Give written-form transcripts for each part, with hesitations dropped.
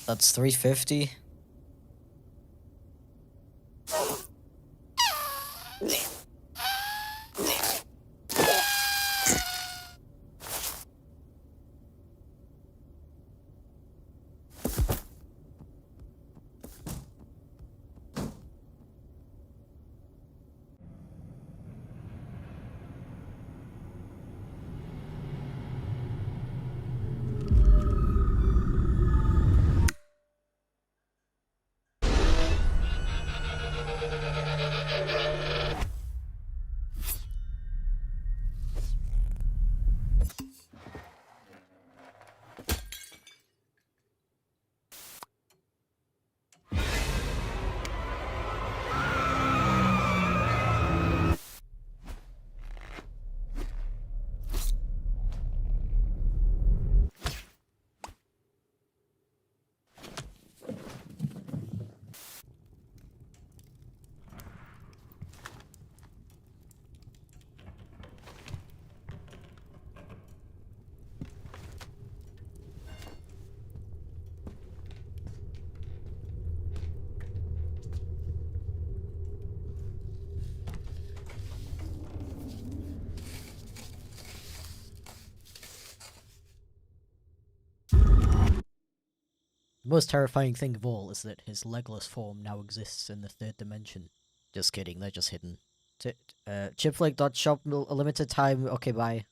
That's 350. The most terrifying thing of all is that his legless form now exists in the third dimension. Just kidding, they're just hidden. Chipflake.shop, a limited time. Okay, bye.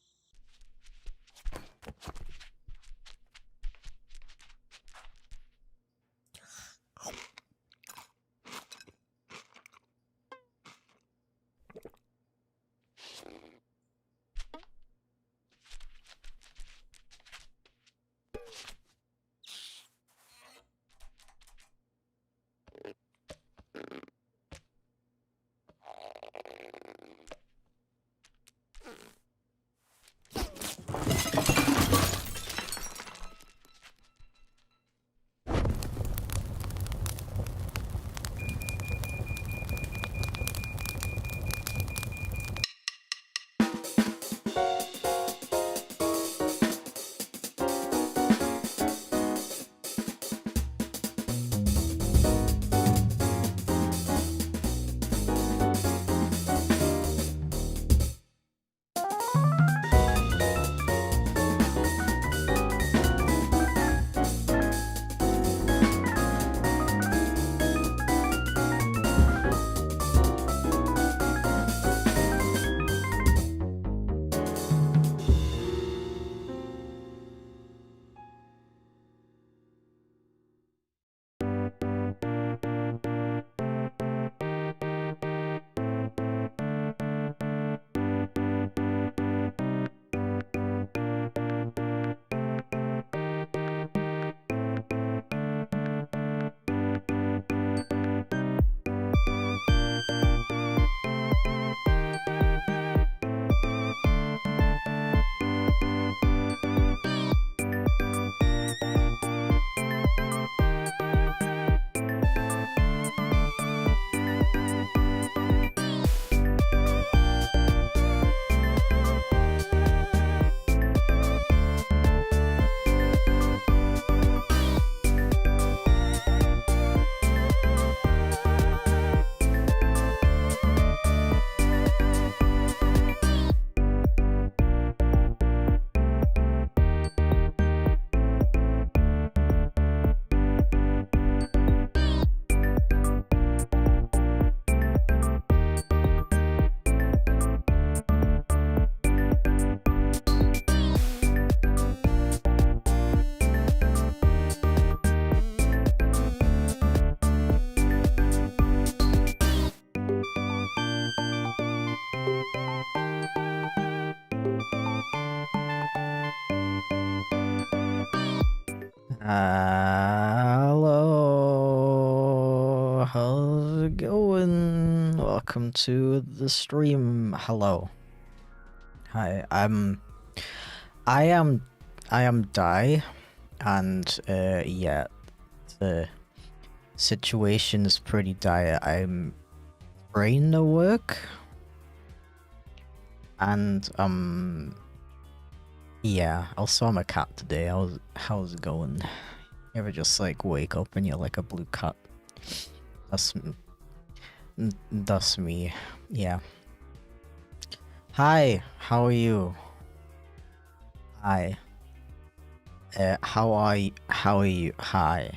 Hello, how's it going? Welcome to the stream. Hello. Hi, I am Dai, and yeah, the situation's pretty dire. I'm brain no work, and yeah. Also, I'm a cat today. How's it going? You ever just like wake up and you're like a blue cat? That's that's me. Yeah. Hi, how are you? Hi. How are you? How are you? Hi.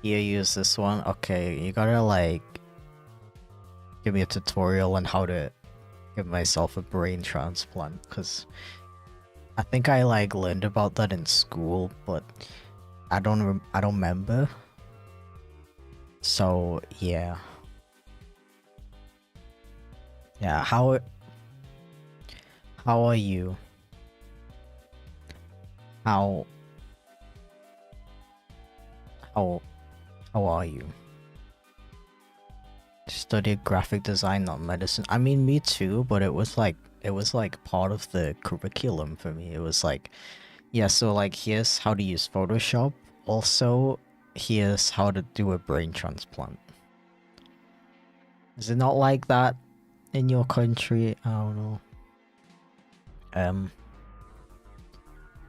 You use this one? Okay, you gotta like give me a tutorial on how to give myself a brain transplant, because I think I like learned about that in school, but I don't remember. So yeah. Yeah, how are you? How how how are you? Studied graphic design, not medicine. I mean, me too, but it was like part of the curriculum for me. It was like, yeah, so like here's how to use Photoshop. Also, here's how to do a brain transplant. Is it not like that in your country? I don't know.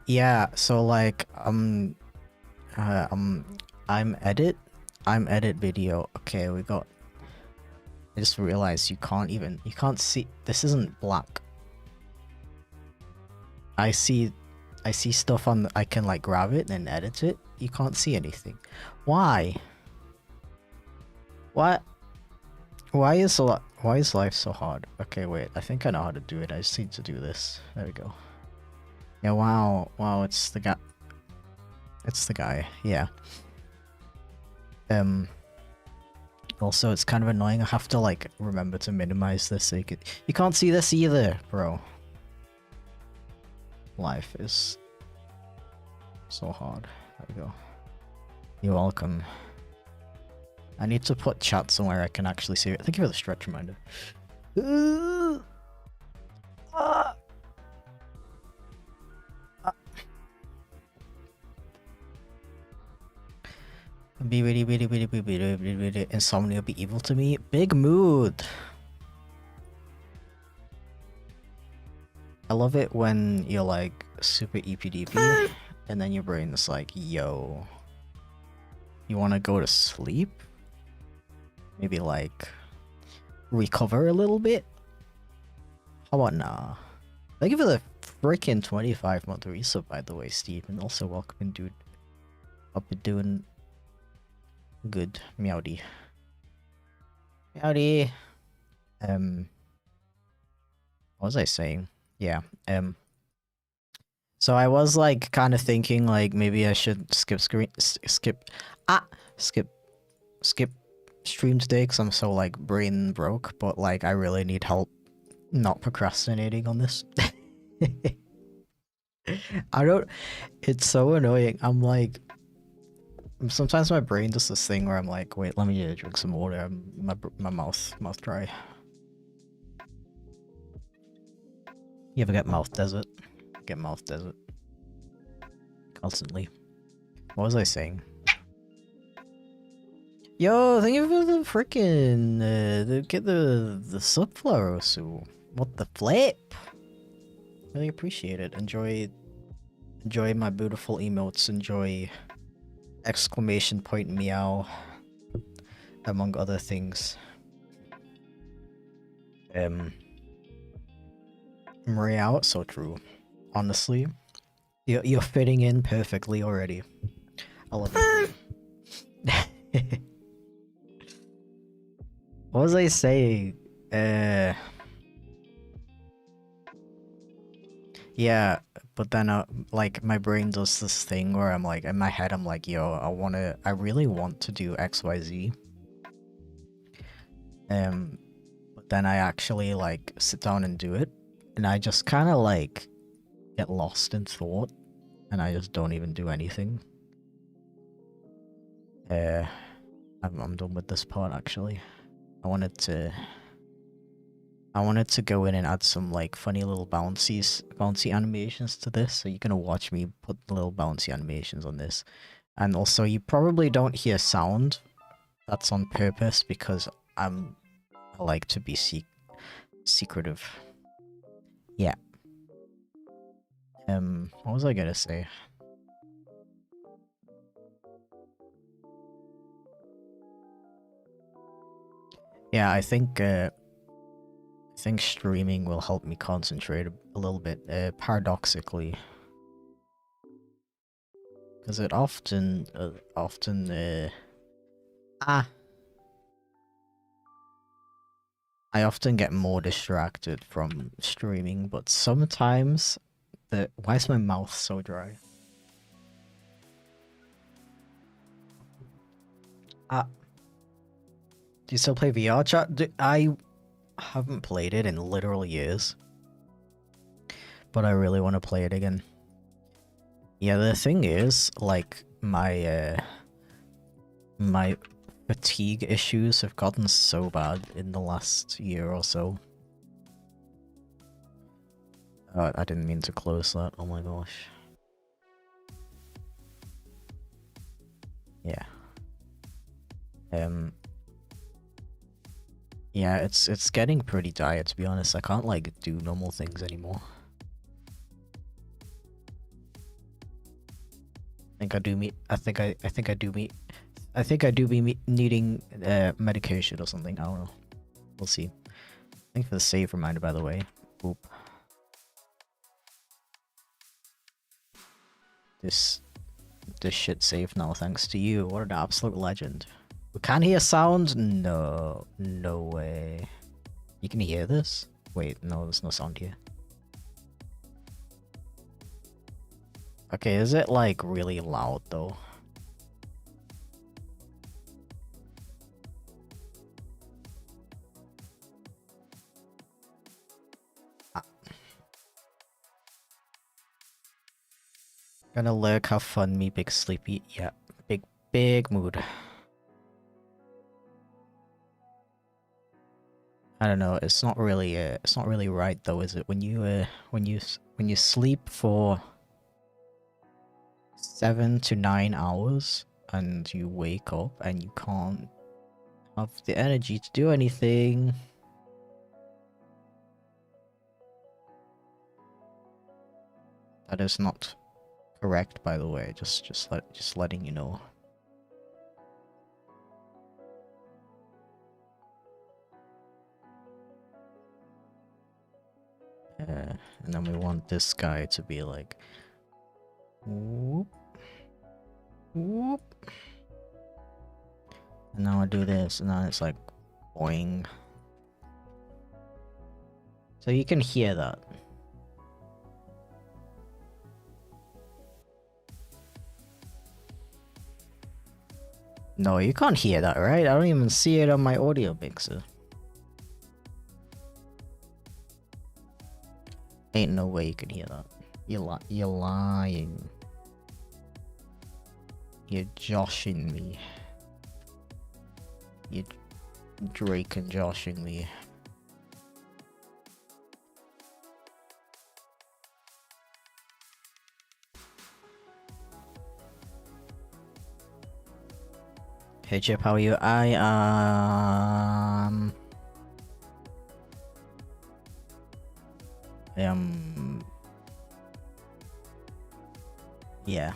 Yeah, so like I'm edit video. Okay, we got, I just realized you can't see, this isn't black. I see stuff on I can like grab it and edit it. You can't see anything. Why? What? Why is life so hard? Okay, wait, I think I know how to do it. I just need to do this. There we go. Yeah, wow, it's the guy. It's the guy, yeah. Also, it's kind of annoying. I have to like remember to minimize this so you can't see this either, bro. Life is so hard. There we go. You're welcome. I need to put chat somewhere I can actually see it. Thank you for the stretch reminder. Insomnia be evil to me. Big mood. I love it when you're like super EPDP and then your brain is like, yo, you want to go to sleep? Maybe like recover a little bit? How about nah? Thank you for the freaking 25-month resub, by the way, Steve, and also welcome, dude. Hope you're doing good, meowdy. Meowdy. What was I saying? Yeah. So I was like kind of thinking like maybe I should skip stream today because I'm so like brain broke, but like I really need help not procrastinating on this. I don't. It's so annoying. I'm like, sometimes my brain does this thing where I'm like, wait, let me drink some water. My mouth dry. You ever get mouth desert? Get mouth desert. Constantly. What was I saying? Yo, thank you for the freaking get the subflower. So what the flip? Really appreciate it. Enjoy my beautiful emotes. Enjoy exclamation point meow, among other things. Meow, so true. Honestly, you're fitting in perfectly already. I love it. What was I saying? Yeah, but then like my brain does this thing where I'm like, in my head I'm like, yo, I really want to do XYZ. But then I actually like sit down and do it, and I just kind of like get lost in thought, and I just don't even do anything. I'm done with this part actually. I wanted to go in and add some like funny little bouncy animations to this, so you're gonna watch me put little bouncy animations on this. And also you probably don't hear sound. That's on purpose because I like to be secretive. Yeah. What was I gonna say? Yeah, I think streaming will help me concentrate a little bit, paradoxically. Because it often, I often get more distracted from streaming, but sometimes why is my mouth so dry? Do you still play VR chat? I haven't played it in literal years, but I really want to play it again. Yeah, the thing is, like, my fatigue issues have gotten so bad in the last year or so. Oh, I didn't mean to close that. Oh my gosh. Yeah. Yeah, it's getting pretty dire, to be honest. I can't like do normal things anymore. I think I do be needing medication or something. I don't know. We'll see. Thank you for the save reminder, by the way. Oop. This shit saved now, thanks to you. What an absolute legend. We can't hear sound? No. No way. You can hear this? Wait, no, there's no sound here. Okay, is it like really loud though? Gonna lurk, have fun, me big sleepy. Yeah, big mood. I don't know. It's not really right though, is it? When you sleep for 7 to 9 hours and you wake up and you can't have the energy to do anything. That is not correct, by the way. Just letting you know. And then we want this guy to be like, whoop, whoop. And now I do this, and now it's like, boing. So you can hear that. No, you can't hear that, right? I don't even see it on my audio mixer. Ain't no way you can hear that. You're lying. You're joshing me. You're Drake and joshing me. Hey Chip, how are you? Yeah.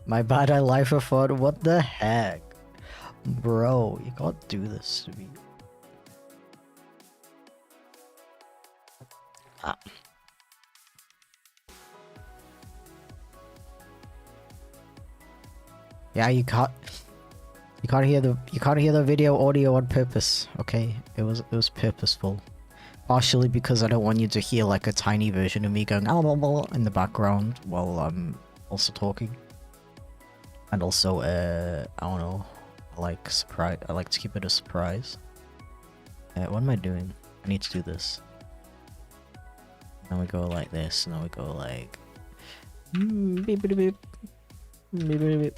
My bad, I live for fun. What the heck? Bro, you can't do this to me. Yeah, you can't hear the video audio on purpose, okay? It was purposeful. Partially because I don't want you to hear like a tiny version of me going blah, blah, blah, in the background while I'm also talking. And also, I don't know, I like to keep it a surprise. What am I doing? I need to do this. Then we go like this, and then we go like beep beep beep beep beep beep.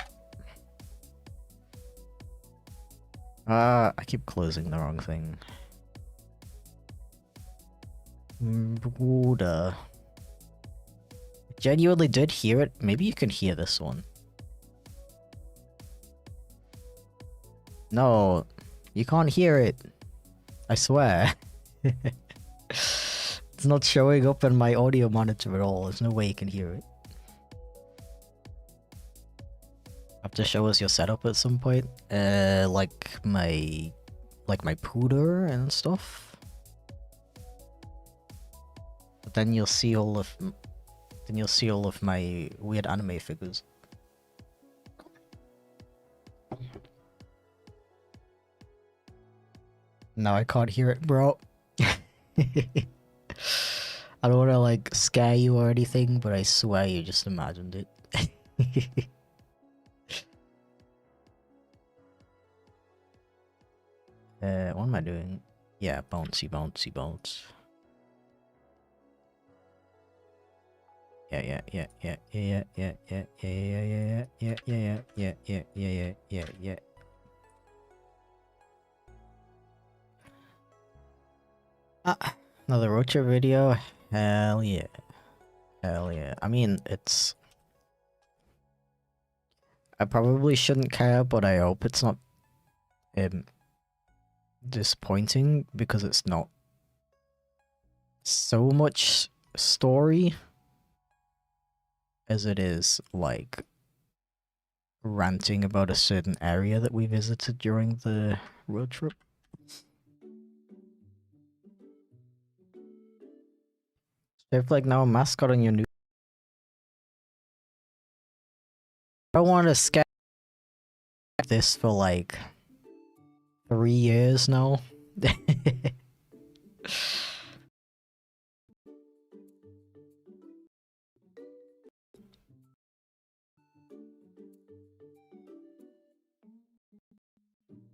I keep closing the wrong thing. Bruder. Genuinely did hear it. Maybe you can hear this one. No, you can't hear it. I swear. It's not showing up in my audio monitor at all. There's no way you can hear it. Have to show us your setup at some point. Like my pooter and stuff. But then you'll see all of my weird anime figures. No, I can't hear it, bro. I don't want to like scare you or anything, but I swear you just imagined it. What am I doing? Yeah, bouncy, bouncy, bounce. Yeah. Ah, another Rocha video. Hell yeah. Hell yeah. I mean, it's... I probably shouldn't care, but I hope it's not disappointing, because it's not so much story as it is like ranting about a certain area that we visited during the road trip. Chipflake now a mascot on your new... I don't want to sketch this for like 3 years now.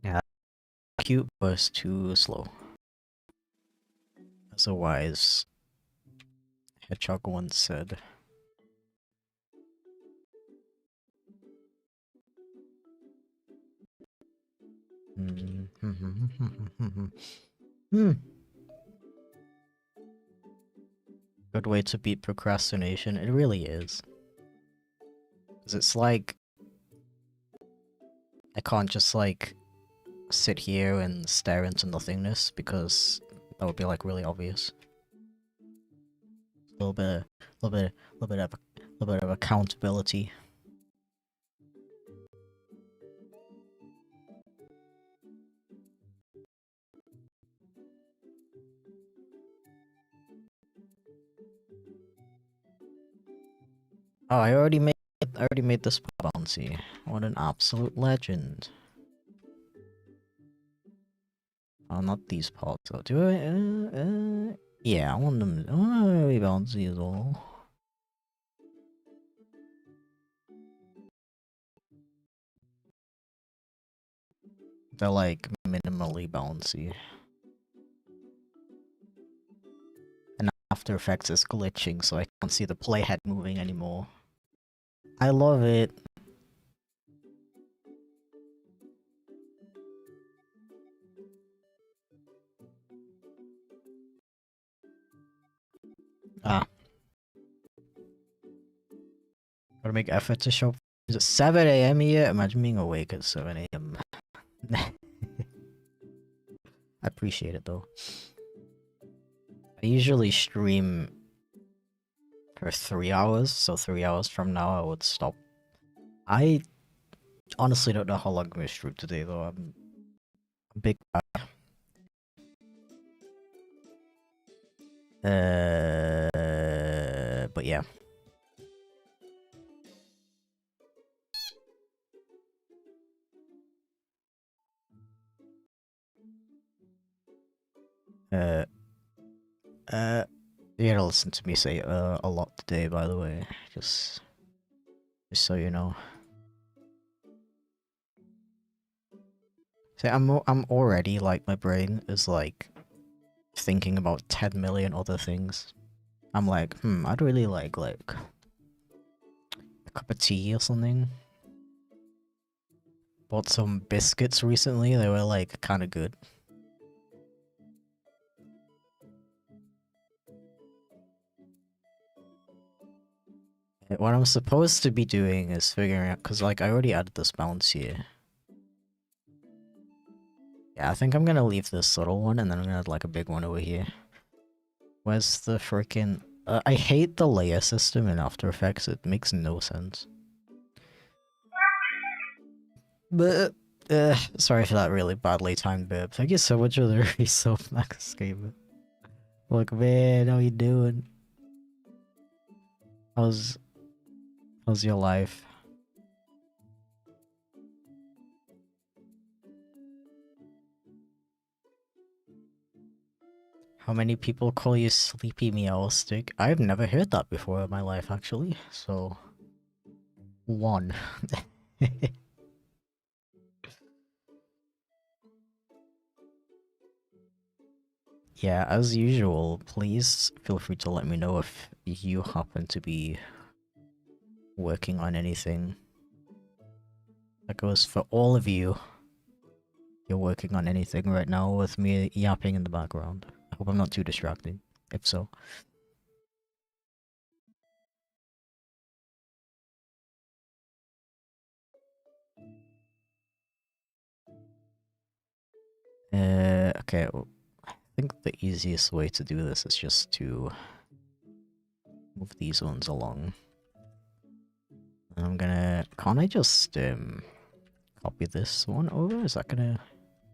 Yeah, cute but too slow. As a wise hedgehog once said. Good way to beat procrastination. It really is. Because it's like... I can't just like sit here and stare into nothingness, because that would be like really obvious. A little bit of accountability. Oh, I already made this bouncy. What an absolute legend. Oh, not these parts though. Do I? Yeah, I want them. I want them to be bouncy as well. They're like minimally bouncy. And After Effects is glitching, so I can't see the playhead moving anymore. I love it. Ah. Gotta make effort to show up. Is it 7 AM yet? Imagine being awake at 7 AM. I appreciate it though. I usually stream for 3 hours, so 3 hours from now I would stop. I honestly don't know how long I'm gonna stream today though. I'm a big but yeah. You gotta listen to me say a lot today, by the way. Just so you know. See, I'm already like, my brain is like thinking about 10 million other things. I'm like, I'd really like a cup of tea or something. Bought some biscuits recently. They were like kind of good. What I'm supposed to be doing is figuring out, because like I already added this bounce here. Yeah, I think I'm gonna leave this little one and then I'm gonna add like a big one over here. Where's the freaking... I hate the layer system in After Effects. It makes no sense. But sorry for that really badly timed burp. Thank you so much for the resub, Max Gamer. Look, man, how you doing? How's your life? How many people call you Sleepy Meowstick? I've never heard that before in my life, actually. So, one. Yeah, as usual, please feel free to let me know if you happen to be working on anything. That goes for all of you. You're working on anything right now with me yapping in the background. I hope I'm not too distracting, if so. Okay, I think the easiest way to do this is just to move these ones along. I'm gonna... Can't I just, copy this one over? Is that gonna...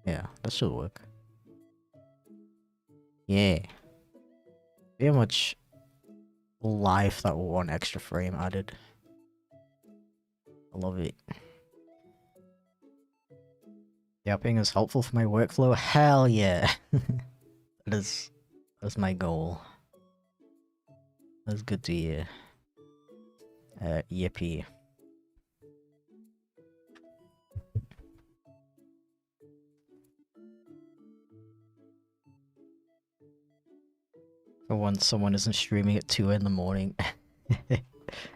Yeah, that should work. Yeah. See how much life that one extra frame added. I love it. Yapping is helpful for my workflow? Hell yeah! That's my goal. That's good to hear. Yippee. For once someone isn't streaming at 2 in the morning.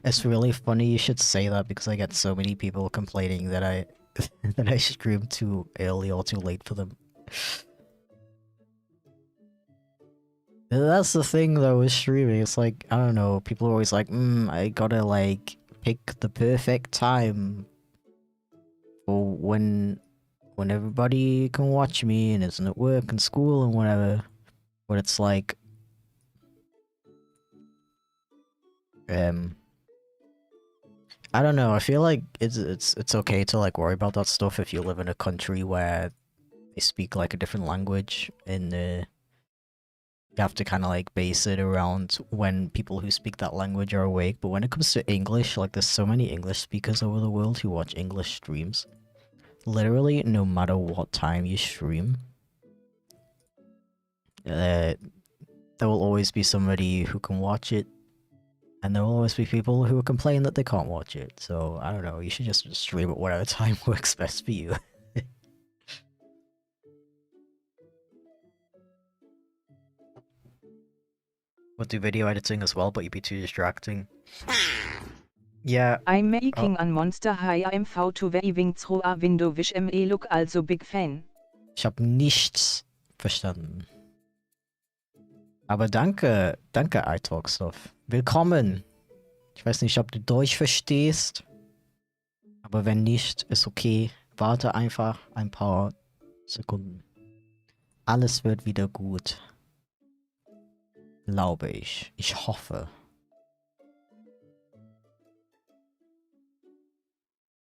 It's really funny you should say that because I get so many people complaining that I that I stream too early or too late for them. That's the thing though with streaming, it's like, I don't know, people are always like, I gotta like pick the perfect time for when everybody can watch me and isn't at work and school and whatever. But it's like, I don't know, I feel like it's okay to like worry about that stuff if you live in a country where they speak like a different language and you have to kind of like base it around when people who speak that language are awake. But when it comes to English, like there's so many English speakers over the world who watch English streams. Literally, no matter what time you stream, there will always be somebody who can watch it, and there will always be people who complain that they can't watch it. So I don't know, you should just stream at whatever time works best for you. Would do video editing as well, but you'd be too distracting. Yeah. I'm making on Monster High MV to waving through a window which me look also big fan. Ich hab nichts verstanden. Aber danke, danke iTalkStuff. Willkommen. Ich weiß nicht, ob du Deutsch verstehst, aber wenn nicht, ist okay. Warte einfach ein paar Sekunden. Alles wird wieder gut. Glaube ich. Ich hoffe.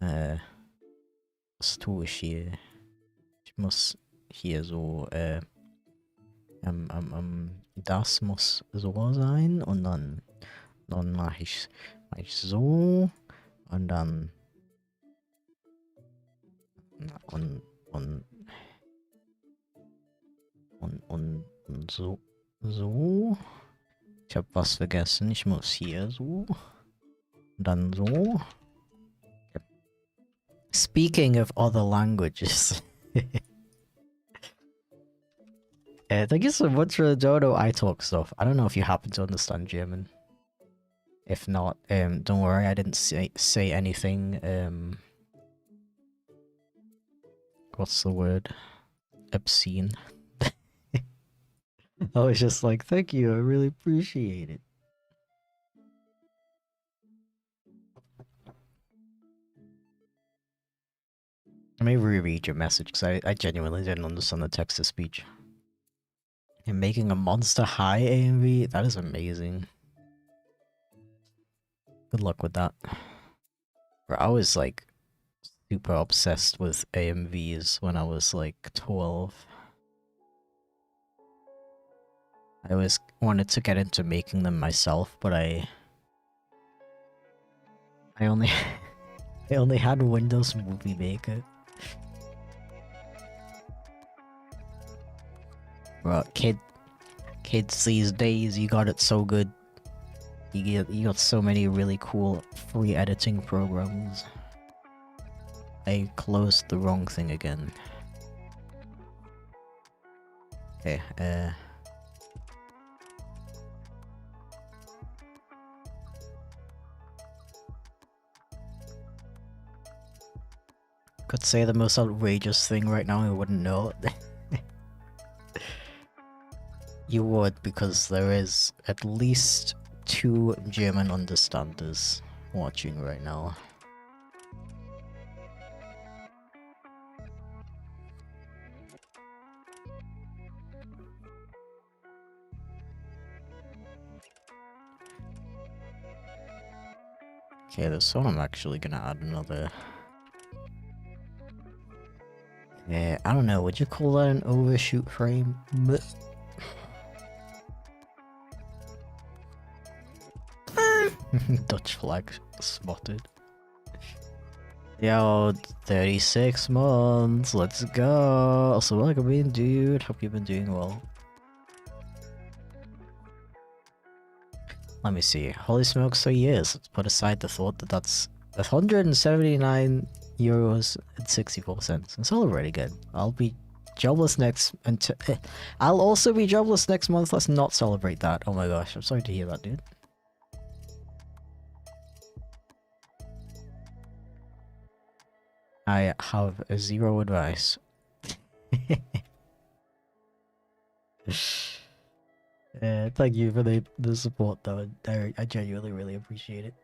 Was tue ich hier? Ich muss hier so, das muss so sein und dann mache ich so und dann und so. Ich habe was vergessen. Ich muss hier so und dann so. Speaking of other languages. Thank you so much for the Dodo iTalkStuff. I don't know if you happen to understand German. If not, don't worry, I didn't say anything, what's the word? Obscene. I was just like, thank you, I really appreciate it. Let me reread your message, because I genuinely didn't understand the text-to-speech. You're making a Monster High AMV? That is amazing. Good luck with that. Bro, I was like super obsessed with AMVs when I was like 12. I always wanted to get into making them myself, but I only I only had Windows Movie Maker. Bro, kids these days, you got it so good. You got so many really cool free editing programs. I closed the wrong thing again. Okay, could say the most outrageous thing right now, I wouldn't know it. You would, because there is at least 2 German understanders watching right now. Okay, this one I'm actually gonna add another. Yeah, I don't know, would you call that an overshoot frame? Dutch flag spotted. Yo, 36 months, let's go! So welcome in, dude, hope you've been doing well. Let me see, holy smokes, so yes, let's put aside the thought that that's 179 euros and 64 cents. It's already good. I'll be jobless next until I'll also be jobless next month. Let's not celebrate that. Oh my gosh, I'm sorry to hear that, dude. I have 0 advice. Thank you for the support though. I genuinely really appreciate it.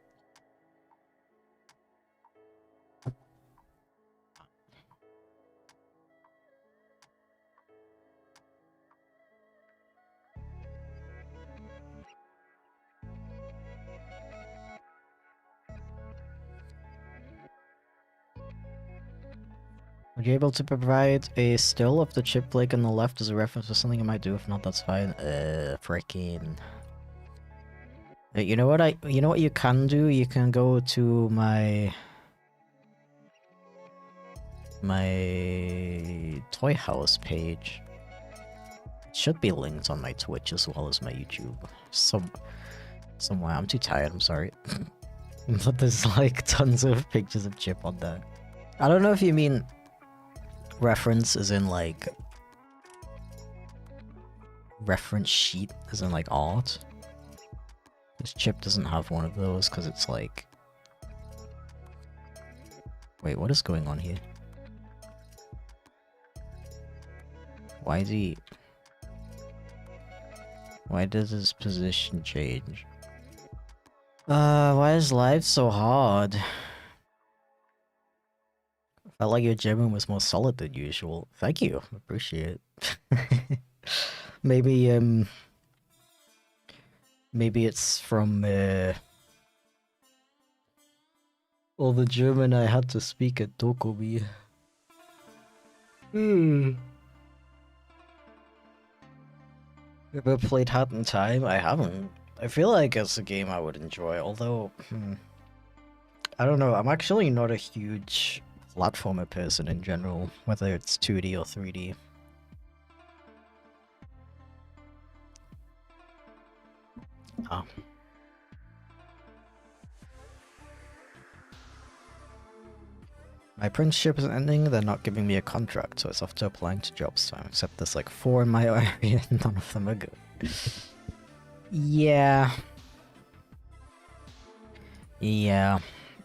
Would you be able to provide a still of the Chipflake on the left as a reference for something I might do? If not, that's fine. Freaking. You know what you can do? You can go to my Toy House page. It should be linked on my Twitch as well as my YouTube. Somewhere. I'm too tired, I'm sorry. But there's like tons of pictures of Chip on there. I don't know if you mean reference as in like reference sheet as in like art. This Chip doesn't have one of those because it's like... Wait, what is going on here? Why is he... Why does his position change? Why is life so hard? Felt like your German was more solid than usual. Thank you, appreciate it. Maybe, maybe it's from, all the German I had to speak at Tokobi. Ever played Hat in Time? I haven't. I feel like it's a game I would enjoy, although, I don't know, I'm actually not a huge platformer person in general, whether it's 2D or 3D. Oh. My apprenticeship is ending, they're not giving me a contract, so it's off to applying to jobs time, except there's like 4 in my area and none of them are good. Yeah. Yeah.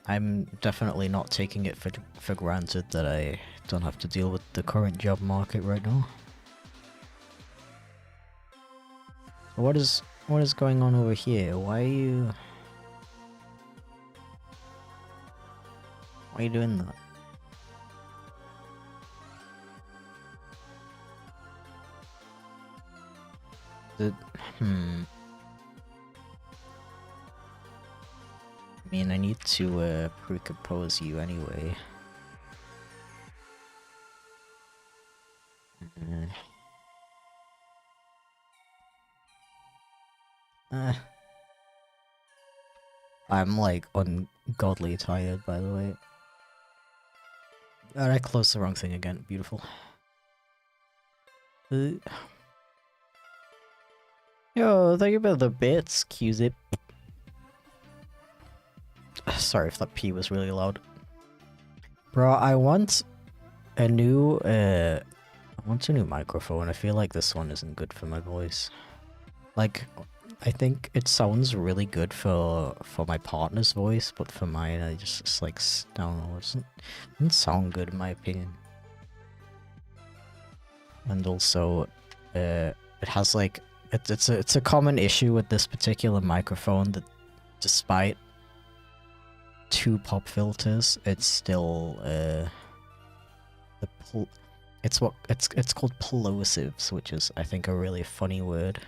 I'm definitely not taking it for granted that I don't have to deal with the current job market right now. What is going on over here? Why are you doing that? I mean, I need to pre-compose you anyway. I'm like ungodly tired, by the way. I closed the wrong thing again. Beautiful. Yo, thank you for the bits, Q-Zip. Sorry if that P was really loud. Bro, I want a new microphone. I feel like this one isn't good for my voice. Like, I think it sounds really good for my partner's voice, but for mine, I just like, I don't know, it doesn't sound good in my opinion. And also, it has like, it's a common issue with this particular microphone that despite 2 pop filters, it's still it's called plosives, which is I think a really funny word.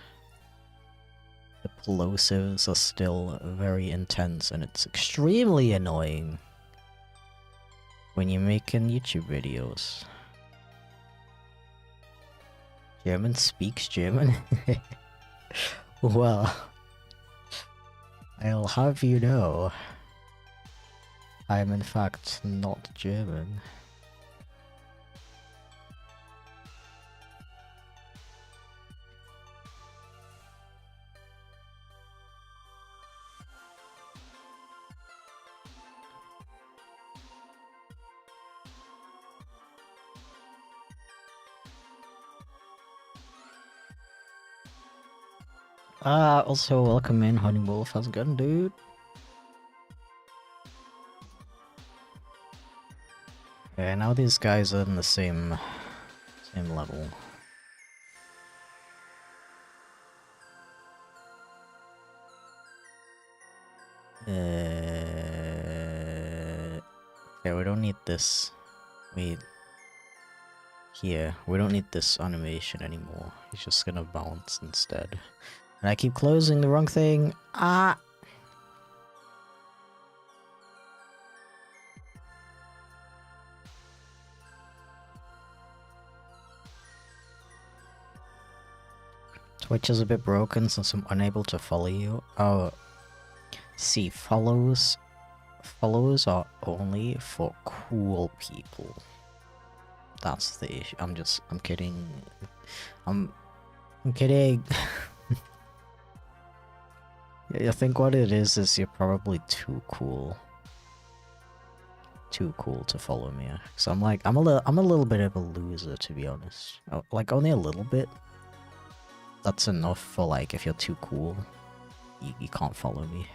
The plosives are still very intense, and it's extremely annoying when you're making YouTube videos. German speaks German? Well, I'll have you know, I am in fact not German. Also welcome in, Honey Wolf. How's it going, dude? Yeah, now these guys are in the same level. Yeah, we don't need this. Wait. Here, we don't need this animation anymore. He's just gonna bounce instead. And I keep closing the wrong thing. Ah! Twitch is a bit broken since I'm unable to follow you. Oh, see, follows are only for cool people. That's the issue. I'm kidding. I'm kidding. I think what it is you're probably too cool. Too cool to follow me. So I'm a little bit of a loser, to be honest. Like only a little bit. That's enough for like if you're too cool, you can't follow me.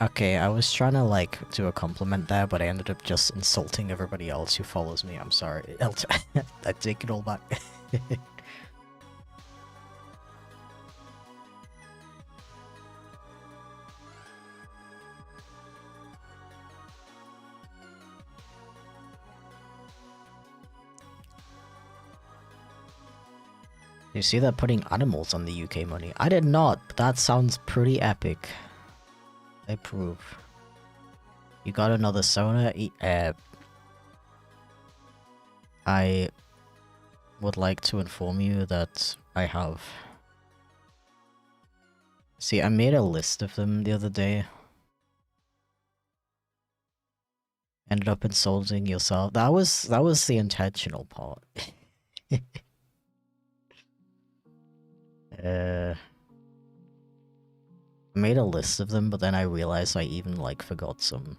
Okay, I was trying to like do a compliment there, but I ended up just insulting everybody else who follows me. I'm sorry. I take it all back. You see they're putting animals on the UK money? I did not, but that sounds pretty epic. I approve. You got another Sona? I would like to inform you that I have. See, I made a list of them the other day. Ended up insulting yourself. That was the intentional part. I made a list of them, but then I realized I even like forgot some.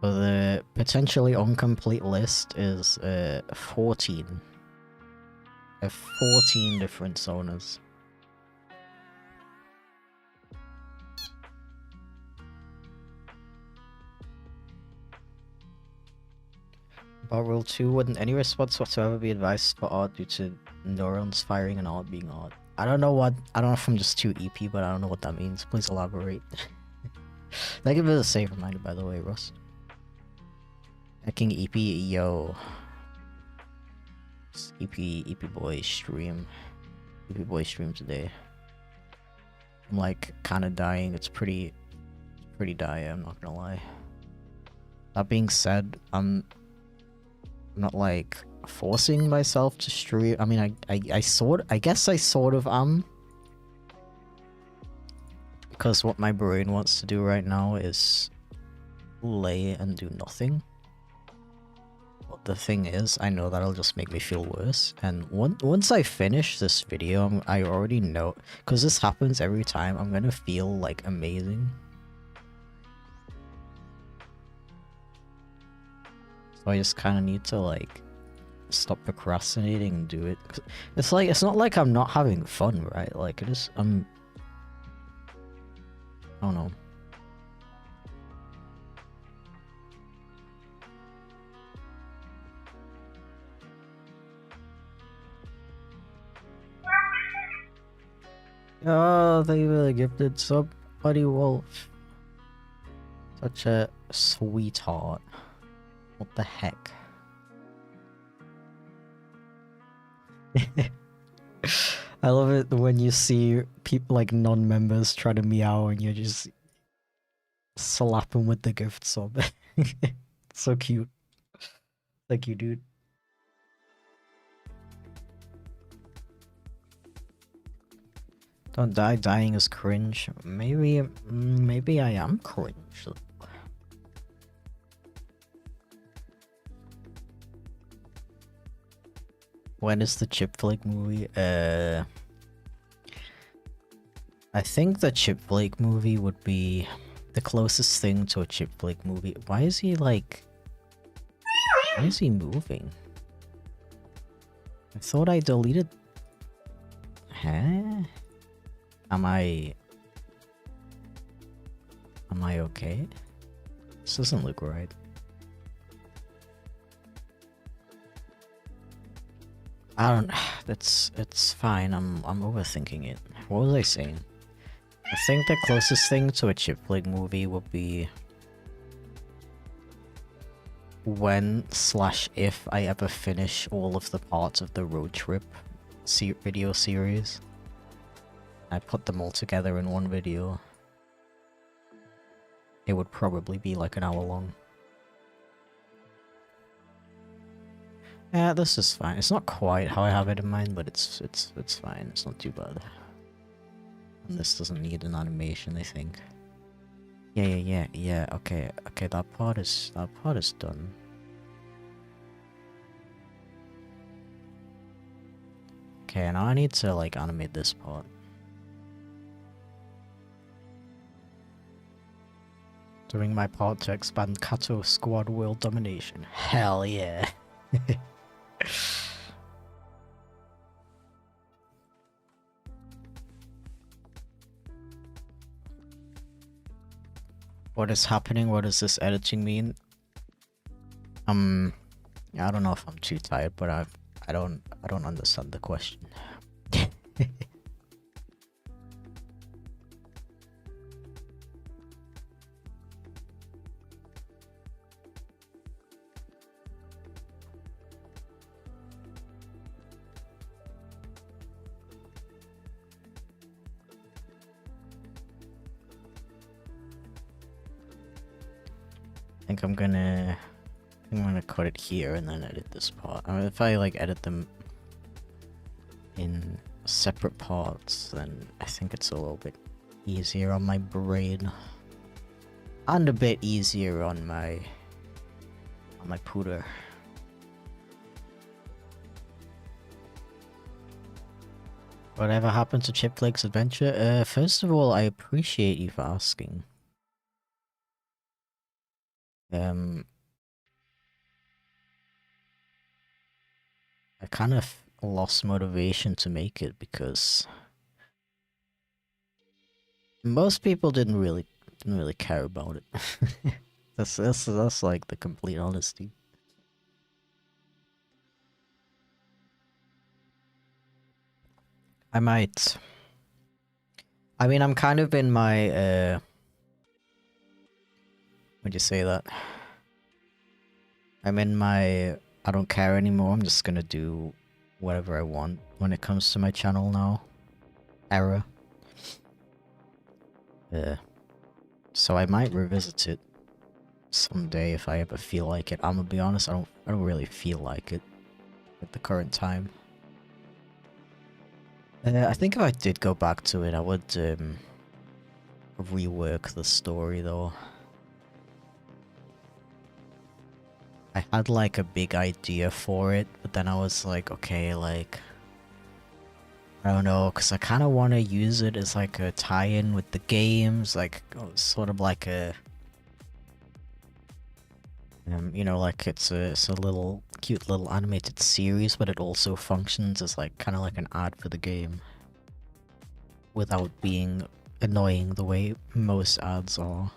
So the potentially incomplete list is 14. I have 14 different Sonas. About Rule 2, wouldn't any response whatsoever be advised for art due to neurons firing and art being art? I don't know if I'm just too EP, but I don't know what that means. Please elaborate. Thank you for the save reminder, by the way, Rust. Hacking EP, yo. EP boy stream. EP boy stream today. I'm like kind of dying. It's pretty dire, I'm not gonna lie. That being said, I'm not like forcing myself to stream. I mean, I guess I sort of am. Because what my brain wants to do right now is lay and do nothing. But the thing is, I know that'll just make me feel worse. And once I finish this video, I already know, because this happens every time, I'm gonna feel like amazing. So I just kind of need to like stop procrastinating and do it. It's like, it's not like I'm not having fun, right? Like it is, I don't know. Oh, they really gifted sub, Buddy Wolf. Such a sweetheart. What the heck? I love it when you see people like non-members try to meow and you just slap them with the gift sub. So cute. Thank you, dude. Don't die, dying is cringe. Maybe I am cringe. When is the Chipflake movie? I think the Chipflake movie would be the closest thing to a Chipflake movie. Why is he like... Why is he moving? I thought I deleted... Huh? Am I okay? This doesn't look right. I don't... It's fine. I'm overthinking it. What was I saying? I think the closest thing to a Chipflake movie would be when/if I ever finish all of the parts of the road trip video series. I put them all together in one video. It would probably be like an hour long. Yeah, this is fine. It's not quite how I have it in mind, but it's fine. It's not too bad. And this doesn't need an animation, I think. Yeah. Okay, that part is done. Okay, now I need to like animate this part. Doing my part to expand Kato squad world domination. Hell yeah. What is happening? What does this editing mean? I don't know if I'm too tired, but I don't understand the question. I think I'm gonna cut it here and then edit this part. I mean, if I like edit them in separate parts, then I think it's a little bit easier on my brain. And a bit easier on my pooter. Whatever happened to Chipflake's adventure? First of all, I appreciate you for asking. I kind of lost motivation to make it because most people didn't really care about it. that's like the complete honesty. I might. I mean, I'm kind of in my would you say that? I'm in my I don't care anymore. I'm just gonna do whatever I want when it comes to my channel now. Era. So I might revisit it someday if I ever feel like it. I'm gonna be honest, I don't really feel like it at the current time. I think if I did go back to it, I would rework the story though. I had like a big idea for it, but then I was like, okay, like I don't know, because I kind of want to use it as like a tie-in with the games, like sort of like a you know, like it's a little cute little animated series, but it also functions as like kind of like an ad for the game without being annoying the way most ads are.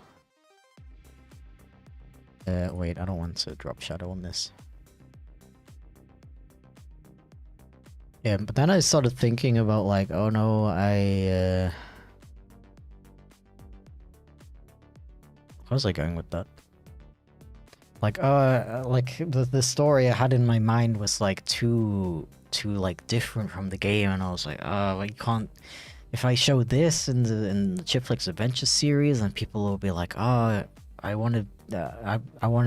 Wait, I don't want to drop shadow on this. Yeah, but then I started thinking about like, oh no, where was I going with that? Like, like the story I had in my mind was like too like different from the game, and I was like, oh, you can't. If I show this in the Chipflake's Adventure series, then people will be like, oh, I want to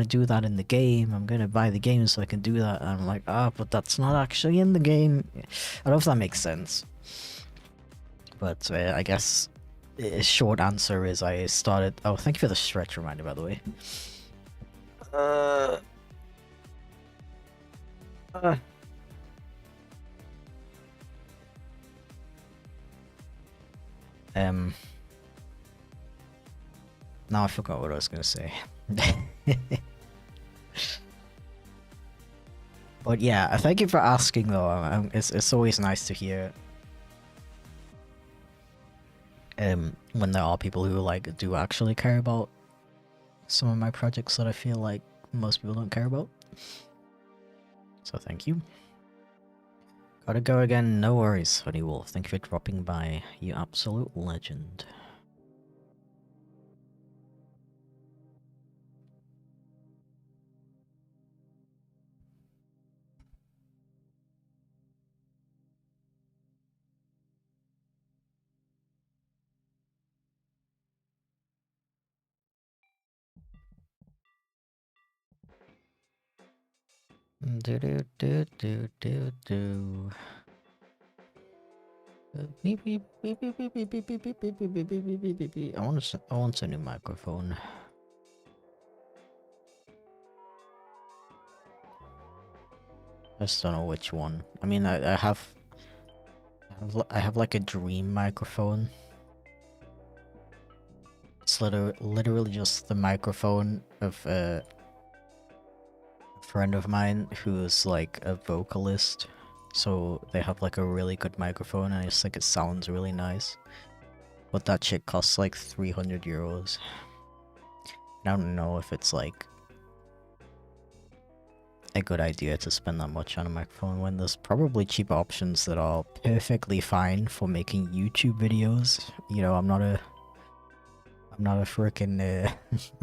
do that in the game. I'm gonna buy the game so I can do that. And I'm like, but that's not actually in the game. I don't know if that makes sense. But I guess a short answer is I started. Oh, thank you for the stretch reminder, by the way. Now I forgot what I was gonna say. But yeah, thank you for asking though. It's always nice to hear when there are people who like do actually care about some of my projects that I feel like most people don't care about. So thank you. Gotta go again, no worries, Funny Wolf. Thank you for dropping by, you absolute legend. Do do do do do do. Beep beep beep beep beep beep beep beep beep beep beep beep beep beep beep beep. I want a new microphone. I just don't know which one. I mean, I have like a dream microphone. It's literally just the microphone of a friend of mine who's like a vocalist. So they have like a really good microphone and I just think it sounds really nice. But that shit costs like 300 euros. I don't know if it's like a good idea to spend that much on a microphone when there's probably cheap options that are perfectly fine for making YouTube videos. You know, I'm not a freaking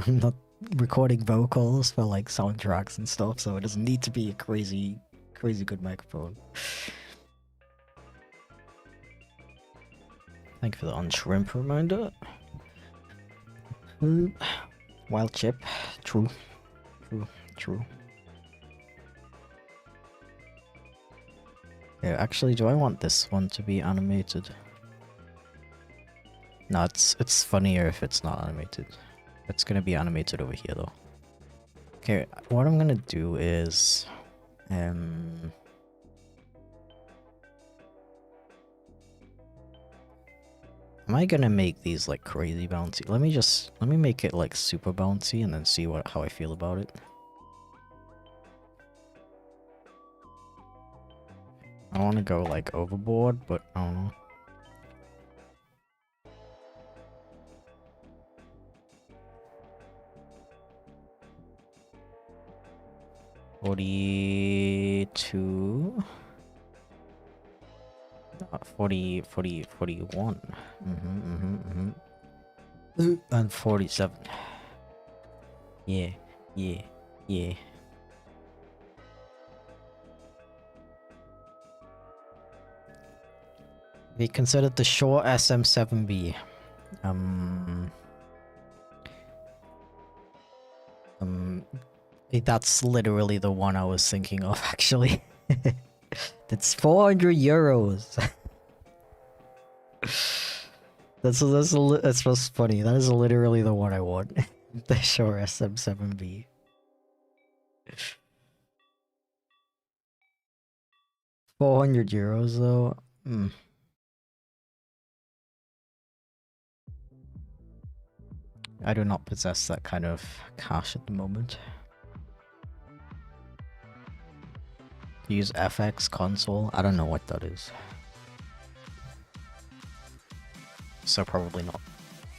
I'm not recording vocals for like soundtracks and stuff, so it doesn't need to be a crazy good microphone. Thank you for the on-shrimp reminder. Wild chip. True. Yeah, actually, do I want this one to be animated? No, it's funnier if it's not animated. It's gonna be animated over here though. Okay, what I'm gonna do is am I gonna make these like crazy bouncy? Let me make it like super bouncy and then see how I feel about it. I want to go like overboard, but I don't know. $42. 41. And 47. Yeah. We considered the Shure SM7B. think that's literally the one I was thinking of, actually. That's 400 euros. That's what's funny. That is literally the one I want. The Shure SM7B. €400 though. I do not possess that kind of cash at the moment. Use FX console? I don't know what that is. So probably not.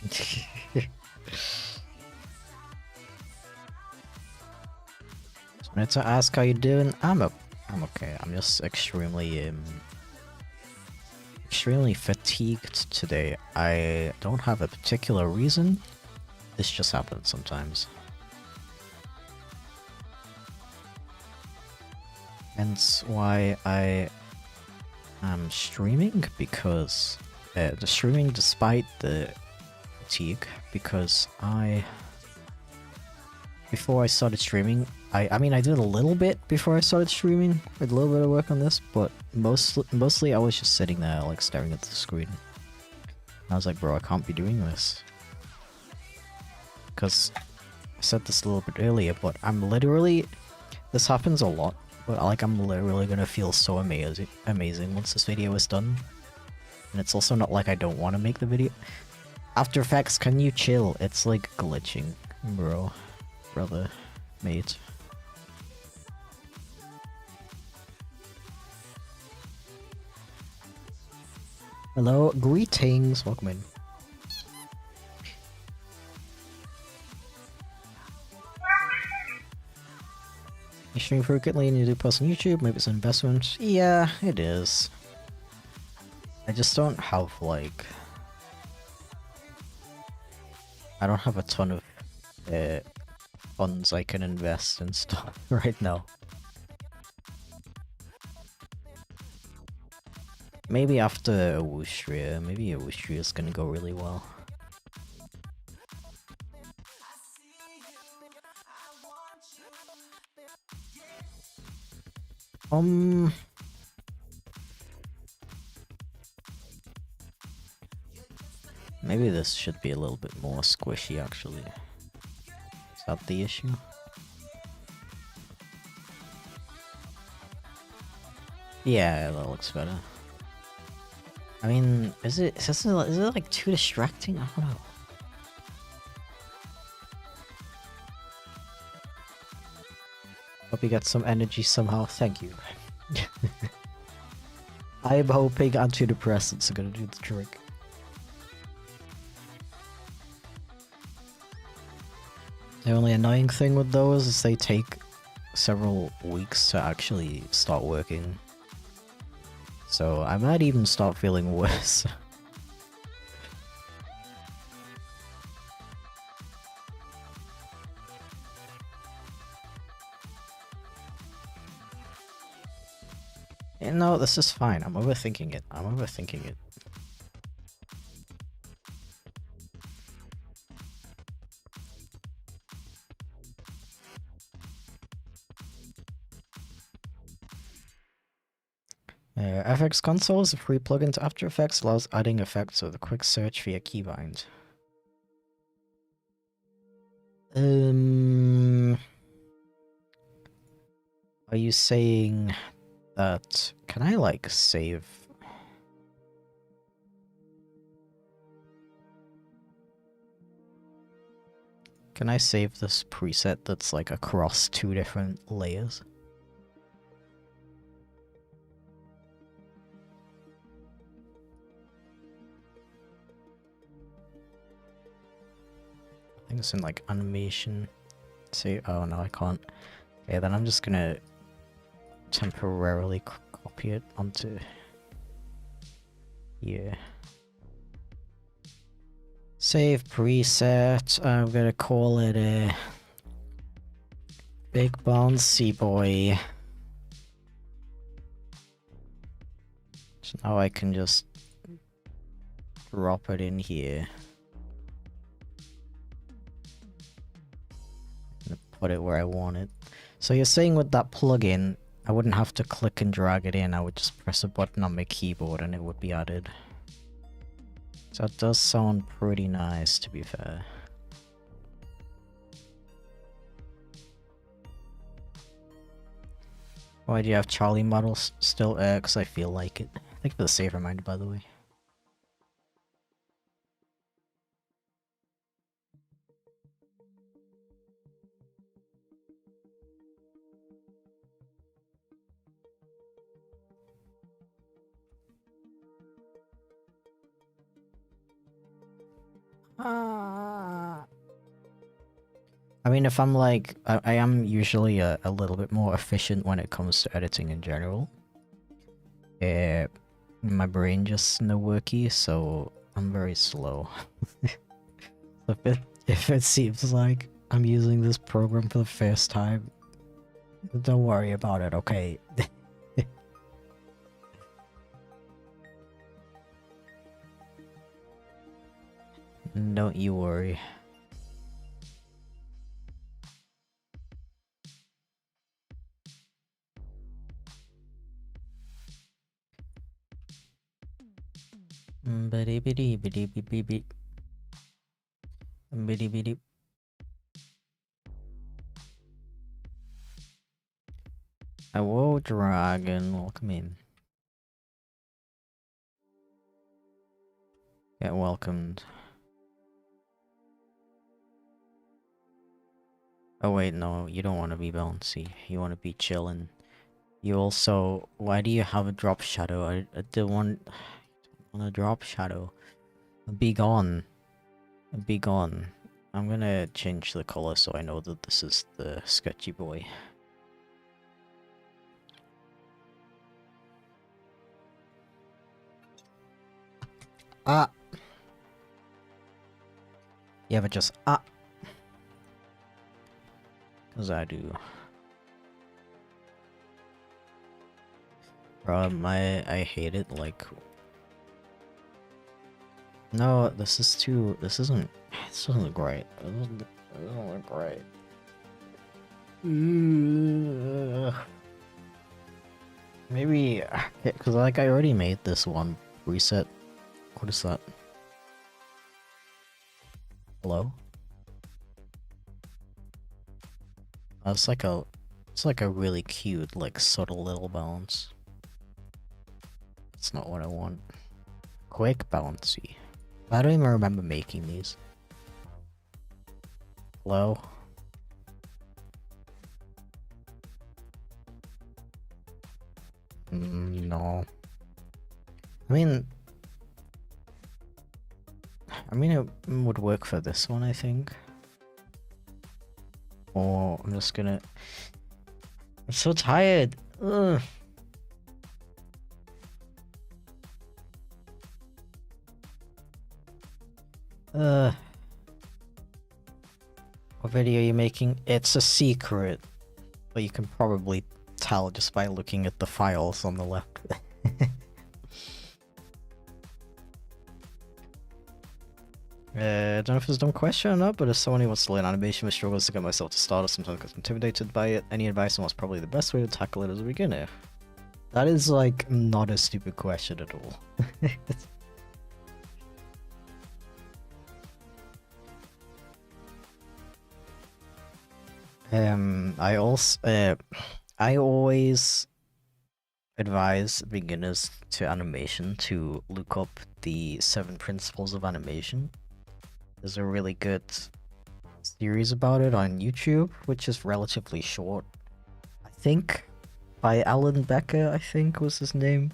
Just wanted to ask how you doing. I'm okay. I'm just extremely fatigued today. I don't have a particular reason. This just happens sometimes. Hence why I am streaming, because the streaming despite the fatigue, because before I started streaming, I mean I did a little bit before I started streaming, with a little bit of work on this, but mostly I was just sitting there like staring at the screen. I was like, bro, I can't be doing this. Because I said this a little bit earlier, but I'm literally, this happens a lot, but like I'm literally gonna feel so amazing once this video is done. And it's also not like I don't want to make the video. After Effects, can you chill? It's like glitching, brother, mate. Hello, greetings, welcome in. You stream frequently and you do post on YouTube, maybe it's an investment. Yeah, it is. I just don't have like... I don't have a ton of funds I can invest in stuff right now. Maybe after Awushria, maybe Awushria is gonna go really well. Maybe this should be a little bit more squishy, actually. Is that the issue? Yeah, that looks better. I mean, is it like too distracting? I don't know. Hope you got some energy somehow. Thank you. I am hoping antidepressants are gonna do the trick. The only annoying thing with those is they take several weeks to actually start working. So I might even start feeling worse. No, this is fine. I'm overthinking it. FX Console is a free plugin to After Effects, allows adding effects with a quick search via keybind. Are you saying that... Can I, like, save... Can I save this preset that's, like, across 2 different layers? I think it's in, like, animation. See, oh no, I can't. Okay, then I'm just gonna temporarily copy it onto here. Save preset. I'm gonna call it a Big Bouncy Boy. So now I can just drop it in here. And put it where I want it. So you're saying with that plugin, I wouldn't have to click and drag it in, I would just press a button on my keyboard and it would be added. So it does sound pretty nice, to be fair. Why do you have Charlie models still? Because I feel like it. Thank you for the save reminder, by the way. I mean, if I'm like, I am usually a little bit more efficient when it comes to editing in general. My brain just no worky, so I'm very slow. If it seems like I'm using this program for the first time, don't worry about it, okay? Don't you worry. Hello, dragon. Welcome in. Get welcomed. Oh wait, no, you don't want to be bouncy. You want to be chillin'. You also... Why do you have a drop shadow? I don't want a drop shadow. Be gone. Be gone. I'm gonna change the color so I know that this is the sketchy boy. Ah! You ever just ah? Cause I do. I hate it, like... No, this is too... This isn't look great. This doesn't look great. Maybe... Cause like I already made this one preset. What is that? Hello? It's like a really cute, like subtle little bounce. That's not what I want. Quick bouncy. I don't even remember making these. Hello? No. I mean, it would work for this one, I think. Or I'm just gonna... I'm so tired! Ugh. What video are you making? It's a secret. But you can probably tell just by looking at the files on the left. I don't know if it's a dumb question or not, but as someone who wants to learn animation but struggles to get myself to start or sometimes gets intimidated by it, any advice on what's probably the best way to tackle it as a beginner? That is like not a stupid question at all. I always advise beginners to animation to look up the 7 principles of animation. There's a really good series about it on YouTube, which is relatively short. I think by Alan Becker, I think was his name.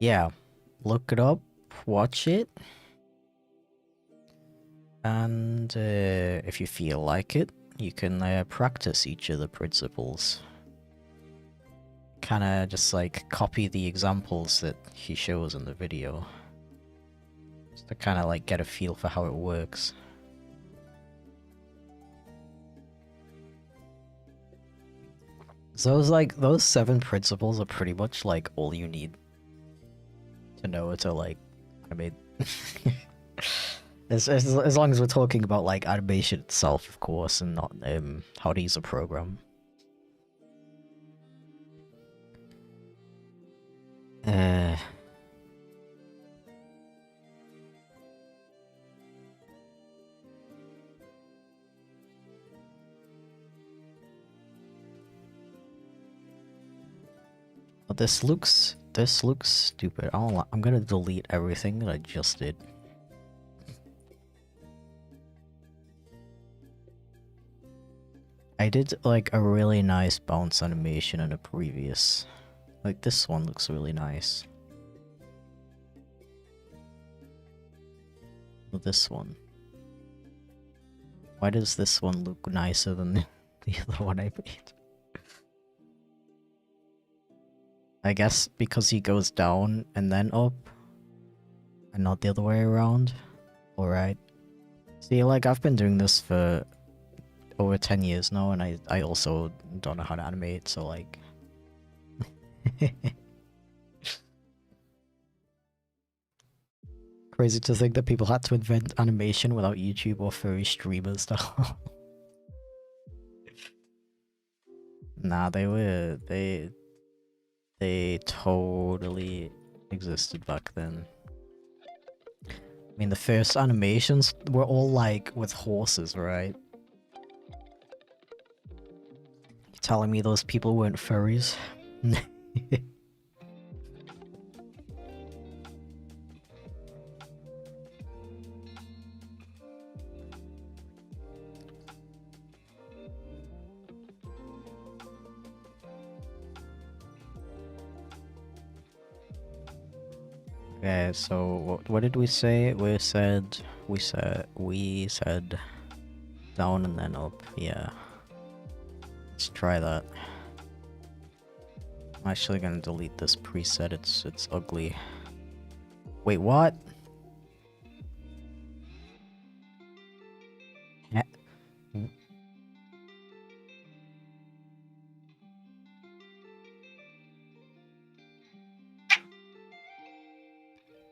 Yeah, look it up, watch it. And if you feel like it, you can practice each of the principles. Kinda just like copy the examples that he shows in the video. Just to kinda like get a feel for how it works. So it's like, those 7 principles are pretty much like all you need to know to like animate. As long as we're talking about like animation itself, of course, and not how to use a program. But this looks stupid. I'm gonna delete everything that I just did. I did like a really nice bounce animation in a previous. Like this one looks really nice. But this one. Why does this one look nicer than the other one I made? I guess because he goes down and then up. And not the other way around. Alright. See, like I've been doing this for over 10 years now, and I also don't know how to animate, so like... Crazy to think that people had to invent animation without YouTube or furry streamers though. Nah, they totally existed back then. I mean, the first animations were all like with horses, right? You're telling me those people weren't furries? Okay, so what did we say? We said down and then up. Yeah. Let's try that. I'm actually gonna delete this preset. It's ugly. Wait, what? Yeah.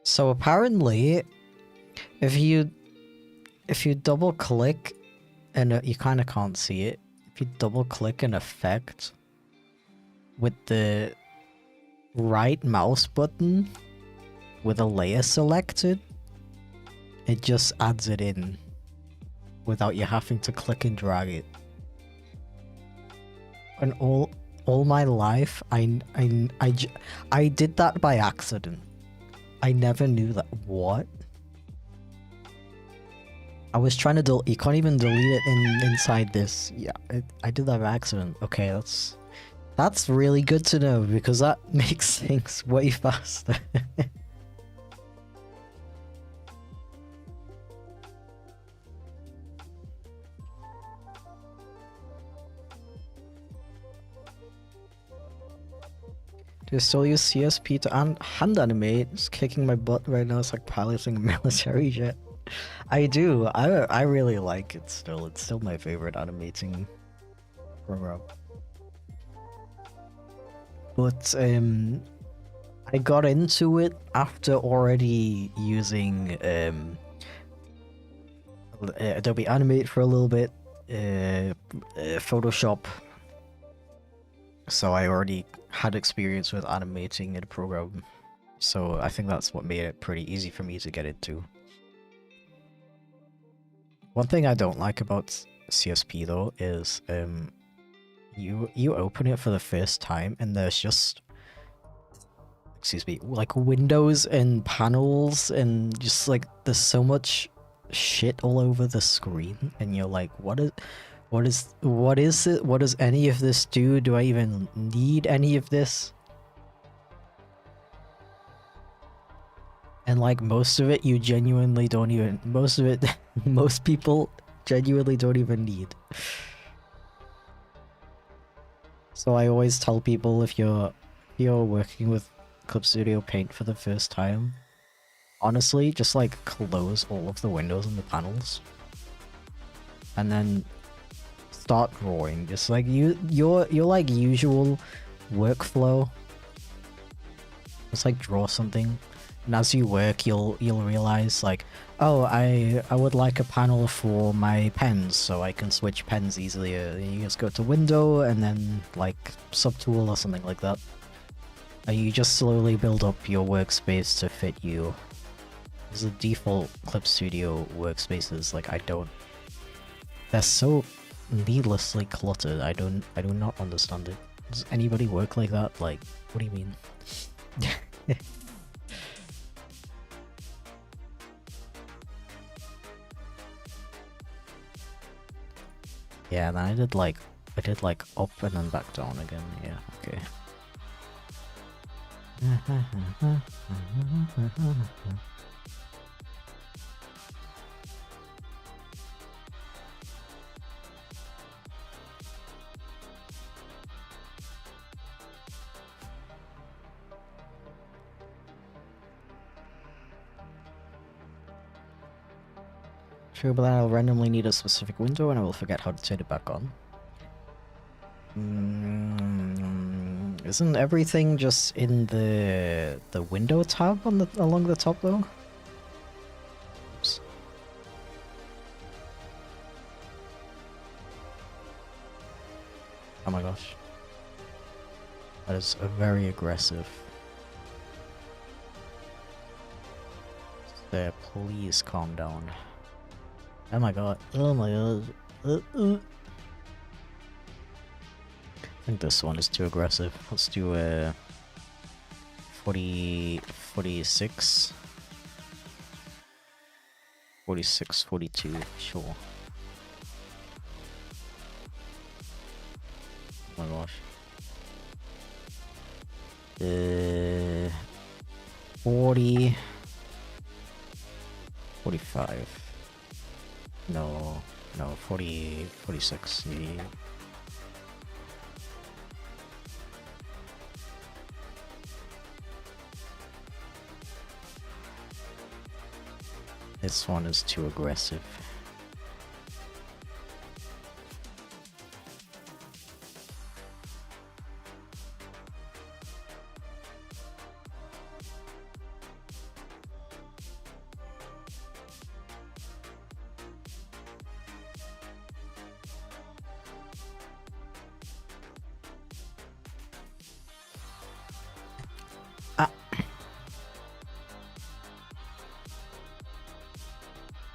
So apparently, if you double click, and you kind of can't see it, if you double click an effect with the right mouse button with a layer selected, it just adds it in without you having to click and drag it. And all my life, I did that by accident. I never knew that. What? I was trying to you can't even delete it inside this. Yeah, I did that by accident. Okay, that's really good to know, because that makes things way faster. Do you still use CSP to hand animate? It's kicking my butt right now. It's like piloting a military jet. I do. I really like it still. It's still my favorite animating program. But I got into it after already using Adobe Animate for a little bit, Photoshop. So I already had experience with animating in a program. So I think that's what made it pretty easy for me to get into. One thing I don't like about CSP though is you open it for the first time and there's just, excuse me, like windows and panels and just like there's so much shit all over the screen, and you're like, what is it? What does any of this do? Do I even need any of this? And like most of it you genuinely don't even, most people genuinely don't even need. So I always tell people, if you're working with Clip Studio Paint for the first time, honestly, just like close all of the windows and the panels. And then start drawing, just like your like usual workflow. Just like draw something, And as you work, you'll realize like, oh, I would like a panel for my pens so I can switch pens easily. You just go to window and then like subtool or something like that. And you just slowly build up your workspace to fit you. Because the default Clip Studio workspaces, like they're so needlessly cluttered. I do not understand it. Does anybody work like that? Like, what do you mean? Yeah, then I did like up and then back down again. Yeah, okay. Sure, but then I'll randomly need a specific window and I will forget how to turn it back on. Isn't everything just in the window tab on along the top though? Oops. Oh my gosh. That is very aggressive. There, please calm down. Oh my god. Oh my god. I think this one is too aggressive. Let's do a 46. 46, 42, sure. Oh my gosh. 40. 45. No, 40, 46. Yeah. This one is too aggressive.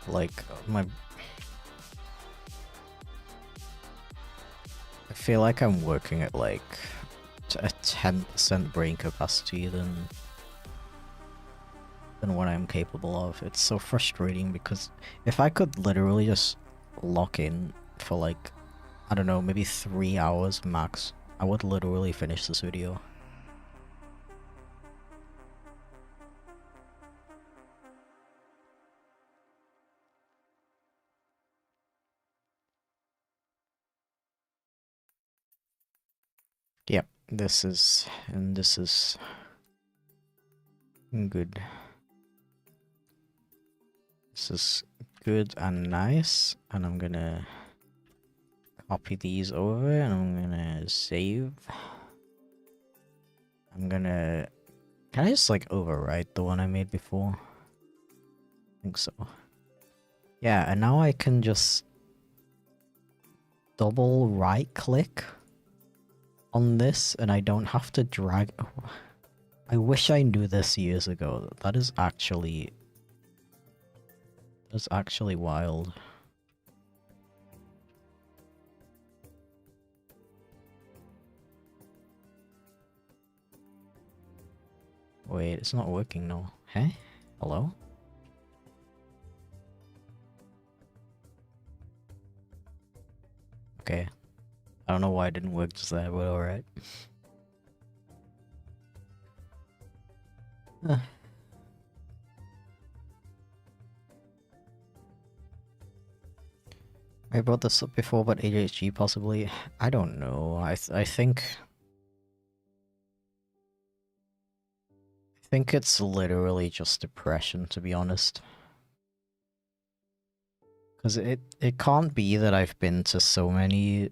Like, I feel like I'm working at like a 10% brain capacity than what I'm capable of. It's so frustrating because if I could literally just lock in for like, I don't know, maybe 3 hours max, I would literally finish this video. Yep, this is good. This is good and nice, and I'm gonna copy these over and I'm gonna save. Can I just like overwrite the one I made before? I think so. Yeah, and now I can just double right click on this and I don't have to drag. I wish I knew this years ago. That is actually wild. Wait, it's not working now. Hey? Hello? Okay. I don't know why it didn't work just there, but alright. I brought this up before, but ADHD possibly. I don't know. I think it's literally just depression, to be honest. Because it can't be that I've been to so many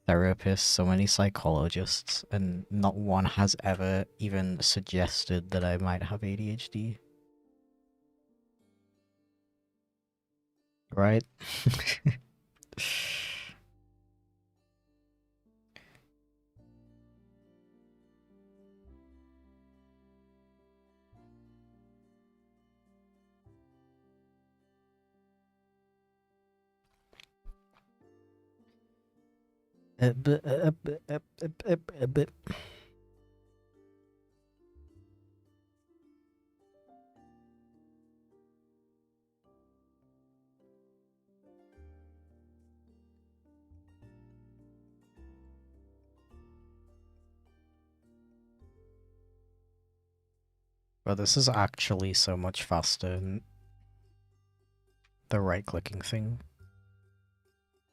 therapists, so many psychologists, and not one has ever even suggested that I might have ADHD. Right? But this is actually so much faster than the right-clicking thing.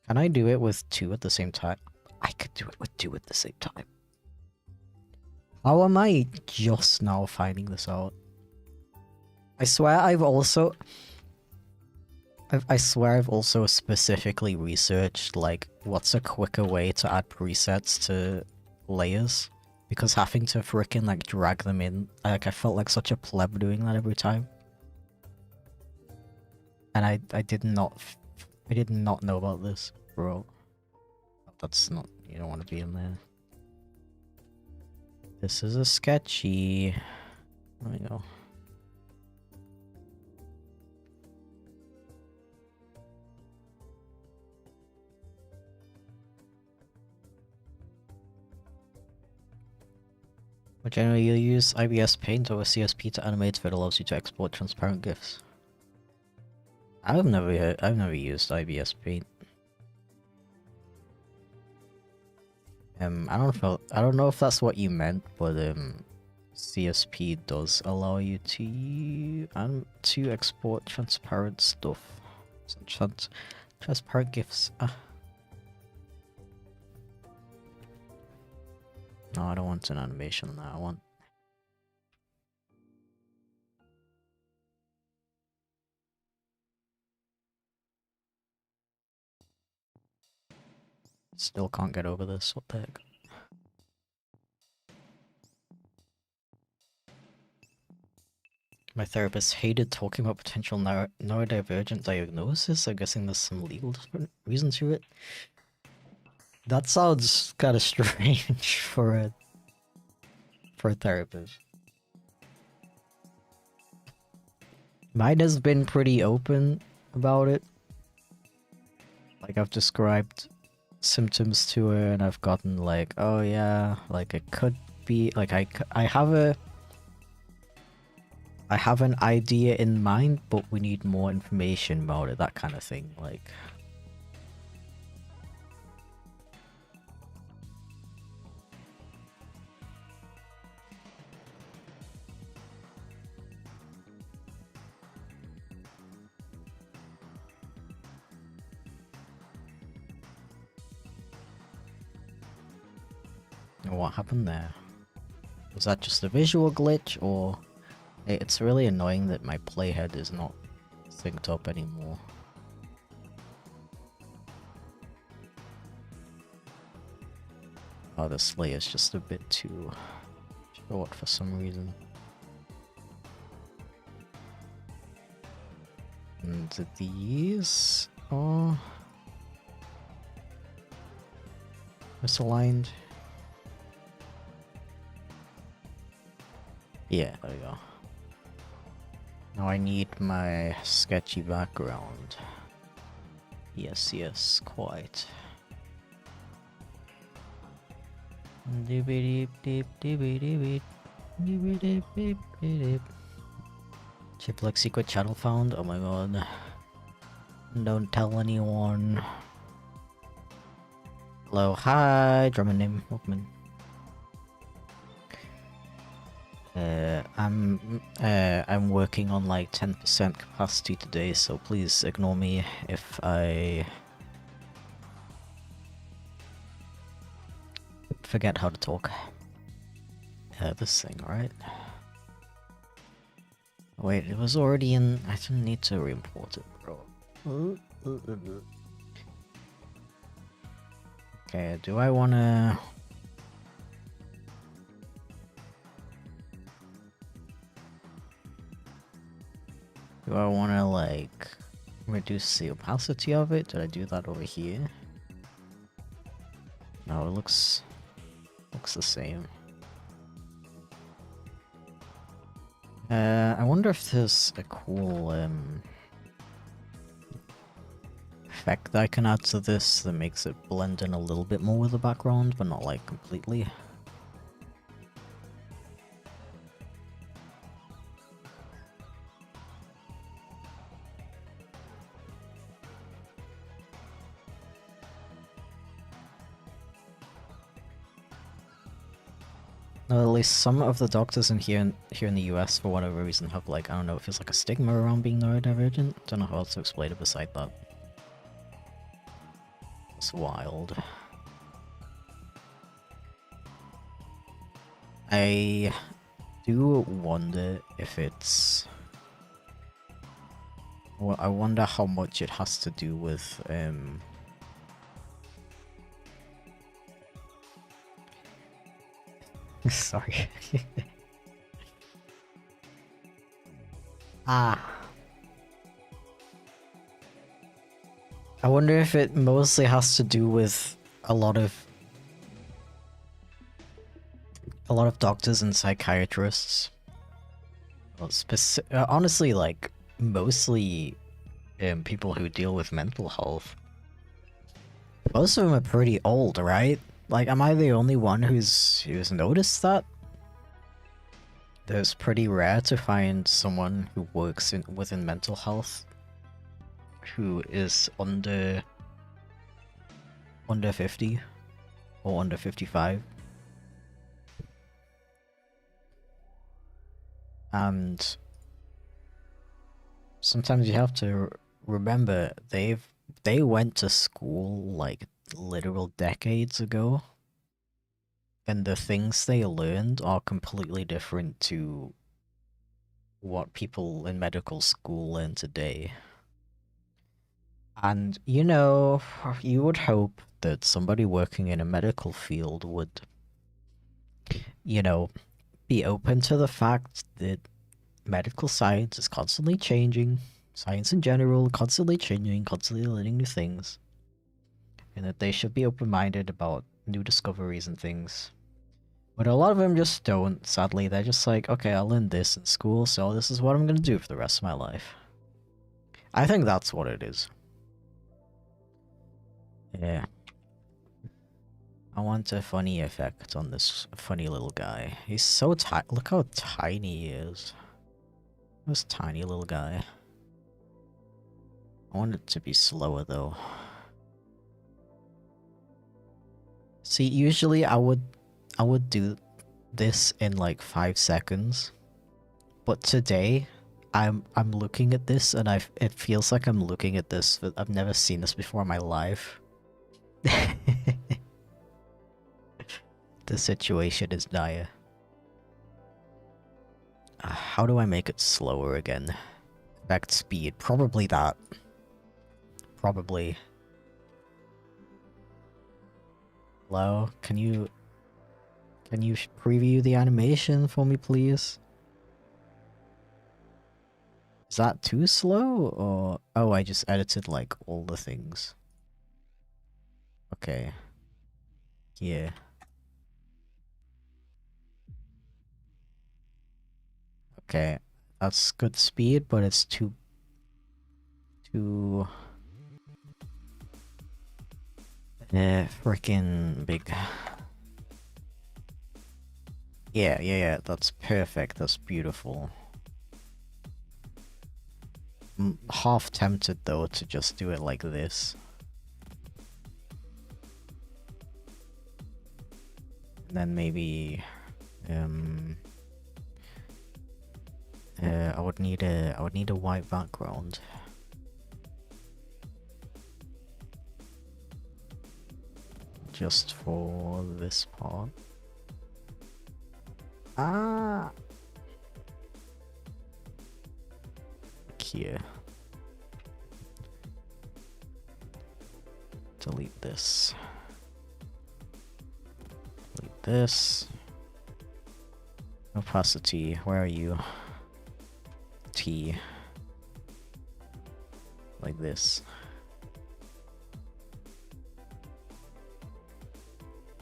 Can I do it with two at the same time? I could do it with two at the same time. How am I just now finding this out? I swear I've also... I swear I've also specifically researched, like, what's a quicker way to add presets to layers? Because having to frickin' like drag them in, like I felt like such a pleb doing that every time. And I did not know about this, bro. That's not, you don't want to be in there. This is a sketchy. There we go. But generally, you'll use IBS Paint or CSP to animate that allows you to export transparent GIFs. I've never used IBS Paint. I don't know if that's what you meant, but CSP does allow you to export transparent stuff, transparent GIFs. No, I don't want an animation now. I want... Still can't get over this, what the heck. My therapist hated talking about potential neurodivergent diagnosis. I'm guessing there's some legal reason to it. That sounds kind of strange for a therapist. Mine has been pretty open about it. Like, I've described symptoms to her and I've gotten like, oh yeah, like it could be, like I have an idea in mind, but we need more information about it, that kind of thing, like... What happened there? Was that just a visual glitch, or... It's really annoying that my playhead is not synced up anymore. Oh, this layer is just a bit too short for some reason. And these are misaligned. Yeah, there we go. Now I need my sketchy background. Yes, yes, quite. Chipflake secret channel found? Oh my god. Don't tell anyone. Hello, hi, drummer name, welcome in. I'm working on like 10% capacity today, so please ignore me if I forget how to talk. This thing, right? Wait, it was already in... I didn't need to re-import it, bro. Okay, do I wanna... Do I wanna, like, reduce the opacity of it? Did I do that over here? No, it looks the same. I wonder if there's a cool, effect that I can add to this that makes it blend in a little bit more with the background, but not, like, completely. No, at least some of the doctors here in the US, for whatever reason, have, like, I don't know, it feels like a stigma around being neurodivergent. Don't know how else to explain it beside that. It's wild. I do wonder if it's... Well, I wonder how much it has to do with, Sorry. Ah. I wonder if it mostly has to do with a lot of doctors and psychiatrists. Well, honestly, like, mostly people who deal with mental health. Most of them are pretty old, right? Like, am I the only one who's noticed that? It's pretty rare to find someone who works within mental health who is under 50 or under 55. And sometimes you have to remember they went to school like literal decades ago, and the things they learned are completely different to what people in medical school learn today. And you know, you would hope that somebody working in a medical field would, you know, be open to the fact that medical science is constantly changing, science in general, constantly changing, constantly learning new things, and that they should be open-minded about new discoveries and things. But a lot of them just don't, sadly. They're just like, okay, I learned this in school, so this is what I'm gonna do for the rest of my life. I think that's what it is. Yeah. I want a funny effect on this funny little guy. He's so tiny. Look how tiny he is. This tiny little guy. I want it to be slower though. See, usually I would do this in like 5 seconds. But today I'm looking at this and it feels like I'm looking at this, but I've never seen this before in my life. The situation is dire. How do I make it slower again? Effect speed. Probably that. Probably. Hello? Can you preview the animation for me, please? Is that too slow, or... Oh, I just edited, like, all the things. Okay. Yeah. Okay. That's good speed, but it's too... freaking big. Yeah, that's perfect, that's beautiful. I'm half tempted though to just do it like this. And then maybe I would need a white background. Just for this part. Ah. Here. Delete this. this. Opacity, where are you? T. Like this.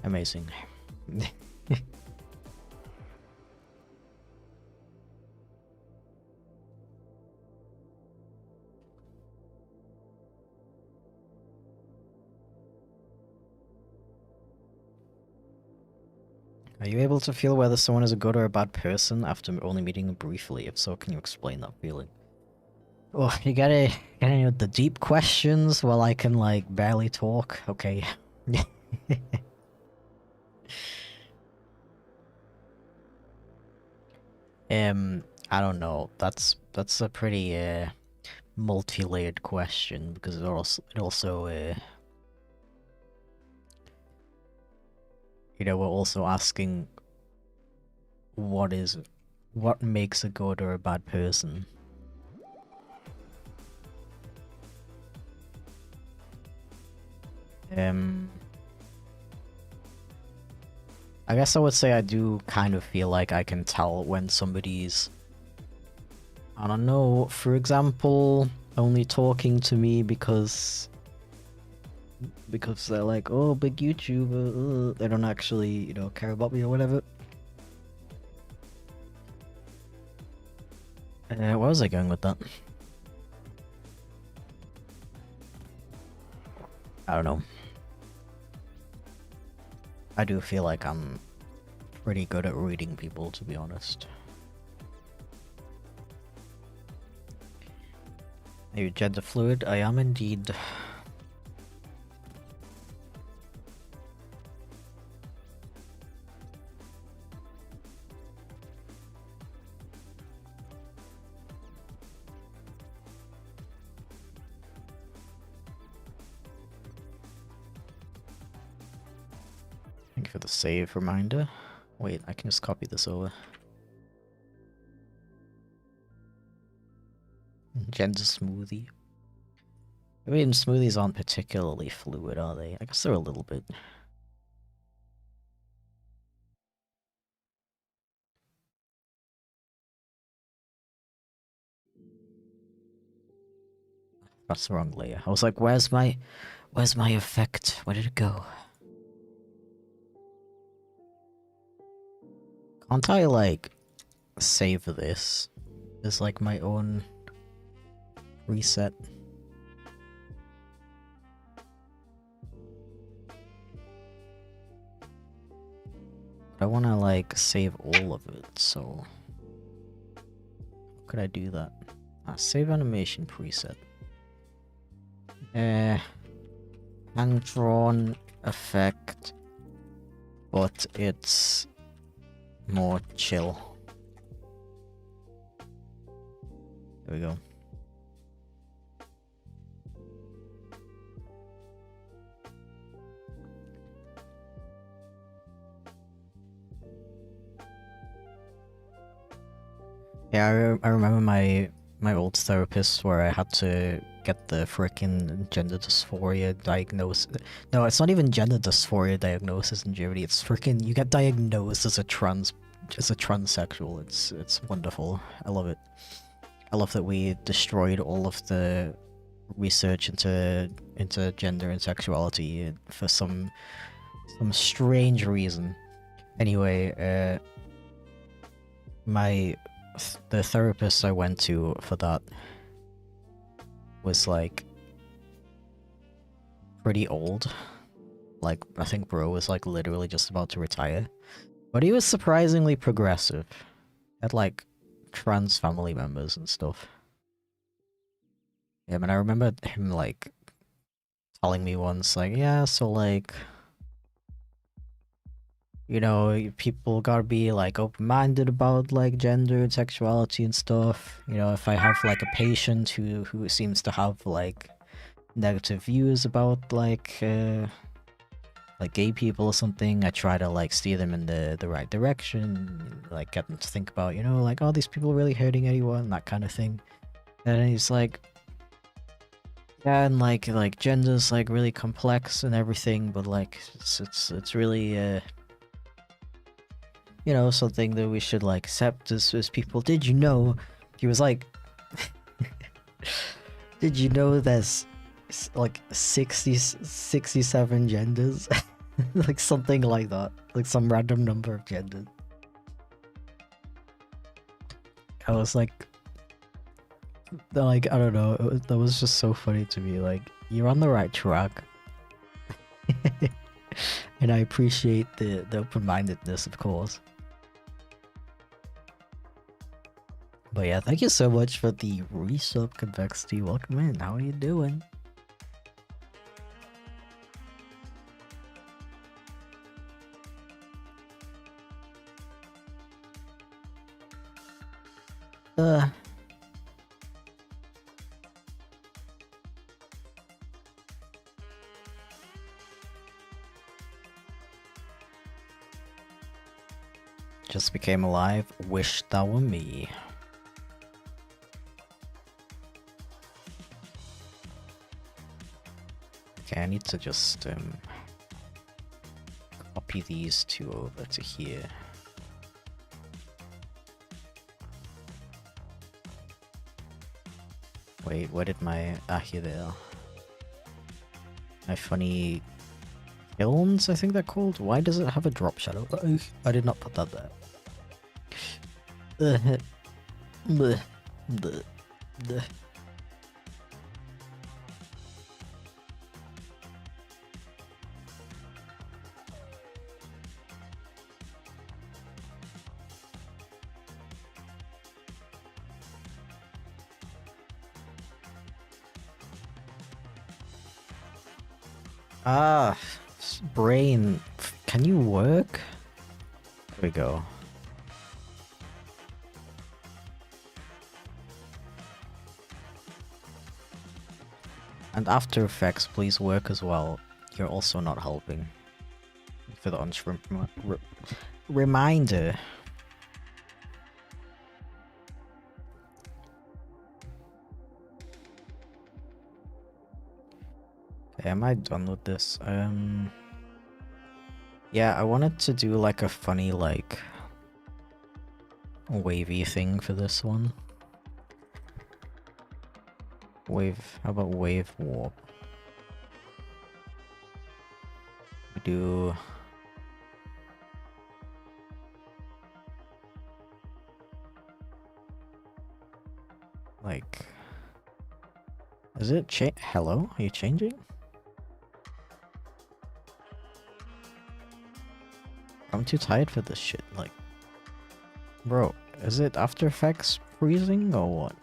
Amazing. Are you able to feel whether someone is a good or a bad person after only meeting them briefly? If so, can you explain that feeling? Oh, you gotta know the deep questions while I can, like, barely talk. Okay. I don't know. That's a pretty multi-layered question because it also you know, we're also asking what makes a good or a bad person. I guess I would say I do kind of feel like I can tell when somebody's, I don't know, for example, only talking to me because they're like, oh, big YouTuber, they don't actually, you know, care about me or whatever. Where was I going with that? I don't know. I do feel like I'm pretty good at reading people, to be honest. Are you gender fluid? I am indeed. Thank you for the save reminder. Wait, I can just copy this over. Gender smoothie. I mean, smoothies aren't particularly fluid, are they? I guess they're a little bit. That's the wrong layer. I was like, where's my effect? Where did it go? Can't I, like, save this as, like, my own reset? I want to, like, save all of it, so how could I do that? Save animation preset. Hand-drawn effect, but it's more chill. There we go. Yeah, I remember my old therapist where I had to get the frickin' gender dysphoria diagnosis. No, it's not even gender dysphoria diagnosis in Germany. It's frickin' you get diagnosed as a transsexual. It's wonderful. I love it. I love that we destroyed all of the research into gender and sexuality for some strange reason. Anyway, the therapist I went to for that was like pretty old. Like, I think bro was like literally just about to retire. But he was surprisingly progressive. Had like trans family members and stuff. Yeah, but I remember him like telling me once, like, yeah, so like, you know, people gotta be like open-minded about like gender and sexuality and stuff. You know, if I have like a patient who seems to have like negative views about like gay people or something, I try to like steer them in the right direction, like get them to think about, you know, like, oh, these people are really hurting anyone, that kind of thing. And he's like, yeah, and like gender's like really complex and everything, but like it's really you know, something that we should like accept as people. Did you know? He was like, did you know there's like 67 genders? Like something like that. Like some random number of genders. I was like, I don't know. That was just so funny to me. Like, you're on the right track. And I appreciate the open-mindedness, of course. But yeah, thank you so much for the resub, Convexity. Welcome in. How are you doing? Just became alive. Wish that were me. Okay, I need to just copy these two over to here. Wait, where did my... Ah, here they are. My funny... kilns, I think they're called? Why does it have a drop shadow? I did not put that there. Bleh. Bleh. Bleh. Ah, brain, can you work? There we go. And After Effects, please work as well. You're also not helping. For the on-stream reminder. Okay, am I done with this? Yeah, I wanted to do like a funny like wavy thing for this one. How about wave warp? We do like, is it hello? Are you changing? I'm too tired for this shit, like... Bro, is it After Effects freezing or what?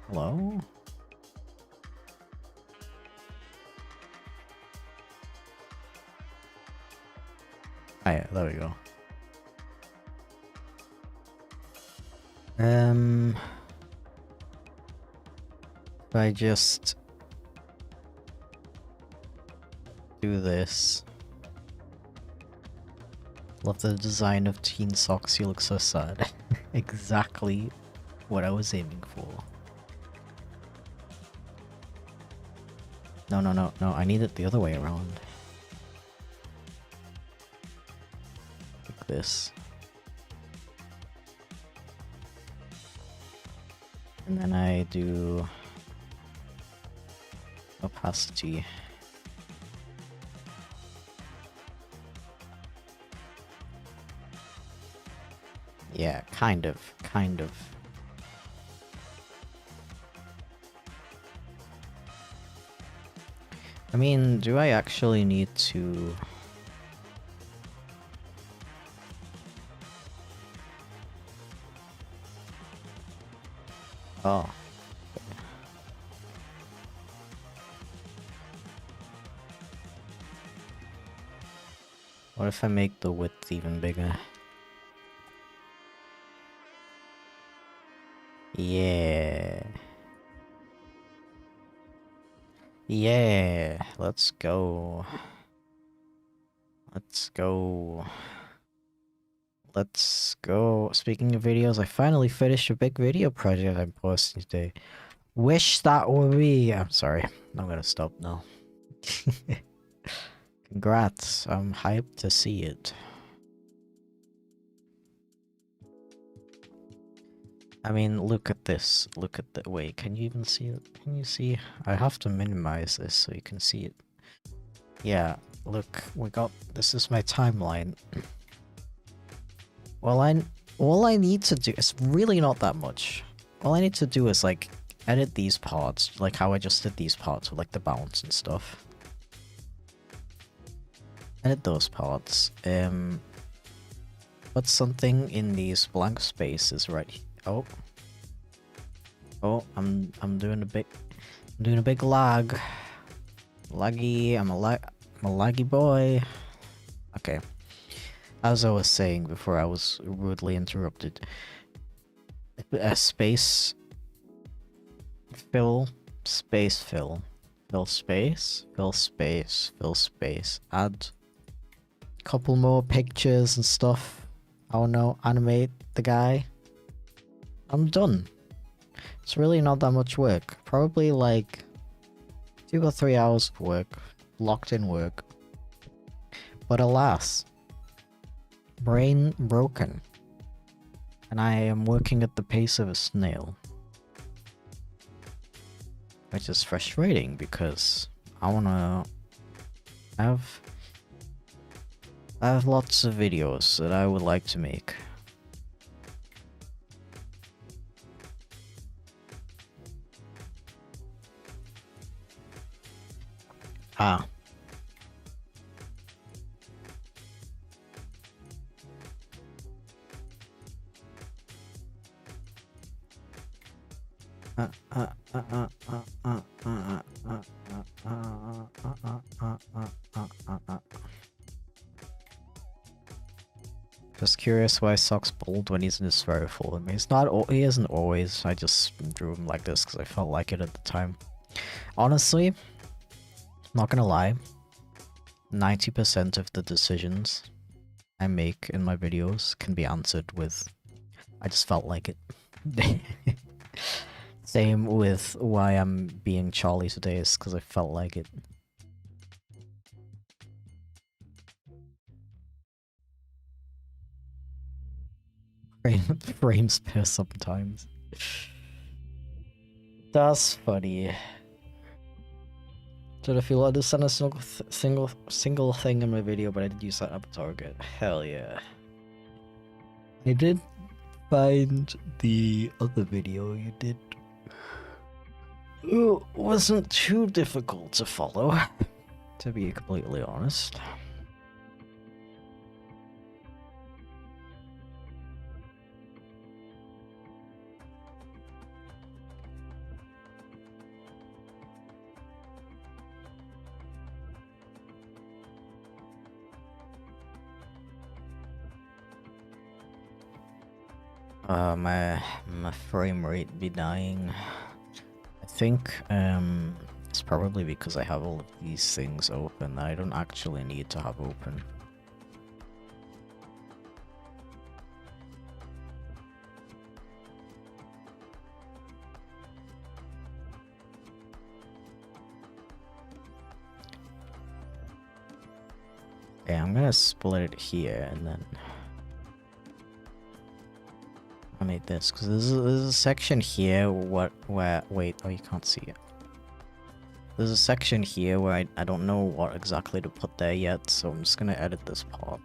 Hello? Ah yeah, there we go. If I just... do this... Love the design of Teen Socks, you look so sad. Exactly what I was aiming for. No, I need it the other way around. Like this. And then I do... opacity. Yeah, kind of. I mean, do I actually need to... Oh. Okay. What if I make the width even bigger? Yeah. Yeah, let's go. Let's go. Speaking of videos, I finally finished a big video project I'm posting today. Wish that were me. I'm sorry. I'm gonna stop now. Congrats. I'm hyped to see it. I mean, look at this. Look at the... Wait, can you even see it? Can you see? I have to minimize this so you can see it. Yeah, look, we got... This is my timeline. Well, all I need to do... It's really not that much. All I need to do is, like, edit these parts, like how I just did these parts with, like, the bounce and stuff. Edit those parts. Put something in these blank spaces right here. Oh. Oh, I'm doing a big lag. Laggy, I'm a laggy boy. Okay. As I was saying before I was rudely interrupted. Space fill, space fill. Fill space, fill space, fill space. Add a couple more pictures and stuff. I don't know, animate the guy. I'm done. It's really not that much work. Probably like 2 or 3 hours of work. Locked in work. But alas, brain broken. And I am working at the pace of a snail. Which is frustrating because I wanna I have lots of videos that I would like to make. Ah. Just curious why Sock's bald when he's in his very full. I mean, he isn't always. I just drew him like this because I felt like it at the time. Honestly, not gonna lie, 90% of the decisions I make in my videos can be answered with, I just felt like it. Same with why I'm being Charlie today, is because I felt like it. Frames per sometimes. That's funny. Did I feel like understand a single thing in my video, but I did use that up target. Hell yeah. I did find the other video you did. It wasn't too difficult to follow, to be completely honest. My frame rate be dying. I think it's probably because I have all of these things open that I don't actually need to have open. Yeah, I'm gonna split it here and then I made this because there's a section here wait, oh, you can't see it. There's a section here where I don't know what exactly to put there yet, so I'm just gonna edit this part.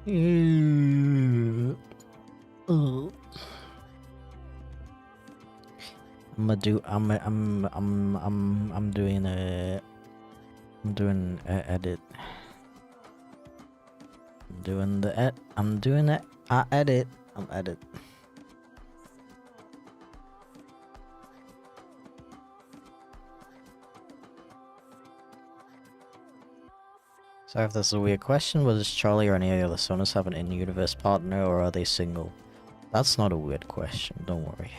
I'm doing a edit. I'm doing it. Edit. I'm edit. So if this is a weird question, but does Charlie or any of the other Sonas have an in-universe partner, or are they single? That's not a weird question, don't worry.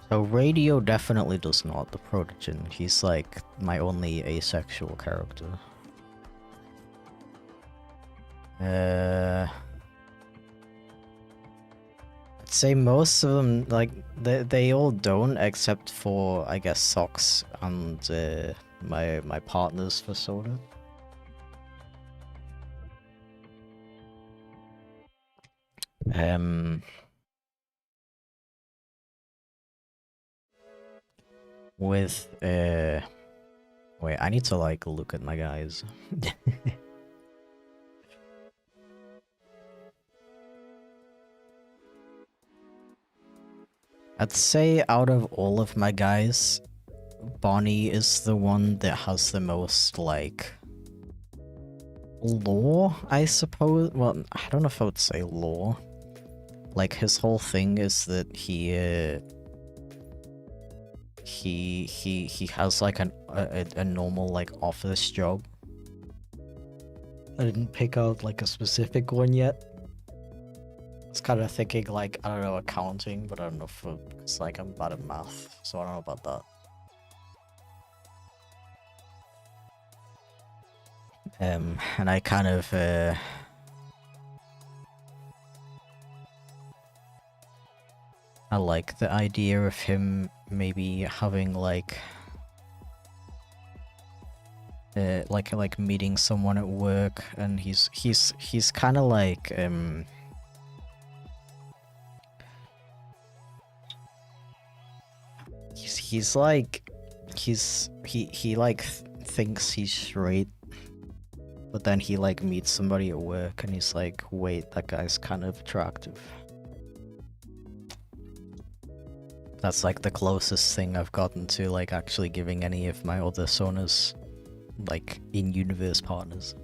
So Radio definitely does not, the Protogen. He's like my only asexual character. I'd say most of them, like, they all don't, except for, I guess, Socks and my partner's persona. With, wait, I need to, like, look at my guys. I'd say out of all of my guys, Bonnie is the one that has the most, like, lore, I suppose. Well, I don't know if I would say lore. Like, his whole thing is that he has, like, a normal, like, office job. I didn't pick out, like, a specific one yet. I was kind of thinking, like, I don't know, accounting, but I don't know if it's like I'm bad at math, so I don't know about that. And I kind of, I like the idea of him maybe having, like meeting someone at work, and he's kind of like, he's like, he like thinks he's straight, but then he like meets somebody at work and he's like, wait, that guy's kind of attractive. That's like the closest thing I've gotten to like actually giving any of my other sonas like in-universe partners.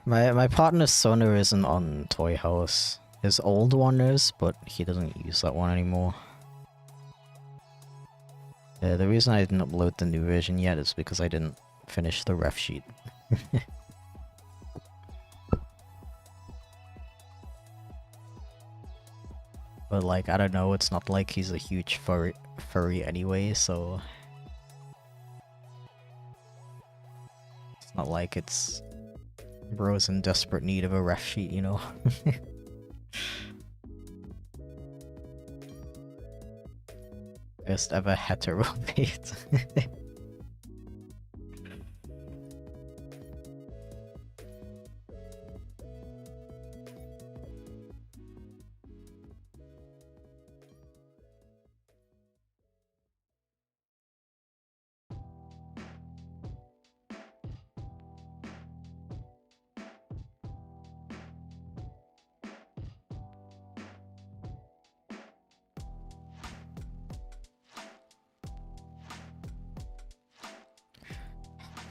My partner's Sona isn't on Toy House. His old one is, but he doesn't use that one anymore. The reason I didn't upload the new version yet is because I didn't finish the ref sheet. But like, I don't know, it's not like he's a huge furry anyway, so it's not like it's bro's in desperate need of a ref sheet, you know? First ever hetero bait.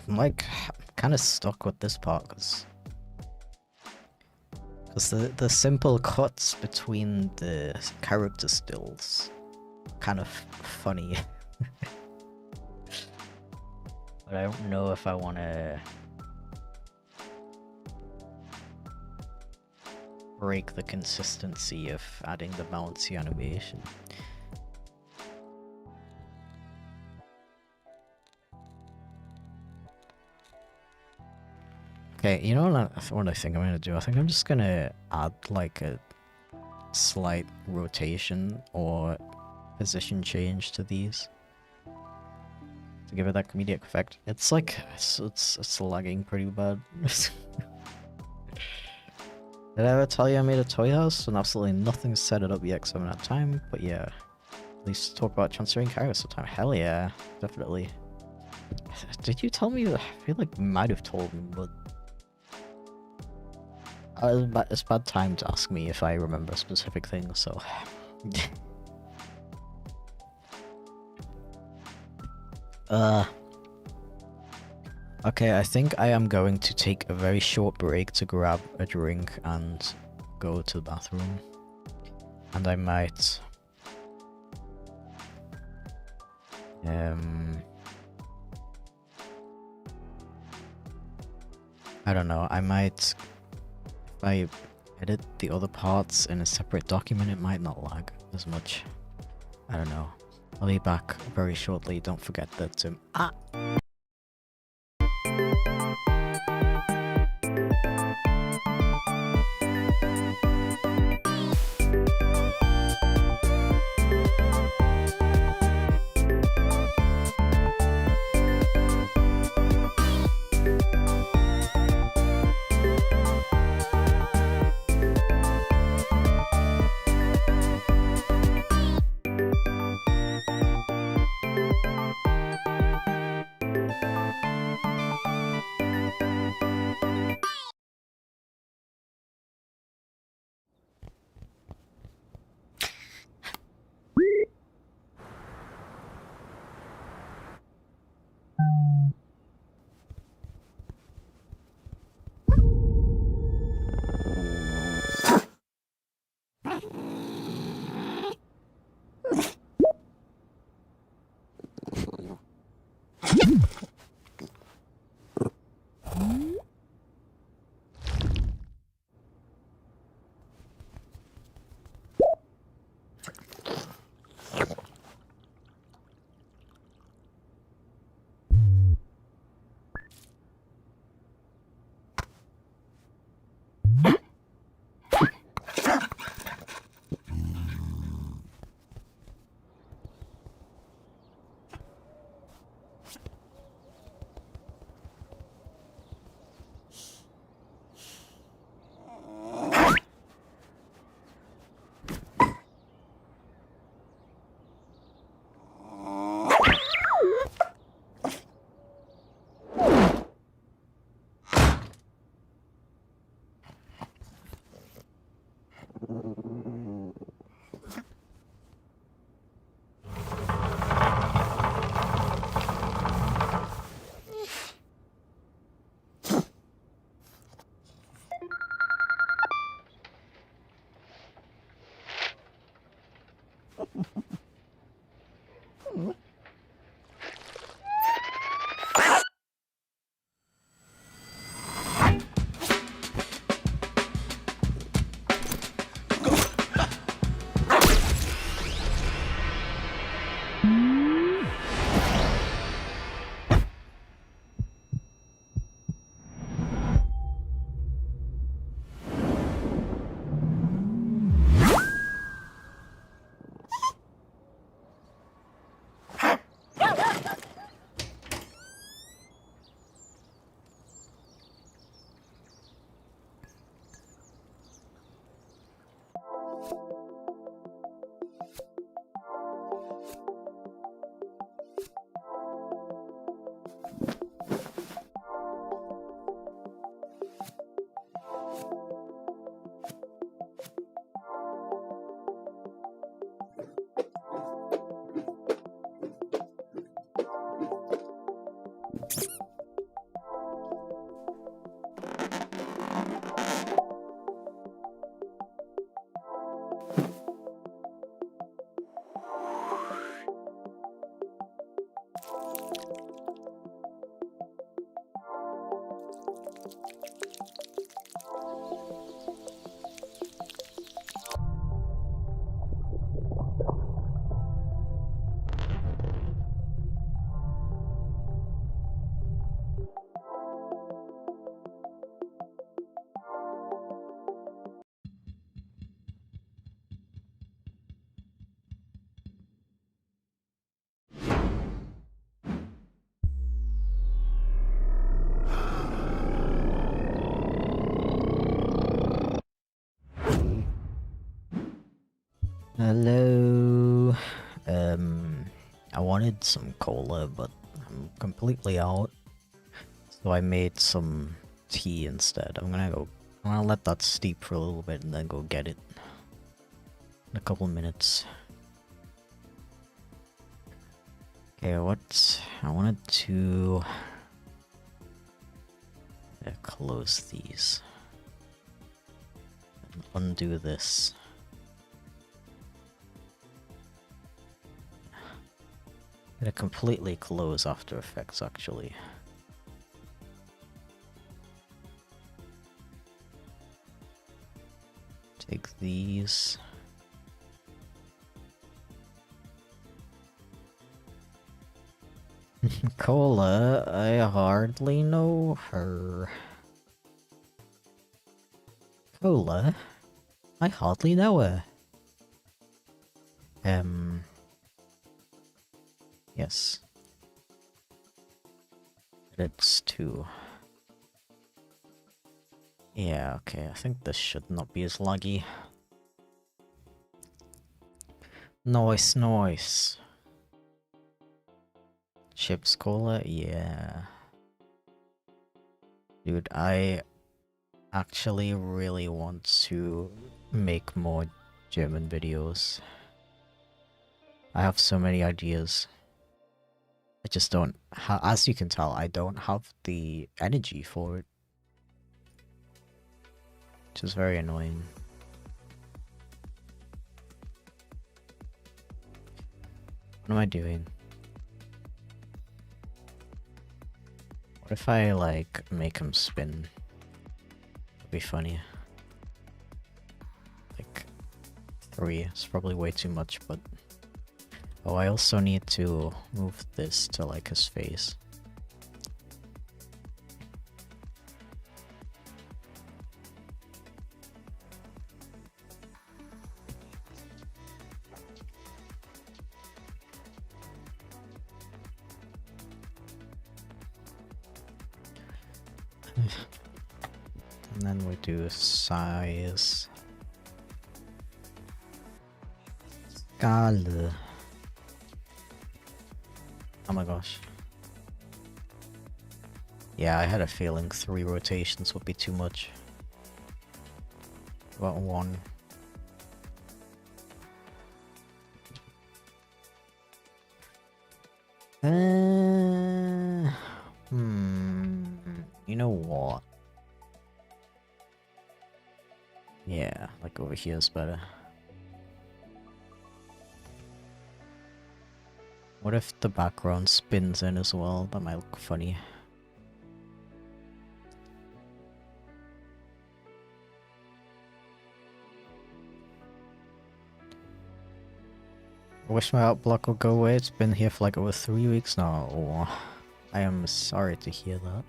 I'm like kind of stuck with this part because the simple cuts between the character stills are kind of funny. But I don't know if I want to break the consistency of adding the bouncy animation. Okay, you know what I think I'm gonna do? I think I'm just gonna add like a slight rotation or position change to these to give it that comedic effect. It's like it's lagging pretty bad. Did I ever tell you I made a toy house and absolutely nothing set it up yet because I haven't had time? But yeah, at least talk about transferring characters sometime. Hell yeah, definitely. Did you tell me? I feel like you might have told me, but it's bad time to ask me if I remember specific things, so... Okay, I think I am going to take a very short break to grab a drink and go to the bathroom. And I might... I don't know, I might... If I edit the other parts in a separate document, it might not lag as much. I don't know. I'll be back very shortly, don't forget that Hello. I wanted some cola, but I'm completely out. So I made some tea instead. I'm gonna let that steep for a little bit and then go get it in a couple minutes. Okay, I wanted to close these. Undo this. Gonna completely close After Effects actually. Take these. Cola, I hardly know her. Cola, I hardly know her. Yes. It's 2. Yeah, okay, I think this should not be as laggy. Nice, nice. Chips cola, yeah. Dude, I actually really want to make more German videos. I have so many ideas. I just don't, as you can tell, I don't have the energy for it. Which is very annoying. What am I doing? What if I, like, make him spin? That'd be funny. Like, 3. It's probably way too much, but... Oh, I also need to move this to, like, his face. And then we do size. Scale. Oh my gosh. Yeah, I had a feeling 3 rotations would be too much. About 1. You know what? Yeah, like over here is better. What if the background spins in as well? That might look funny. I wish my art block would go away. It's been here for like over 3 weeks now. Oh, I am sorry to hear that.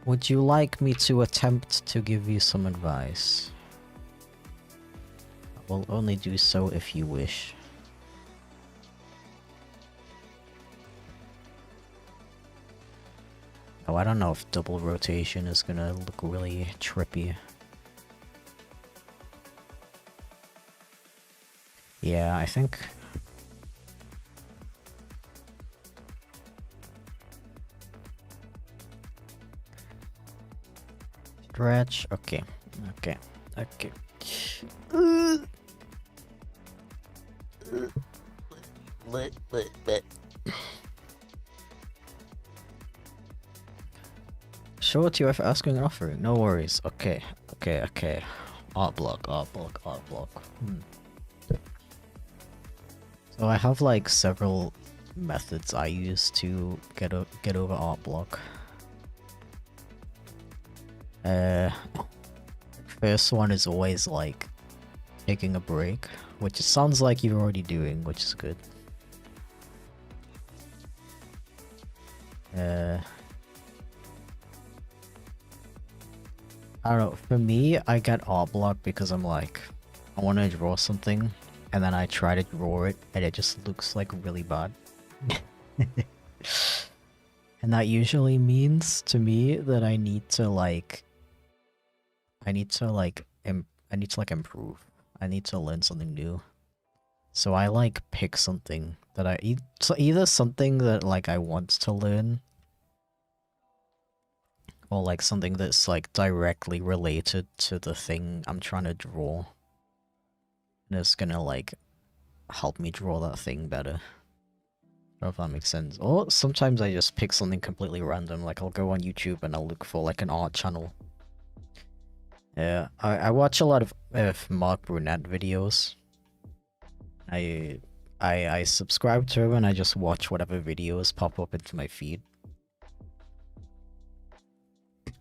Would you like me to attempt to give you some advice? I will only do so if you wish. Oh, I don't know if double rotation is gonna look really trippy. Yeah, I think... Stretch, okay, okay, okay. Show it to you if asking an offering, no worries. Okay, okay, okay. Art block, art block, art block. So I have like several methods I use to get over art block. First one is always like taking a break, which it sounds like you're already doing, which is good. I don't know, for me, I get art block because I'm like, I want to draw something, and then I try to draw it, and it just looks like really bad. And that usually means to me that I need to like improve. I need to learn something new. So I like pick something that either something that like I want to learn, or like something that's like directly related to the thing I'm trying to draw. And it's gonna like help me draw that thing better. I don't know if that makes sense. Or sometimes I just pick something completely random, like I'll go on YouTube and I'll look for like an art channel. Yeah, I watch a lot of Mark Brunette videos. I subscribe to him and I just watch whatever videos pop up into my feed.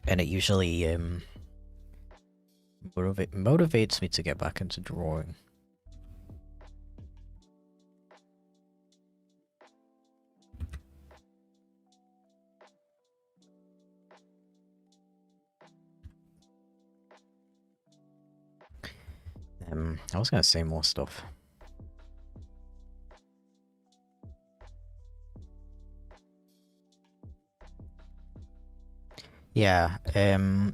And it usually motivates me to get back into drawing. I was gonna say more stuff. Yeah,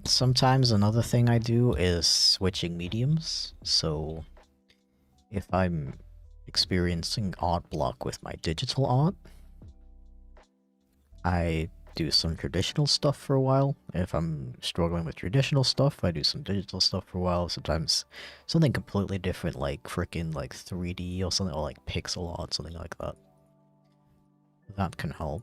sometimes another thing I do is switching mediums. So if I'm experiencing art block with my digital art, I do some traditional stuff for a while. If I'm struggling with traditional stuff, I do some digital stuff for a while. Sometimes something completely different, like freaking like 3D or something, or like pixel art, something like that. That can help.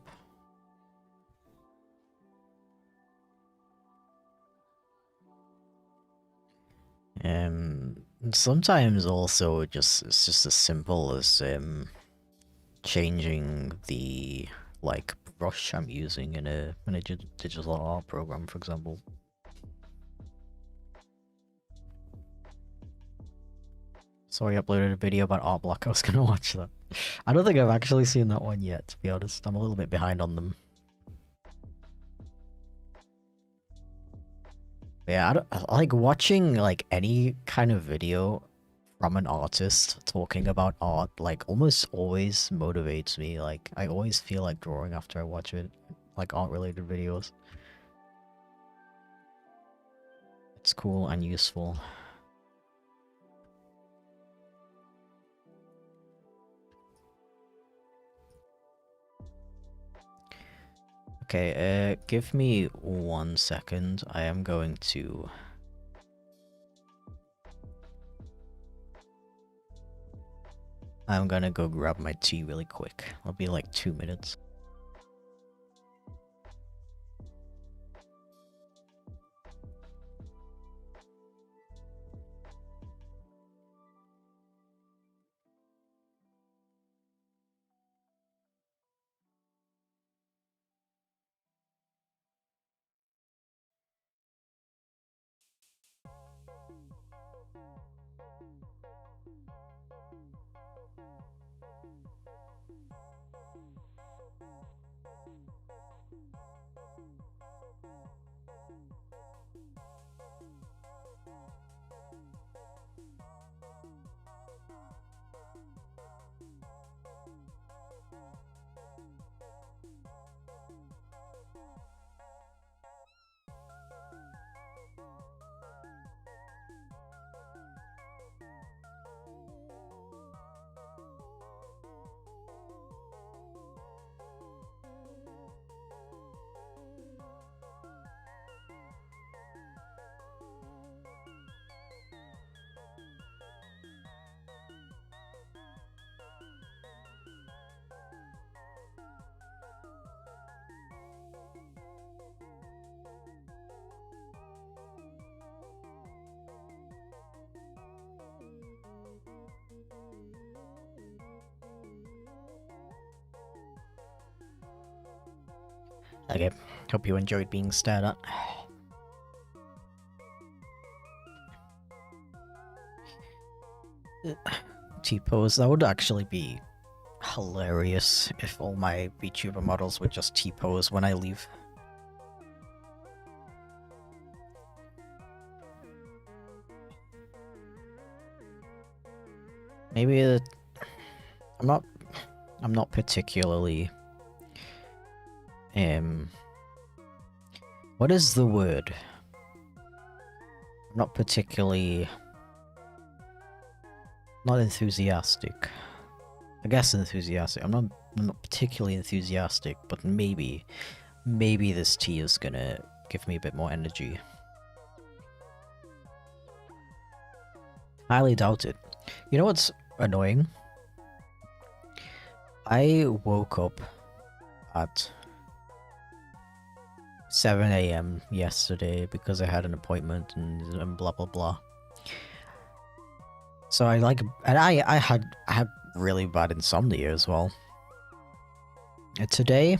Sometimes also it's just as simple as changing the like brush I'm using in a digital art program, for example. Sorry, I uploaded a video about art block. I was gonna watch that. I don't think I've actually seen that one yet, to be honest. I'm a little bit behind on them. Yeah, I like watching like any kind of video from an artist talking about art, like almost always motivates me. Like I always feel like drawing after I watch it, like art related videos. It's cool and useful. Okay, give me 1 second. I am going to... I'm gonna go grab my tea really quick. I'll be like 2 minutes. Okay, hope you enjoyed being stared at. T-pose, that would actually be hilarious if all my VTuber models would just T-pose when I leave. Maybe I'm not particularly what is the word? I'm not particularly not enthusiastic. I guess enthusiastic. I'm not particularly enthusiastic, but maybe this tea is gonna give me a bit more energy. Highly doubt it. You know what's annoying? I woke up at 7 AM yesterday because I had an appointment and blah blah blah. So I had really bad insomnia as well. And today,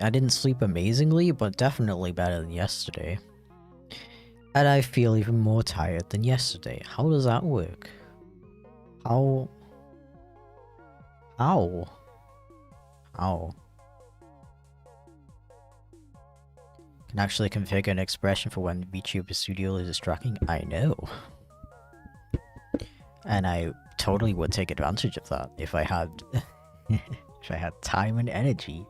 I didn't sleep amazingly, but definitely better than yesterday. And I feel even more tired than yesterday. How does that work? How? How? How? Can actually configure an expression for when VTuber Studio is distracting? I know. And I totally would take advantage of that if I had if I had time and energy.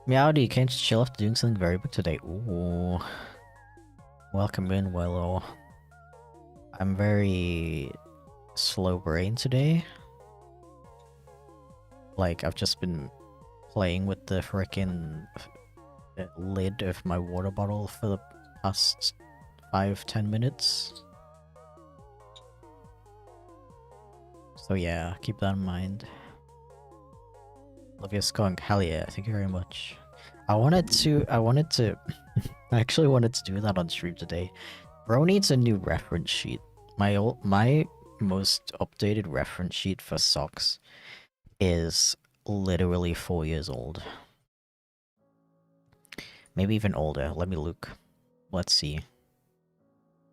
Meowdy, came to chill after doing something very big today. Ooh. Welcome in, Willow. I'm very slow brain today. Like, I've just been playing with the frickin' lid of my water bottle for the past 5-10 minutes. So yeah, keep that in mind. Olivia Skunk, hell yeah, thank you very much. I actually wanted to do that on stream today. Bro needs a new reference sheet. My most updated reference sheet for socks is literally 4 years old. Maybe even older. Let me look. Let's see.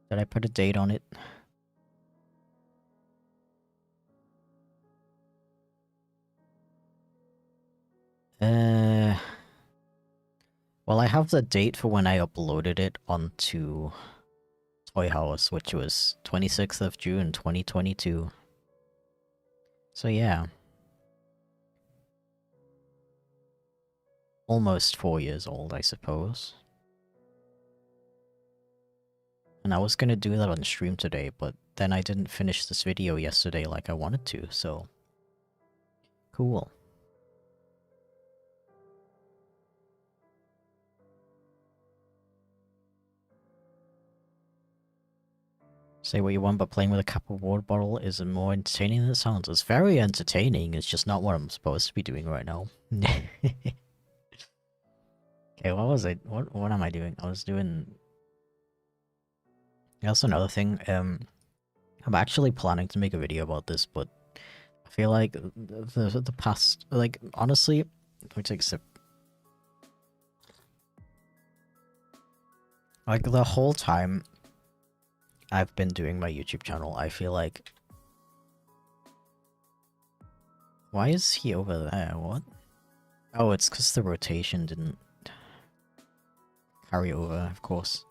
Did I put a date on it? Well, I have the date for when I uploaded it onto Toy House, which was 26th of June, 2022. So yeah. Almost 4 years old, I suppose. And I was gonna do that on stream today, but then I didn't finish this video yesterday like I wanted to, so... Cool. Say what you want, but playing with a cup of water bottle is more entertaining than it sounds. It's very entertaining, it's just not what I'm supposed to be doing right now. Okay, what was I... What am I doing? I was doing... That's another thing, I'm actually planning to make a video about this, but I feel like the past... Like, honestly... Let me take a sip. Like, the whole time I've been doing my YouTube channel, I feel like... Why is he over there? What? Oh, it's because the rotation didn't carry over, of course.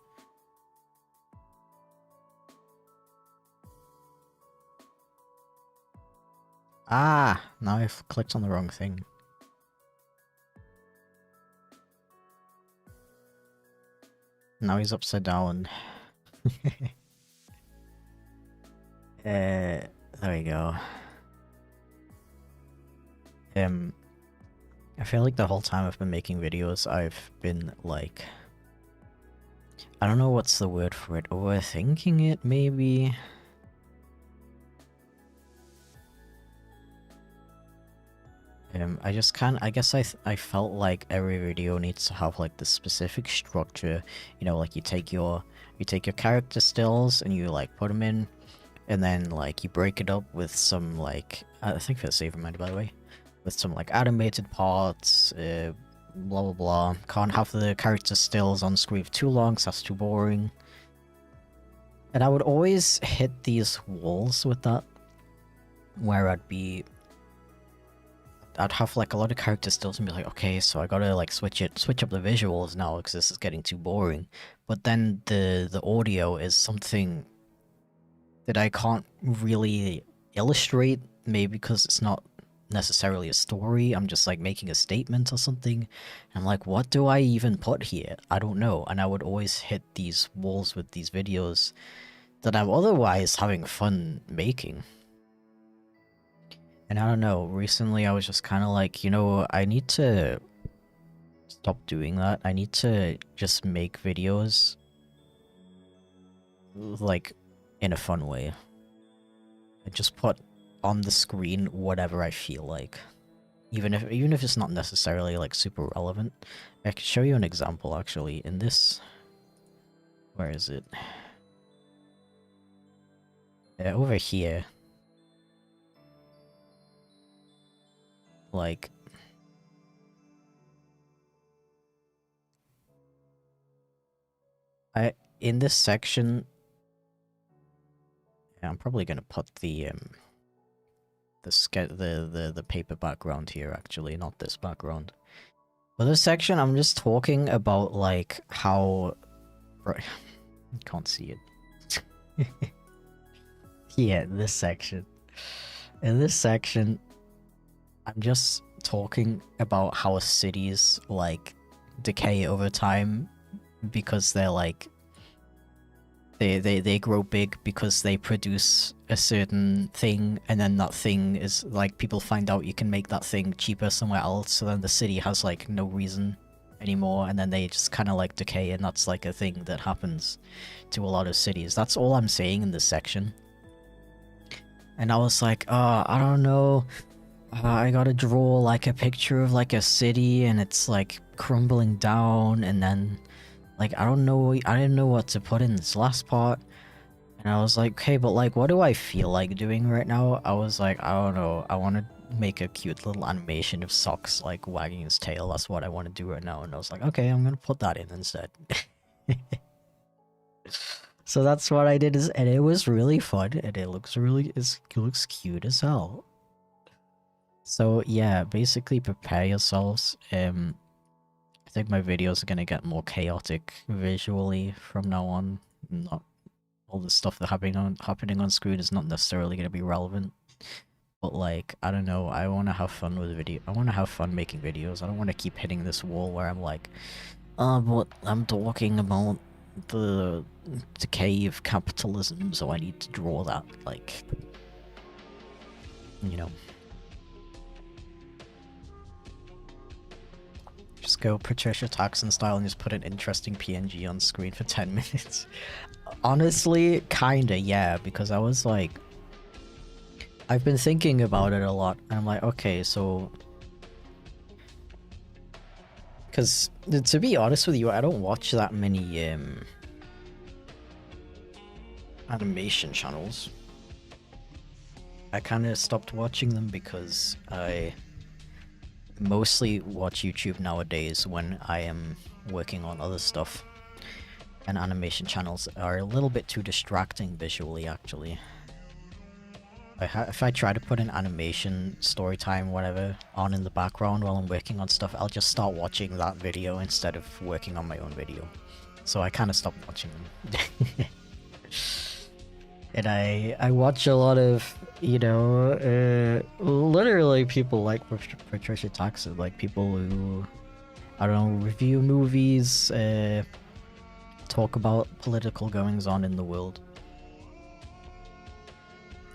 Ah! Now I've clicked on the wrong thing. Now he's upside down. There we go. I feel like the whole time I've been making videos, I've been like... I don't know what's the word for it. Overthinking it, maybe? I just can't... I guess I felt like every video needs to have like the specific structure. You know, like you take your character stills and you like put them in, and then like you break it up with some like... I think for the save reminder, by the way. With some like animated parts, blah blah blah. Can't have the character stills on screen for too long, so that's too boring. And I would always hit these walls with that, where I'd have like a lot of character stills and be like, okay, so I gotta like switch up the visuals now because this is getting too boring. But then the audio is something that I can't really illustrate, maybe because it's not necessarily a story. I'm just like making a statement or something. And I'm like, what do I even put here? I don't know. And I would always hit these walls with these videos that I'm otherwise having fun making. And I don't know, recently I was just kind of like, you know, I need to stop doing that. I need to just make videos like in a fun way. And just put on the screen whatever I feel like. Even if it's not necessarily like super relevant. I could show you an example actually in this. Where is it? Over here. Like In this section, yeah, I'm probably gonna put the paper background here, actually, not this background. For this section, I'm just talking about like how you can't see it. Yeah, this section. In this section, I'm just talking about how cities like decay over time because they're like they grow big because they produce a certain thing, and then that thing is like people find out you can make that thing cheaper somewhere else, so then the city has like no reason anymore, and then they just kind of like decay, and that's like a thing that happens to a lot of cities. That's all I'm saying in this section. And I was like, oh, I don't know, I gotta draw like a picture of like a city and it's like crumbling down, and then like I didn't know what to put in this last part. And I was like, okay, but like what do I feel like doing right now? I was like, I don't know, I want to make a cute little animation of Socks like wagging his tail. That's what I want to do right now. And I was like, okay, I'm gonna put that in instead. So that's what I did, and it was really fun, and it looks cute as hell. So yeah, basically prepare yourselves. I think my videos are gonna get more chaotic visually from now on. Not all the stuff that happening on screen is not necessarily gonna be relevant. But like, I don't know, I wanna have fun with I wanna have fun making videos. I don't wanna keep hitting this wall where I'm like, but I'm talking about the decay of capitalism, so I need to draw that, like, you know. Just go Patricia Taxon style and just put an interesting PNG on screen for 10 minutes. Honestly, kinda, yeah, because I was like, I've been thinking about it a lot, and I'm like, okay, so... Because, to be honest with you, I don't watch that many, animation channels. I kinda stopped watching them because I mostly watch YouTube nowadays when I am working on other stuff. And animation channels are a little bit too distracting visually, actually. If I try to put an animation, story time, whatever, on in the background while I'm working on stuff, I'll just start watching that video instead of working on my own video. So I kind of stopped watching them. And I watch a lot of, you know, literally people like Patricia Taxon, like people who, I don't know, review movies, talk about political goings on in the world.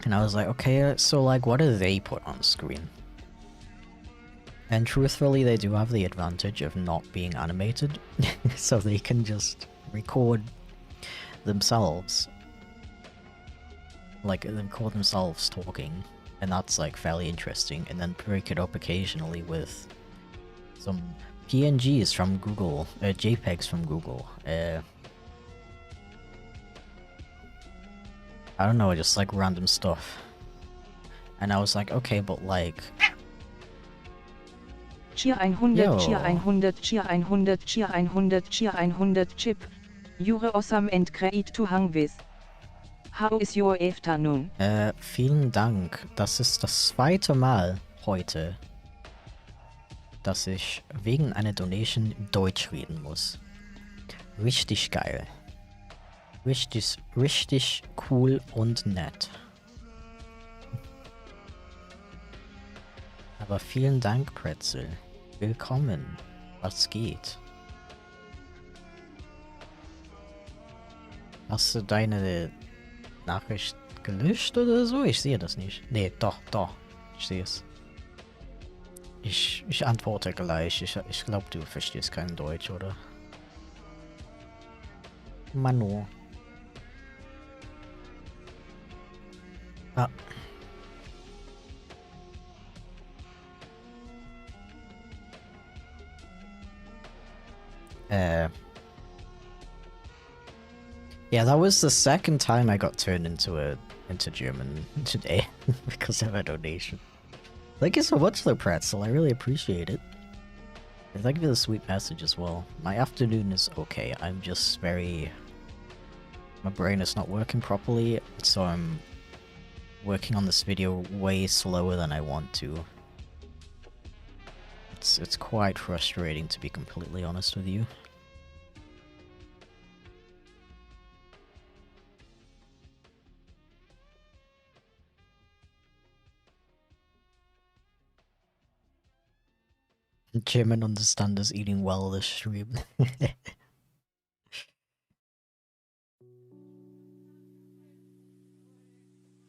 And I was like, okay, so like what do they put on screen? And truthfully, they do have the advantage of not being animated, so they can just record themselves. Like, record themselves talking, and that's like fairly interesting, and then break it up occasionally with some PNGs from Google, JPEGs from Google, I don't know, just like random stuff. And I was like, okay, but like... Cheer 100, cheer 100, cheer 100, cheer 100, cheer 100, Chip. You're awesome and great to hang with. How is your afternoon? Vielen Dank. Das ist das zweite Mal heute, dass ich wegen einer Donation Deutsch reden muss. Richtig geil. Richtig cool und nett. Aber vielen Dank, Pretzel. Willkommen. Was geht? Hast du deine Nachricht gelöscht oder so? Ich sehe das nicht. Nee, doch. Ich sehe es. Ich antworte gleich. Ich glaube, du verstehst kein Deutsch, oder? Mano. Ah. Yeah, that was the second time I got turned into German today because of a donation. Thank you so much, though, Pretzel. I really appreciate it. And thank you for the sweet message as well. My afternoon is okay. I'm just very My brain is not working properly, so I'm working on this video way slower than I want to. It's quite frustrating, to be completely honest with you. German understanders eating well this stream. Let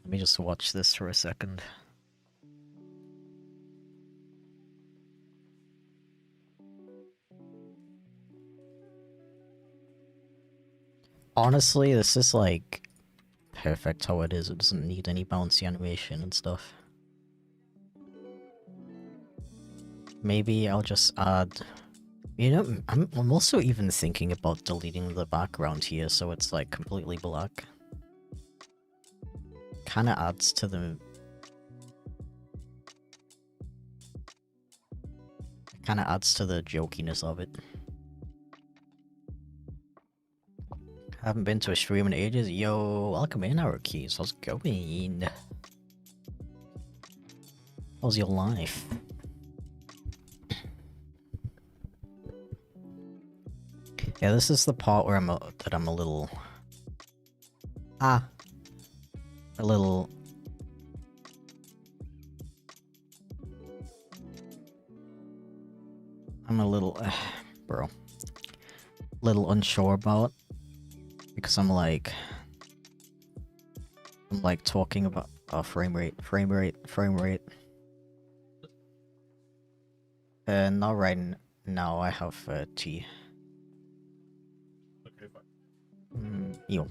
me just watch this for a second. Honestly, this is like perfect how it is. It doesn't need any bouncy animation and stuff. Maybe I'll just add... You know, I'm also even thinking about deleting the background here so it's like completely black. Kinda adds to the... Kinda adds to the jokiness of it. Haven't been to a stream in ages. Yo, welcome in, our keys. How's it going? How's your life? Yeah, this is the part where I'm a little... a little... I'm a little... bro. Little unsure about. Because I'm like talking about frame rate. Not right now. I have tea. Okay, fine. Yo.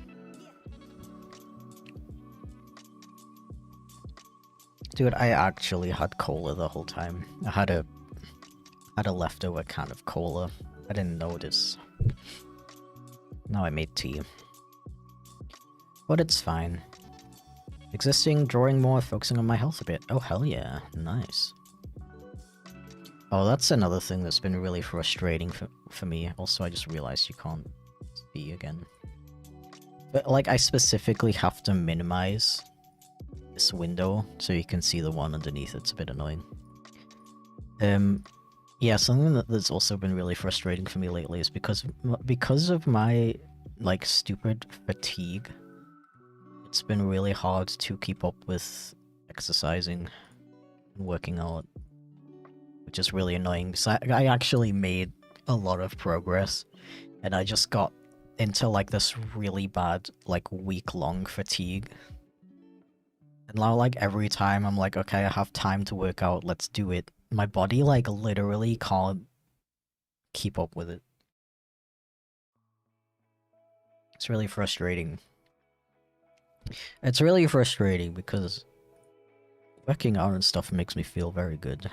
Dude, I actually had cola the whole time. I had a leftover can of cola. I didn't notice. Now I made tea. But it's fine. Existing, drawing more, focusing on my health a bit. Oh hell yeah, nice. Oh, that's another thing that's been really frustrating for me. Also, I just realized you can't see again. But like, I specifically have to minimize this window so you can see the one underneath. It's a bit annoying. Yeah, something that's also been really frustrating for me lately is because of my, like, stupid fatigue. It's been really hard to keep up with exercising and working out, which is really annoying because I actually made a lot of progress, and I just got into, like, this really bad, like, week-long fatigue. And now, like, every time I'm like, okay, I have time to work out, let's do it. My body, like, literally can't keep up with it. It's really frustrating. It's really frustrating because working out and stuff makes me feel very good.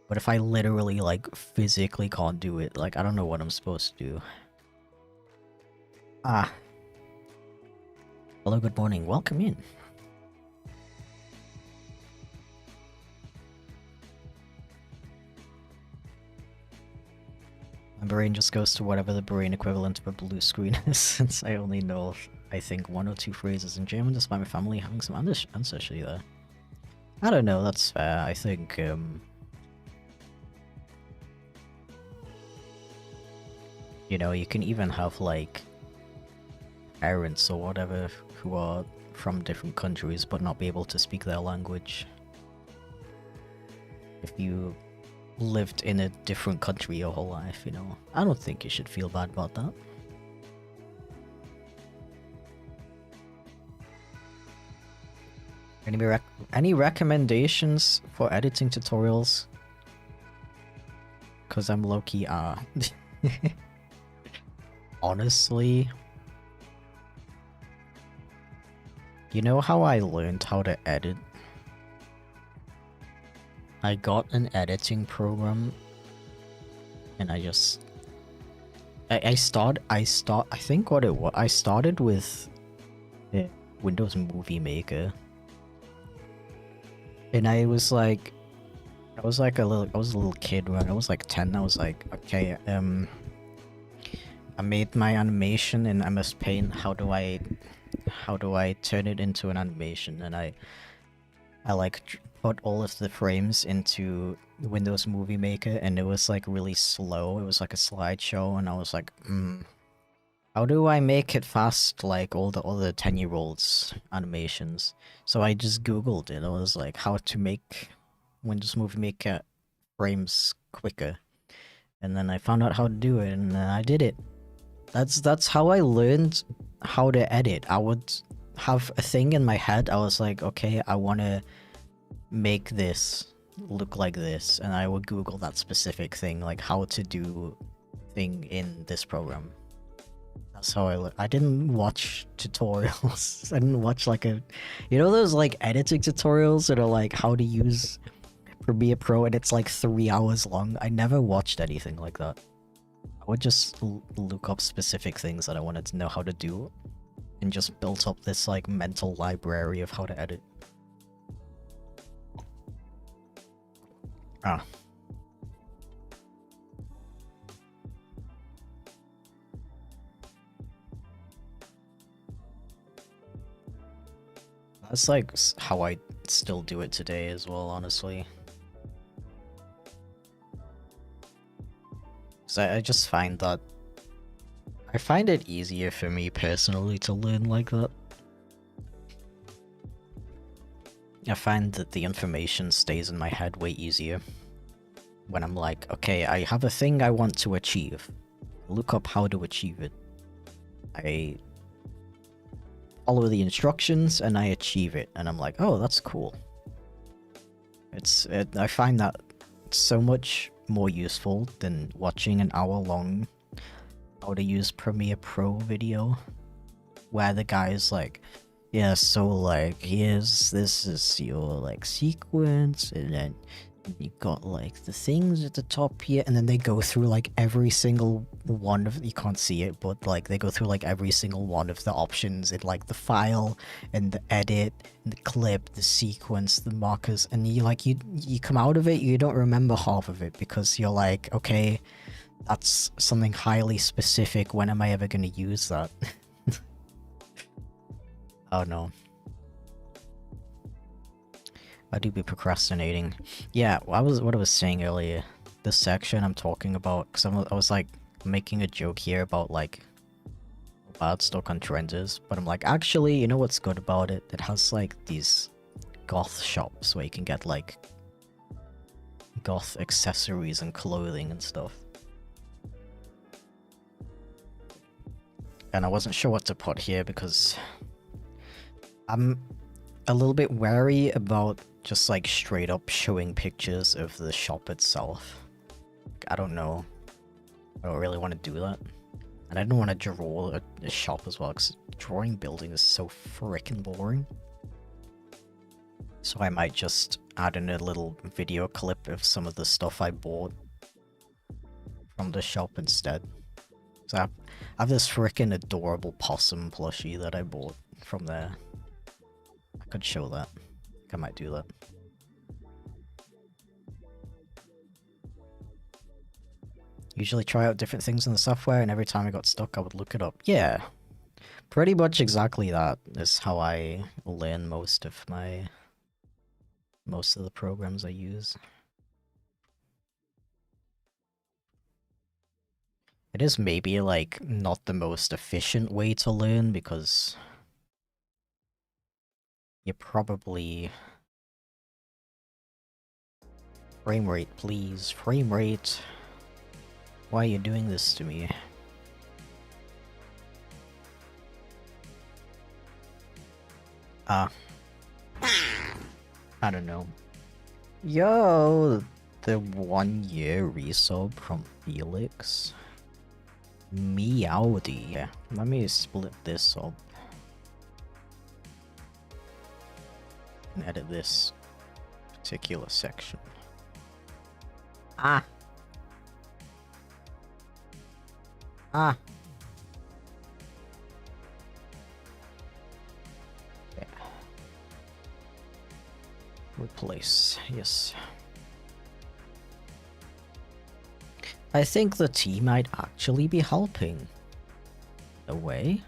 But if I literally, like, physically can't do it, like, I don't know what I'm supposed to do. Ah. Hello, good morning. Welcome in. My brain just goes to whatever the brain equivalent of a blue screen is, since I only know, I think, 1 or 2 phrases in German, despite my family having some ancestry there. I don't know, that's fair. I think, you know, you can even have, like, parents or whatever who are from different countries but not be able to speak their language. If you lived in a different country your whole life, you know. I don't think you should feel bad about that. Any recommendations for editing tutorials? Cause I'm low-key honestly, you know how I learned how to edit? I got an editing program and I just I think what it was, I started with Windows Movie Maker. And I was a little kid when I was like 10. I was like, okay, I made my animation in MS Paint. How do I turn it into an animation? And I like put all of the frames into Windows Movie Maker, and it was like really slow. It was like a slideshow, and I was like, how do I make it fast like all the other 10-year-olds animations? So I just googled it. I was like, how to make Windows Movie Maker frames quicker, and then I found out how to do it, and then I did it. That's how I learned how to edit. I would have a thing in my head. I was like, okay, I want to make this look like this, and I would Google that specific thing, like how to do thing in this program. That's how I didn't watch tutorials. I didn't watch like you know those like editing tutorials that are like how to use Premiere Pro, and it's like 3 hours long. I never watched anything like that. I would just look up specific things that I wanted to know how to do, and just built up this like mental library of how to edit. Ah. That's like how I still do it today as well, honestly. So I just find that I find it easier for me personally to learn like that. I find that the information stays in my head way easier when I'm like, okay, I have a thing I want to achieve. Look up how to achieve it. I follow the instructions and I achieve it, and I'm like, oh, that's cool. I find that so much more useful than watching an hour-long how to use Premiere Pro video where the guy's like, yeah, so like this is your like sequence, and then you got like the things at the top here, and then they go through like every single one of, you can't see it, but like they go through like every single one of the options in like the file and the edit and the clip, the sequence, the markers, and you like you come out of it, you don't remember half of it because you're like, okay, that's something highly specific, when am I ever going to use that? Oh no. I do be procrastinating. Yeah, what I was saying earlier, this section I'm talking about, because I was like making a joke here about like bad stuck on trends is, but I'm like, actually, you know what's good about it? It has like these goth shops where you can get like goth accessories and clothing and stuff. And I wasn't sure what to put here because I'm a little bit wary about just like straight up showing pictures of the shop itself. I don't know. I don't really want to do that. And I don't want to draw a shop as well, because drawing building is so freaking boring. So I might just add in a little video clip of some of the stuff I bought from the shop instead. So I have this freaking adorable possum plushie that I bought from there. I could show that. I might do that. Usually try out different things in the software, and every time I got stuck I would look it up. Yeah. Pretty much exactly that is how I learn most of the programs I use. It is maybe like not the most efficient way to learn, because you probably... Frame rate, please. Frame rate. Why are you doing this to me? I don't know. Yo, the 1 year resub from Felix. Meowdy. Yeah, let me split this up and edit this particular section. Ah. Yeah. Replace, yes. I think the tea might actually be helping. away.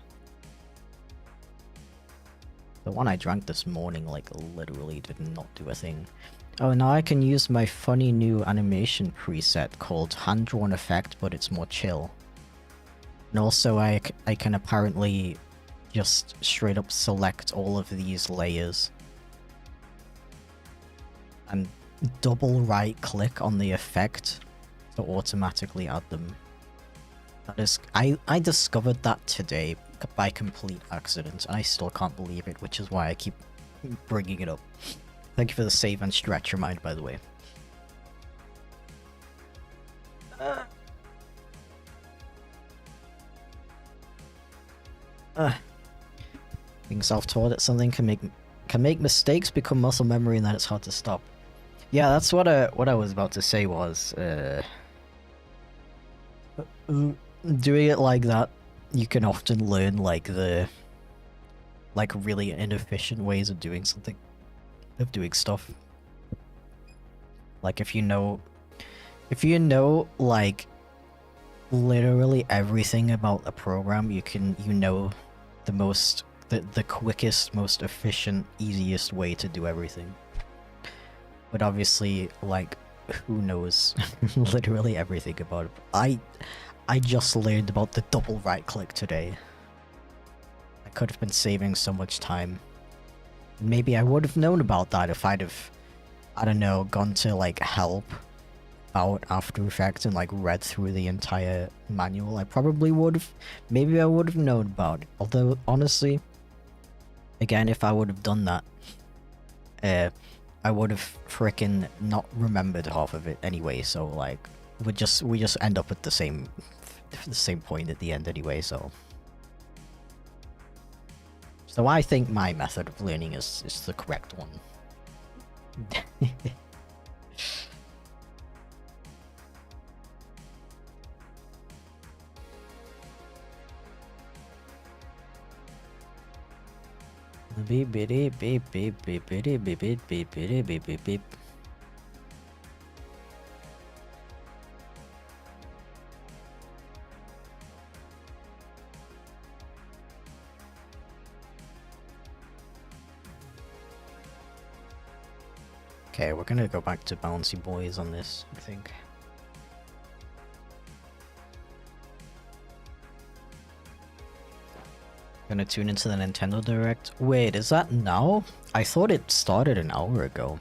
The one I drank this morning, like, literally did not do a thing. Oh, now I can use my funny new animation preset called hand-drawn effect, but it's more chill. And also I can apparently just straight up select all of these layers and double right click on the effect to automatically add them. That is, I discovered that today by complete accident, and I still can't believe it, which is why I keep bringing it up. Thank you for the save and stretch remind, by the way. Being self-taught at something can make mistakes become muscle memory, and then it's hard to stop. Yeah, that's what I was about to say was doing it like that, you can often learn like the really inefficient ways of doing something, of doing stuff. Like if you know like literally everything about a program, you know the quickest, most efficient, easiest way to do everything. But obviously, like, who knows literally everything about it. I just learned about the double right click today. I could have been saving so much time. Maybe I would have known about that if I'd have, I don't know, gone to like help out After Effects and like read through the entire manual. I probably would have. Maybe I would have known about it. Although, honestly, again, if I would have done that, I would have frickin' not remembered half of it anyway, so like we just end up at the same point at the end anyway, so I think my method of learning is the correct one. Beep beep beep beep beep beep beep beep beep beep beep beep beep. Okay, we're gonna go back to Bouncy Boys on this, I think. Gonna tune into the Nintendo Direct. Wait, is that now? I thought it started an hour ago.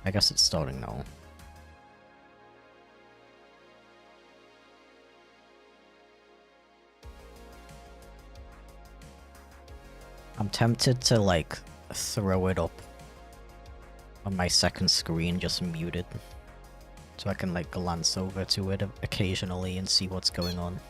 I guess it's starting now. I'm tempted to like throw it up on my second screen, just muted, so I can like glance over to it occasionally and see what's going on.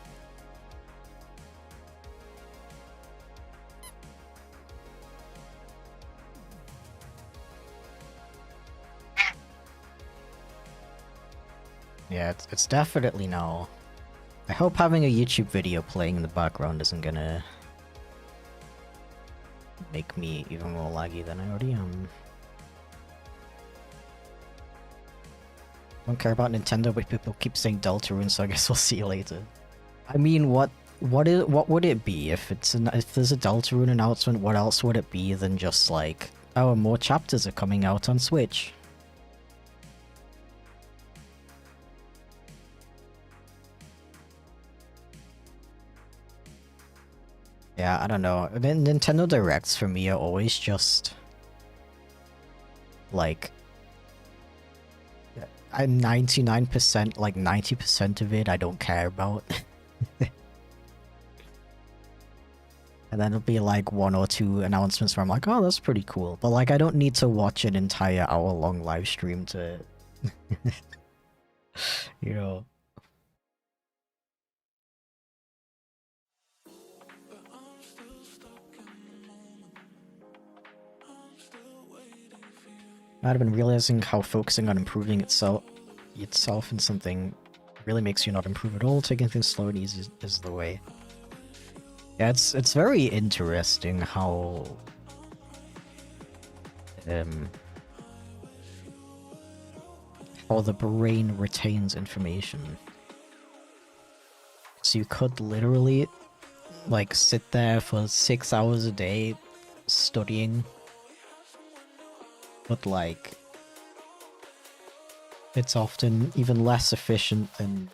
Yeah, it's definitely now. I hope having a YouTube video playing in the background isn't gonna make me even more laggy than I already am. Don't care about Nintendo, but people keep saying Deltarune, so I guess we'll see you later. I mean, what would it be if there's a Deltarune announcement? What else would it be than just like, oh, more chapters are coming out on Switch? Yeah, I don't know. Nintendo Directs for me are always just like I'm 99%, like 90% of it I don't care about. And then it'll be like one or two announcements where I'm like, oh, that's pretty cool. But like I don't need to watch an entire hour-long live stream to you know. I've been realizing how focusing on improving itself in something really makes you not improve at all. Taking things slow and easy is the way. Yeah, it's very interesting how the brain retains information. because you could literally like sit there for 6 hours a day studying, but like it's often even less efficient than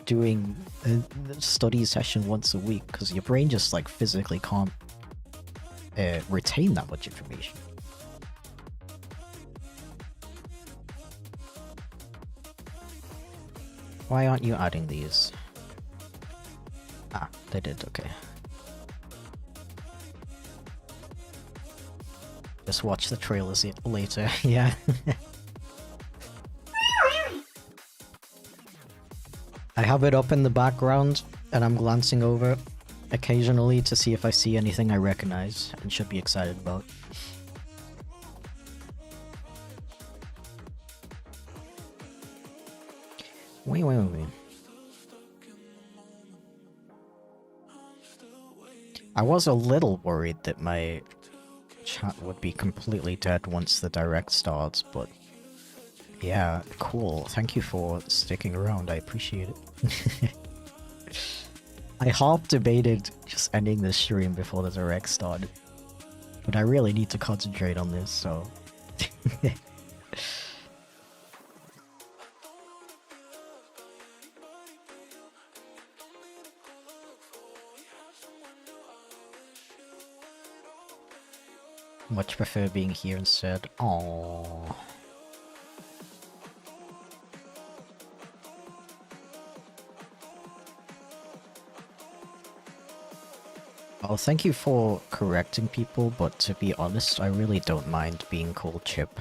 doing a study session once a week because your brain just like physically can't retain that much information. Why aren't you adding these? Ah, they did, okay. Just watch the trailers later, yeah. I have it up in the background, and I'm glancing over occasionally to see if I see anything I recognize and should be excited about. Wait. I was a little worried that my chat would be completely dead once the direct starts, but yeah, cool. Thank you for sticking around, I appreciate it. I half debated just ending the stream before the direct started, but I really need to concentrate on this, so... Much prefer being here instead. Aww. Oh, thank you for correcting people, but to be honest, I really don't mind being called Chip.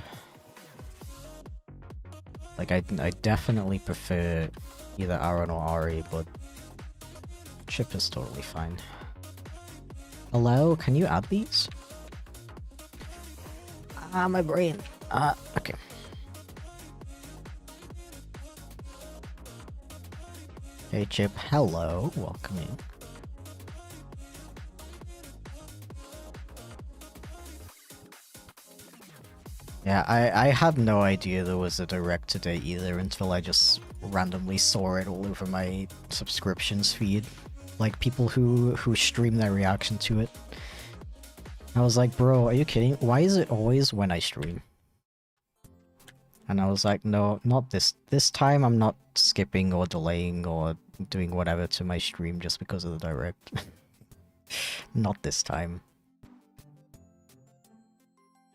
Like, I definitely prefer either Aaron or Aari, but Chip is totally fine. Hello, can you add these? Ah, my brain. Okay. Hey Chip, hello, welcome in. Yeah, I had no idea there was a direct today either until I just randomly saw it all over my subscriptions feed. Like people who stream their reaction to it. I was like, bro, are you kidding? Why is it always when I stream? And I was like, no, not this. This time I'm not skipping or delaying or doing whatever to my stream just because of the direct. Not this time.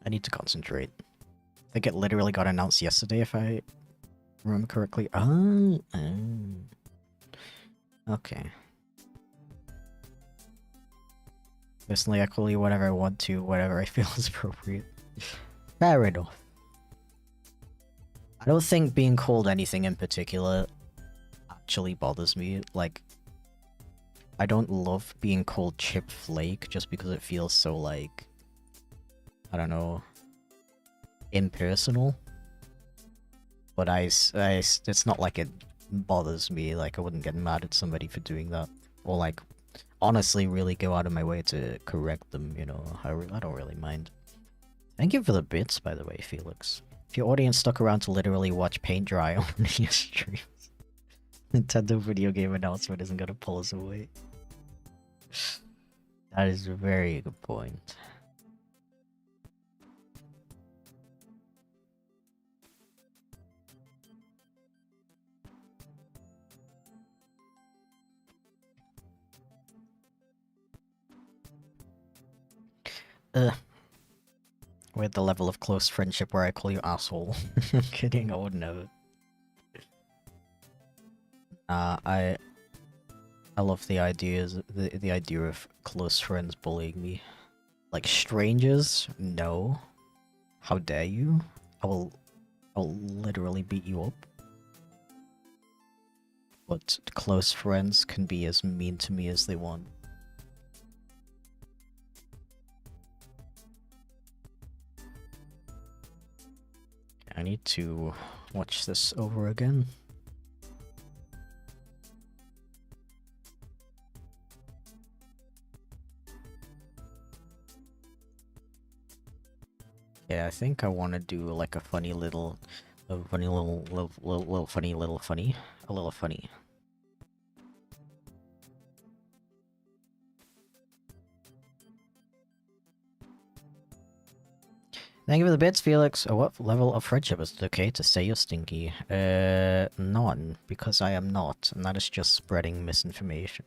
I need to concentrate. I think it literally got announced yesterday if I remember correctly. Okay. Personally, I call you whatever I want to, whatever I feel is appropriate. Fair enough. I don't think being called anything in particular actually bothers me. Like, I don't love being called Chipflake just because it feels so, like, I don't know, impersonal. But it's not like it bothers me. Like, I wouldn't get mad at somebody for doing that. Or, like, honestly really go out of my way to correct them, you know. I don't really mind. Thank you for the bits, by the way, Felix. If your audience stuck around to literally watch paint dry on your streams, Nintendo video game announcement isn't gonna pull us away. That is a very good point. We're at the level of close friendship where I call you asshole. I'm kidding, I would never. I love the ideas, the idea of close friends bullying me. Like strangers, no. How dare you? I'll literally beat you up. But close friends can be as mean to me as they want. I need to watch this over again. Yeah, I think I want to do like a funny little funny. Thank you for the bits, Felix. What level of friendship is it okay to say you're stinky? None, because I am not, and that is just spreading misinformation.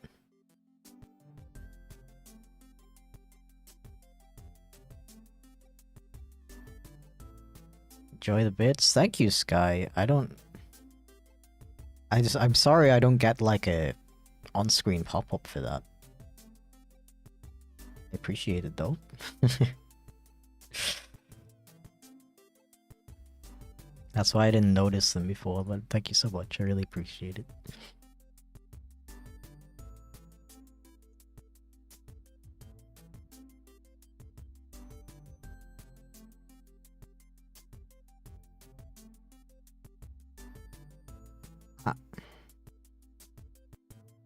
Enjoy the bits. Thank you, Sky. I'm sorry I don't get like a on-screen pop-up for that. I appreciate it though. That's why I didn't notice them before, but thank you so much. I really appreciate it.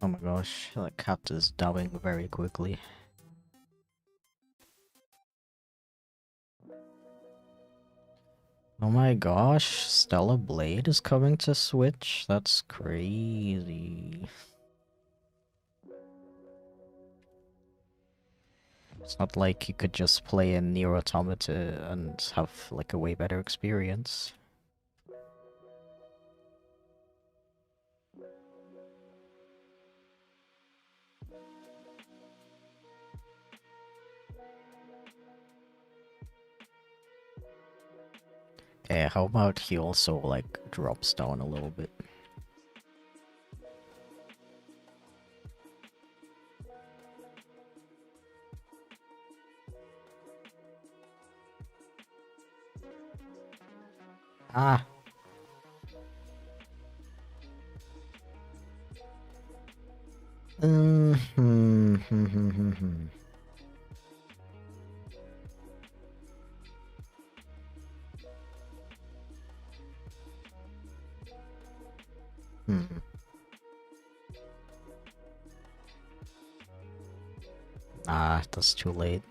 Oh my gosh, that cat is dying very quickly. Oh my gosh, Stellar Blade is coming to Switch? That's crazy. It's not like you could just play in Nier Automata and have like a way better experience. Yeah, how about he also like drops down a little bit? Ah. Ah, that's too late.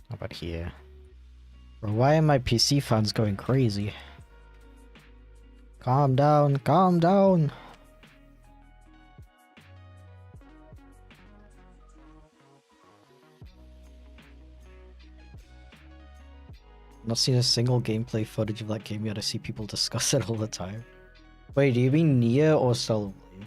How about here? Bro, why are my PC fans going crazy? Calm down, calm down! Not seen a single gameplay footage of that game yet. I see people discuss it all the time. Wait, do you mean Nier or Stellar Blade?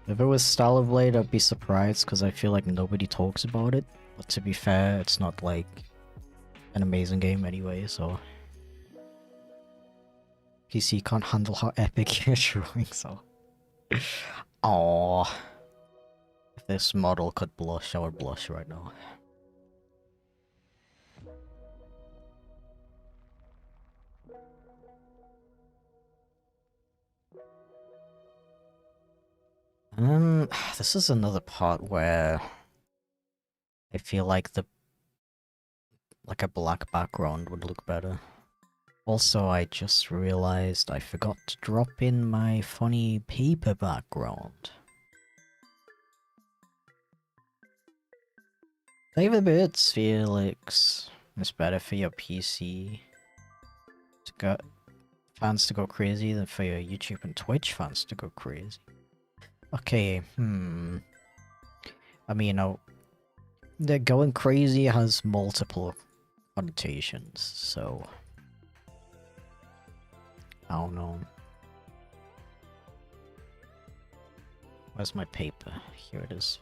If it was Stellar Blade, I'd be surprised because I feel like nobody talks about it. But to be fair, it's not like an amazing game anyway, so... PC can't handle how epic you're showing, so... Aww. If this model could blush, I would blush right now. This is another part where I feel like a black background would look better. Also, I just realized I forgot to drop in my funny paper background. Save the bits, Felix. It's better for your PC to go fans to go crazy than for your YouTube and Twitch fans to go crazy. Okay, I mean, the going crazy has multiple connotations, so... I don't know. Where's my paper? Here it is.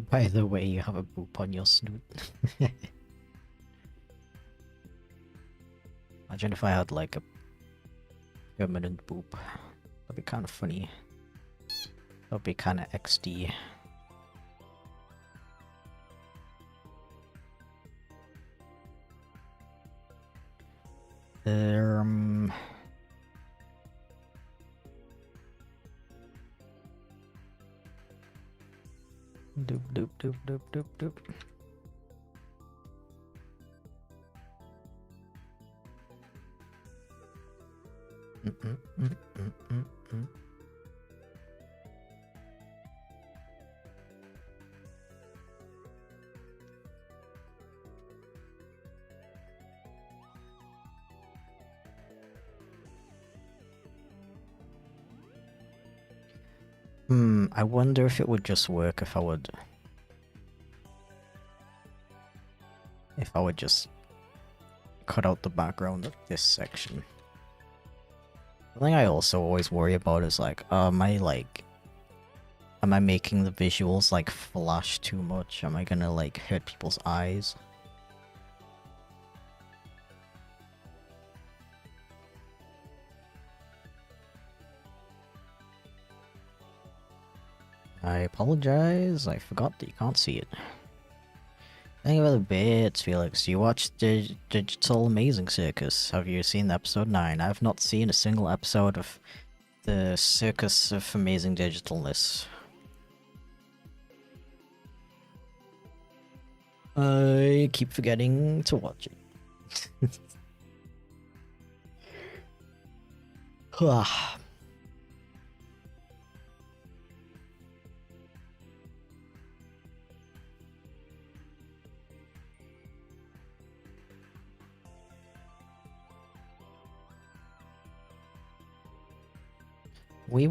By the way, you have a boop on your snoot. Imagine if I had like a permanent boop. That'd be kind of funny. That'd be kind of XD. Doop doop doop doop doop doop. I wonder if it would just work if I would just cut out the background of this section. The thing I also always worry about is like, am I making the visuals like flash too much? Am I gonna like hurt people's eyes? I apologize, I forgot that you can't see it. Thank you for the bits, Felix. You watched Digital Amazing Circus. Have you seen episode 9? I've not seen a single episode of the Circus of Amazing Digitalness. I keep forgetting to watch it. Wee.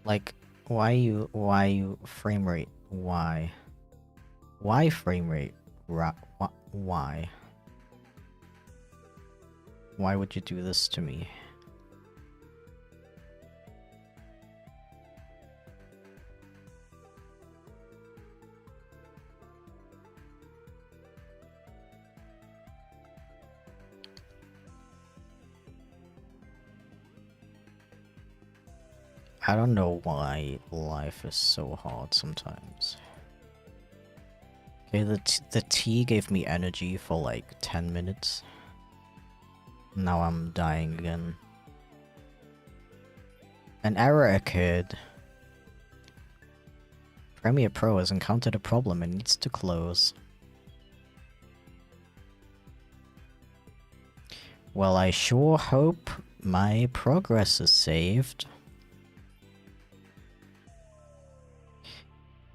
Like, why you frame rate? Why? Why frame rate? Why? Why would you do this to me? I don't know why life is so hard sometimes. Okay, the tea gave me energy for like 10 minutes. Now I'm dying again. An error occurred. Premiere Pro has encountered a problem and needs to close. Well, I sure hope my progress is saved.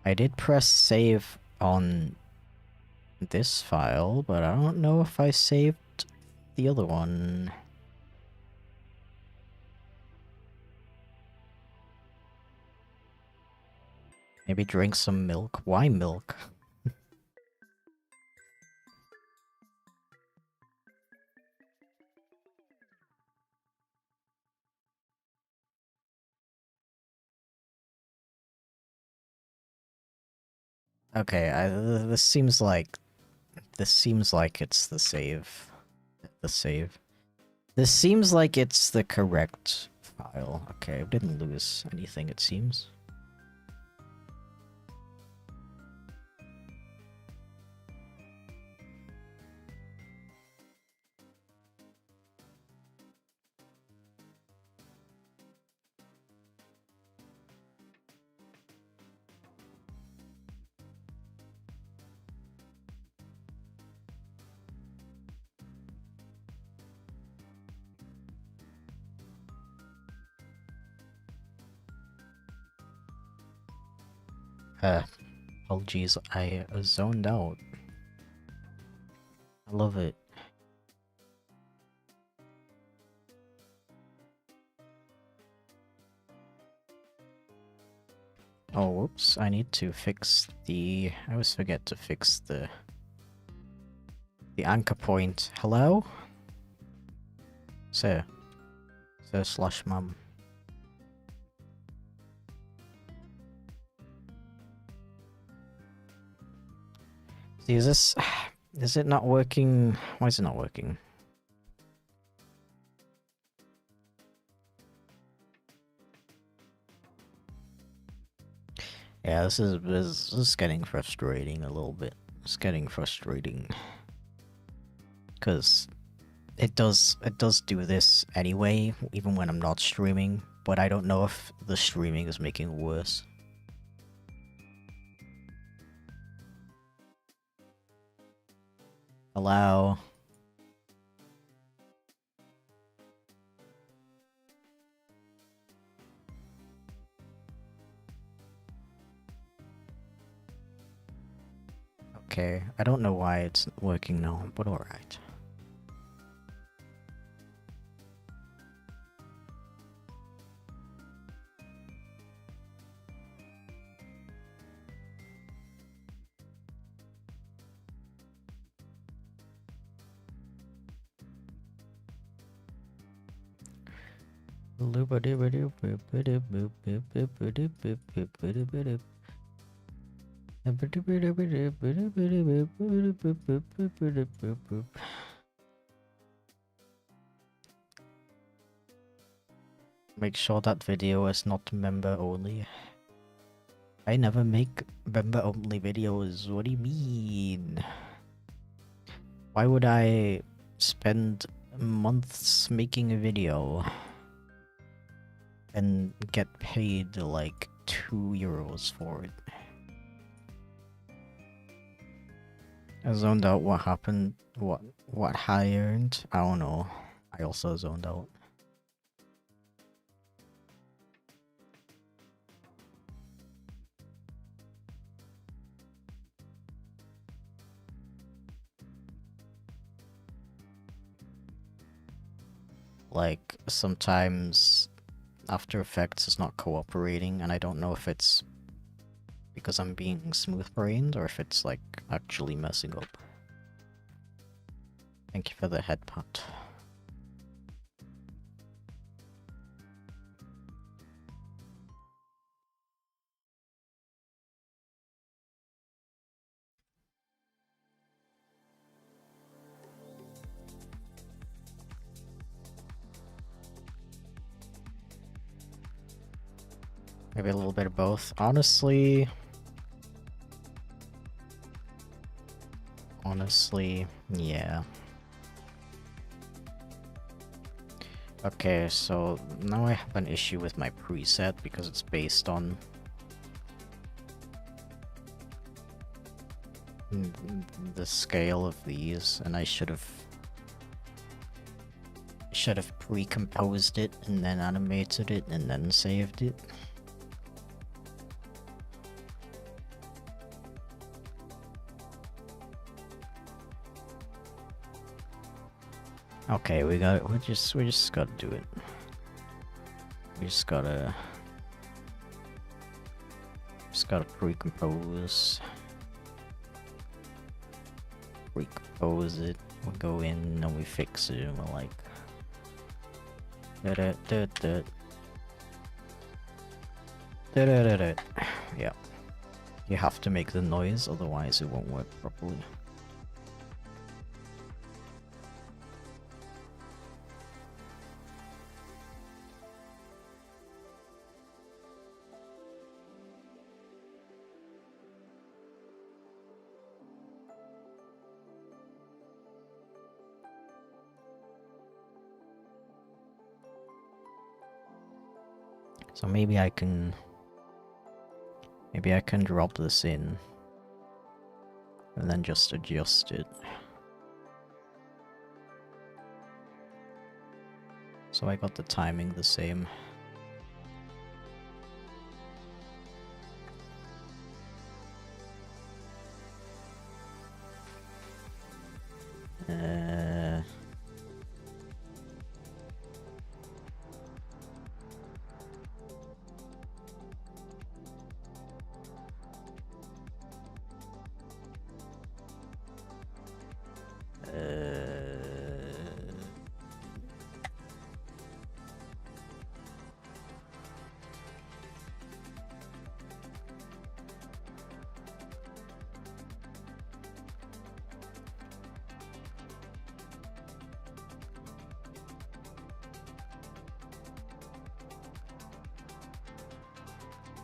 I did press save on this file, but I don't know if I saved the other one. Maybe drink some milk. Why milk? Okay, this seems like it's the save. This seems like it's the correct file. Okay, I didn't lose anything, it seems. Apologies, I zoned out. I love it. Oh, whoops, I need to fix the... I always forget to fix the anchor point. Hello? Sir slash mum. See, is it not working? Why is it not working? Yeah, this is getting frustrating a little bit. It's getting frustrating. Cause it does do this anyway, even when I'm not streaming, but I don't know if the streaming is making it worse. Allow. Okay, I don't know why it's working now, but alright. Make sure that video is not member only. I never make member only videos. What do you mean? Why would I spend months making a video and get paid like €2 for it? I zoned out. What happened? What I earned? I don't know. I also zoned out. Like, sometimes After Effects is not cooperating, and I don't know if it's because I'm being smooth-brained or if it's like actually messing up. Thank you for the head pat. Maybe a little bit of both. Honestly, yeah. Okay, so now I have an issue with my preset because it's based on the scale of these, and I should have pre-composed it and then animated it and then saved it. Okay, we just gotta do it. We just gotta pre-compose it. We go in and we fix it, and we're like, yeah. You have to make the noise, otherwise it won't work properly. So maybe I can drop this in and then just adjust it. So I got the timing the same.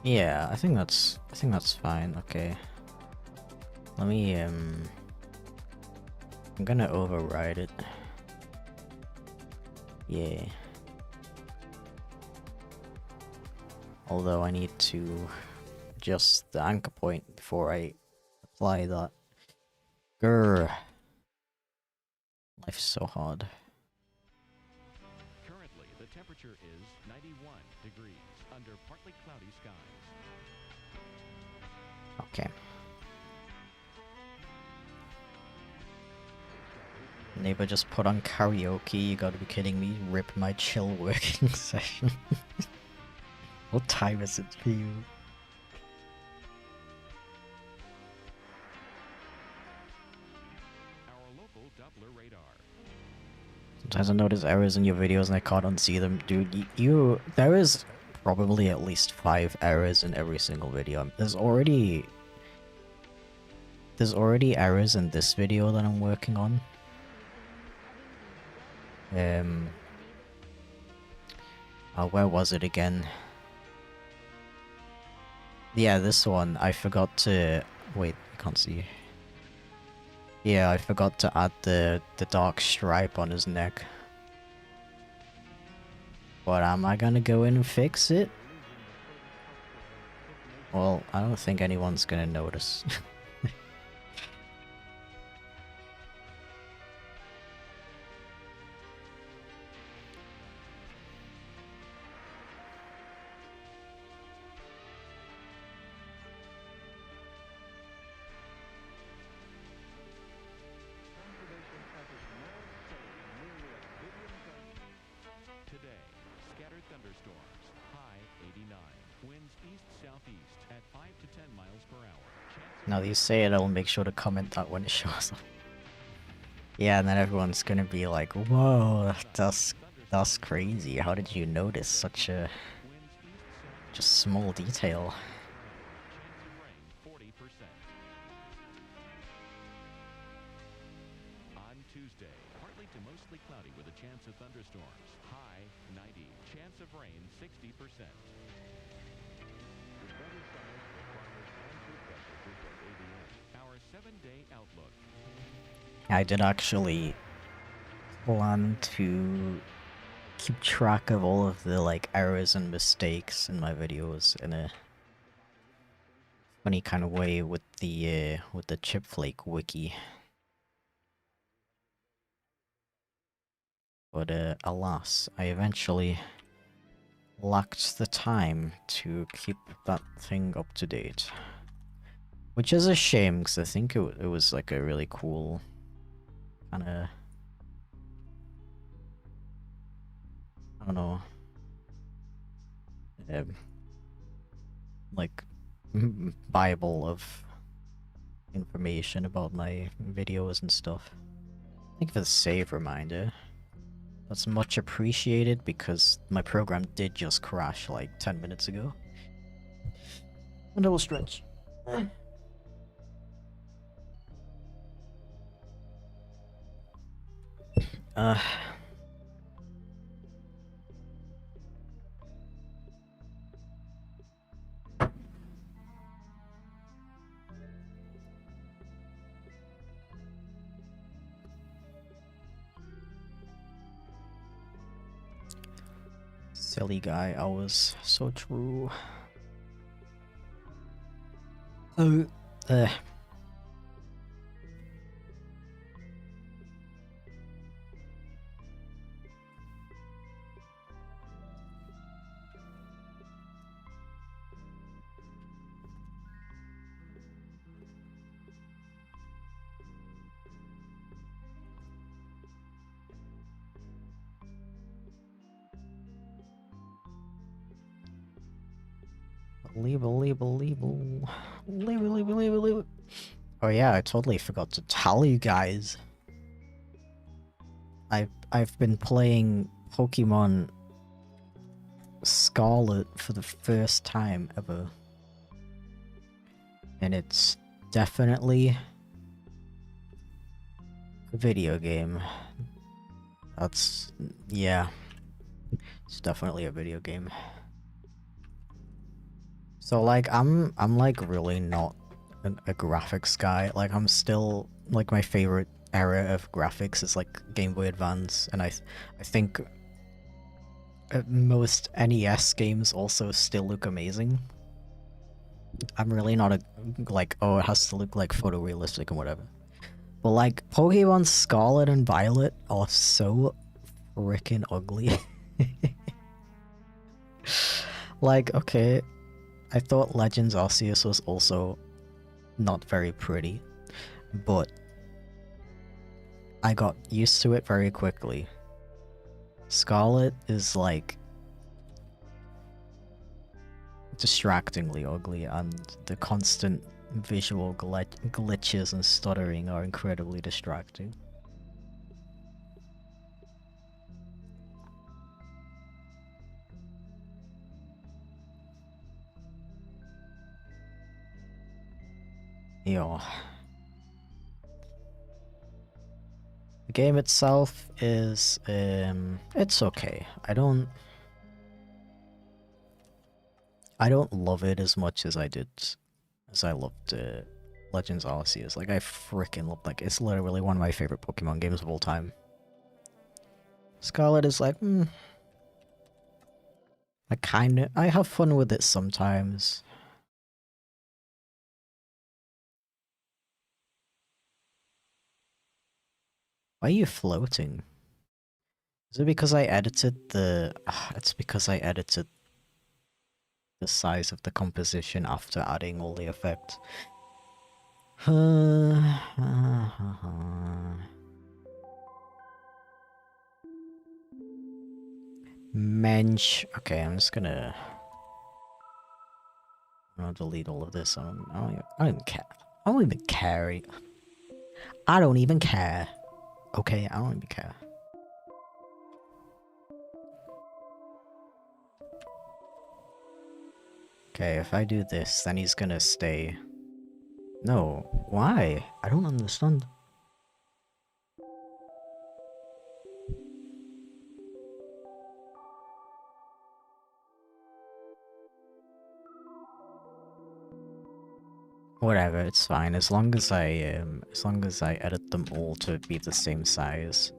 Yeah, I think that's fine. Okay. Let me I'm gonna override it. Yeah. Although I need to adjust the anchor point before I apply that. Grr. Life's so hard. Currently, the temperature is 91 degrees under partly cloudy skies. Okay. Neighbor just put on karaoke, you gotta be kidding me. Rip my chill working session. What time is it for you? Our local Doppler radar. Sometimes I notice errors in your videos and I can't unsee them. Dude, there is probably at least 5 errors in every single video. There's already errors in this video that I'm working on. Where was it again? Yeah, this one, I forgot to... Wait, I can't see. Yeah, I forgot to add the dark stripe on his neck. But am I gonna go in and fix it? Well, I don't think anyone's gonna notice. Today, scattered thunderstorms, high 89. Winds east-southeast at 5 to 10 miles per hour. Now that you say it, I'll make sure to comment that when it shows up. Yeah, and then everyone's gonna be like, whoa, that's crazy. How did you notice such a just small detail? Chance of rain, 40%. On Tuesday, partly to mostly cloudy with a chance of thunderstorms. High 90. Chance of rain 60%. Our 7-day outlook. I did actually plan to keep track of all of the like errors and mistakes in my videos in a funny kind of way with the Chipflake wiki. But alas, I eventually lacked the time to keep that thing up to date. Which is a shame, because I think it was like a really cool kind of... I don't know. Like, Bible of information about my videos and stuff. Thank you for the save reminder. That's much appreciated because my program did just crash like 10 minutes ago. A double stretch. Silly guy, I was so true. Label. Oh yeah, I totally forgot to tell you guys. I've been playing Pokemon Scarlet for the first time ever. And it's definitely a video game. Yeah. It's definitely a video game. So like I'm like really not a graphics guy. Like I'm still like my favorite era of graphics is like Game Boy Advance, and I think most NES games also still look amazing. I'm really not like, oh, it has to look like photorealistic and whatever. But like, Pokemon Scarlet and Violet are so freaking ugly. Like, okay, I thought Legends Arceus was also not very pretty, but I got used to it very quickly. Scarlet is like distractingly ugly, and the constant visual glitches and stuttering are incredibly distracting. Yo. The game itself is, it's okay. I don't love it as much as I loved Legends Arceus. Like, I freaking love, like, it's literally one of my favorite Pokemon games of all time. Scarlet is like, I have fun with it sometimes. Why are you floating? Is it because I edited the... it's because I edited the size of the composition after adding all the effects. Mensch. Okay, I'm gonna delete all of this. I don't even care. I don't even care. I don't even care. Okay, I don't even care. Okay, if I do this, then he's gonna stay. No, why? I don't understand. Whatever, it's fine. As long as I edit them all to be the same size.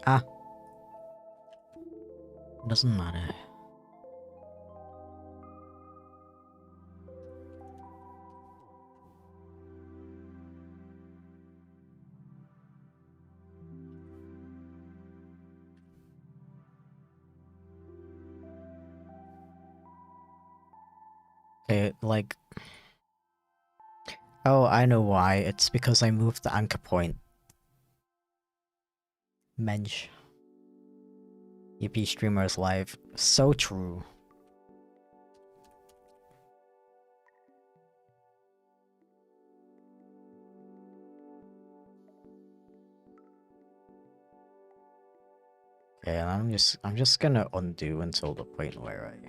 Ah. Doesn't matter. Okay, like... Oh, I know why. It's because I moved the anchor point. Mensch. EP streamers live. So true. Okay, and I'm just gonna undo until the point where I...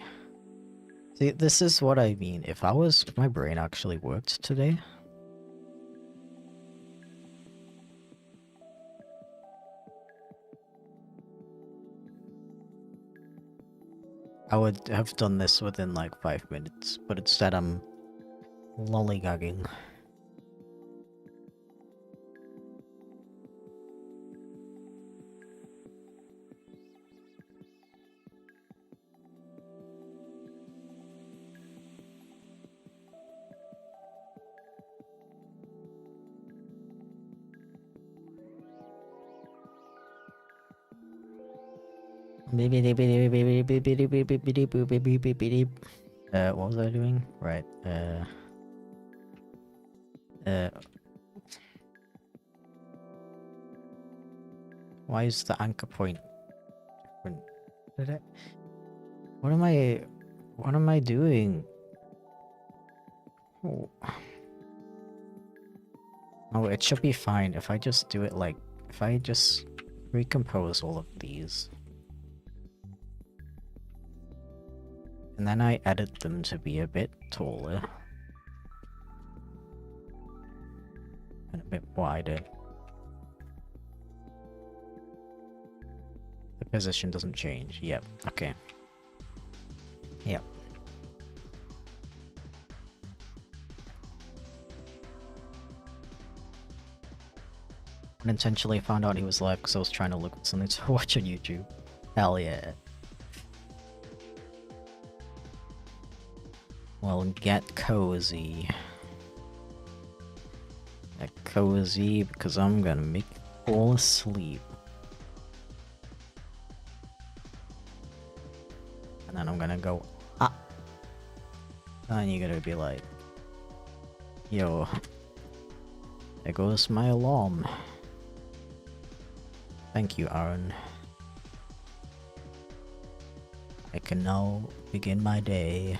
See, this is what I mean. If my brain actually worked today... I would have done this within like 5 minutes, but instead I'm lollygagging. What was I doing? Right, why is the anchor point different? What am I doing? Oh. Oh, it should be fine if I just do it like, if I just recompose all of these. And then I edit them to be a bit taller. And a bit wider. The position doesn't change. Yep, okay. Yep. Unintentionally found out he was live because I was trying to look at something to watch on YouTube. Hell yeah. Well, get cozy. Get cozy because I'm gonna make you fall asleep. And then I'm gonna go, ah! And you're gonna be like, yo, there goes my alarm. Thank you, Aaron. I can now begin my day.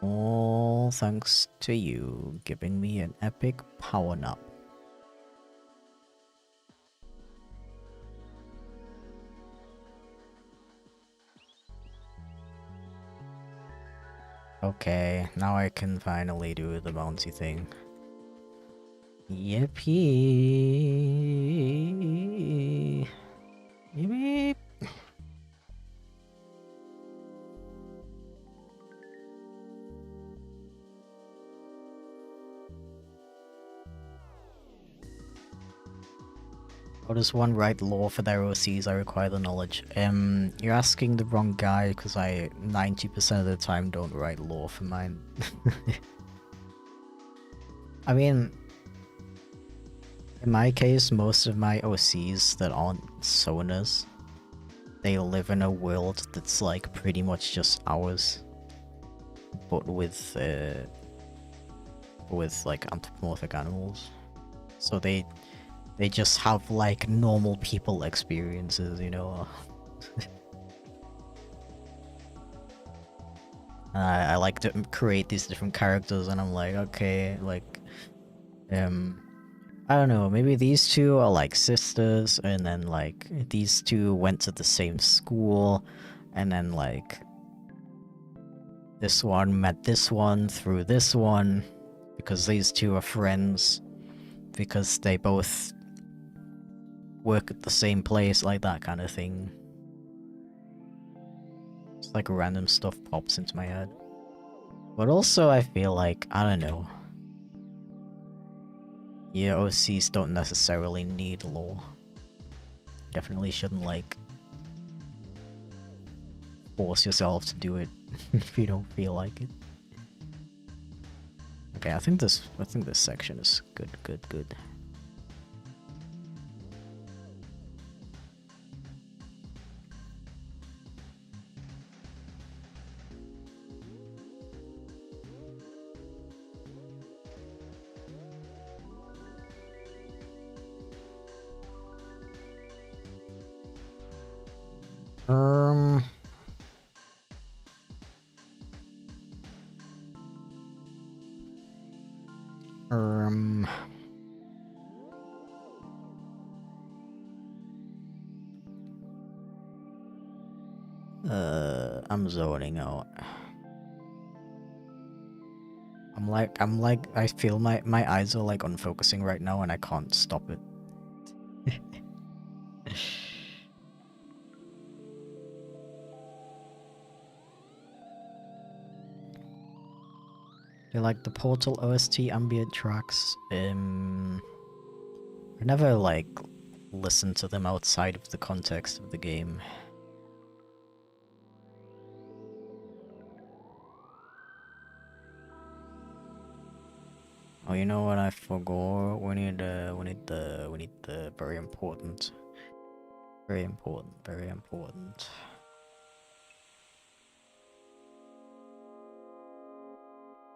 All thanks to you giving me an epic power nap. Okay, now I can finally do the bouncy thing. Yippee! Yippee! How does one write lore for their OCs? I require the knowledge. You're asking the wrong guy because I 90% of the time don't write lore for mine. I mean, in my case, most of my OCs that aren't Sonas, they live in a world that's like pretty much just ours, but with like anthropomorphic animals. So they just have like normal people experiences, you know. I like to create these different characters, and I'm like, okay, like, I don't know, maybe these two are like sisters, and then like these two went to the same school, and then like this one met this one through this one, because these two are friends, because they both work at the same place, like that kind of thing. It's like random stuff pops into my head. But also I feel like, I don't know, yeah, OCs don't necessarily need lore. Definitely shouldn't like force yourself to do it if you don't feel like it. Okay, I think this section is good. I'm zoning out. I feel my eyes are like unfocusing right now and I can't stop it. They like the Portal OST ambient tracks. I never like listen to them outside of the context of the game. Oh, you know what I forgot? We need the very important. Very important.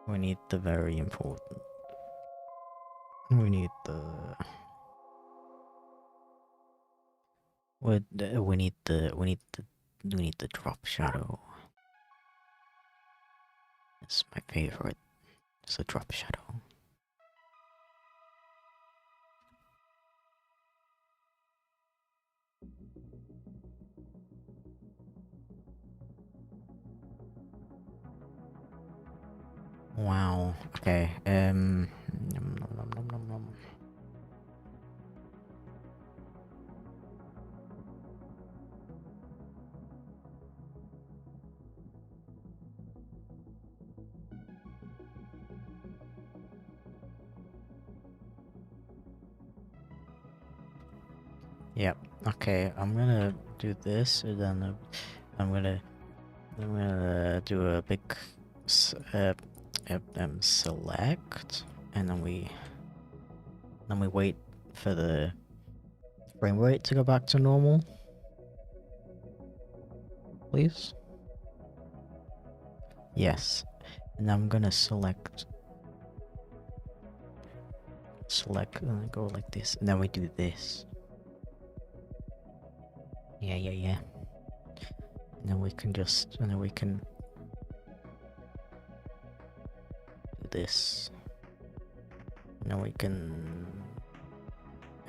We need the very important. We need the drop shadow. It's my favorite. It's a drop shadow. Wow. Okay. Nom, nom, nom, nom, nom. Yep. Okay. I'm gonna do this, and then I'm gonna I'm gonna do a big select, and then we wait for the frame rate to go back to normal. Please. Yes. And I'm gonna select and go like this, and then we do this. Yeah. And then we can do this. And then we can...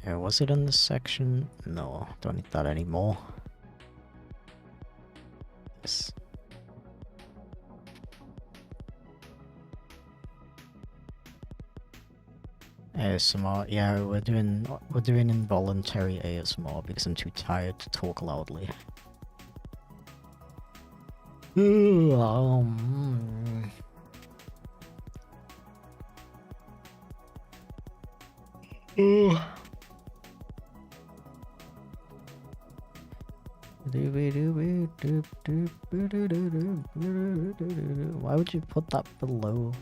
was it in this section? No, don't need that anymore. This. ASMR, yeah, we're doing involuntary ASMR because I'm too tired to talk loudly. Why would you put that below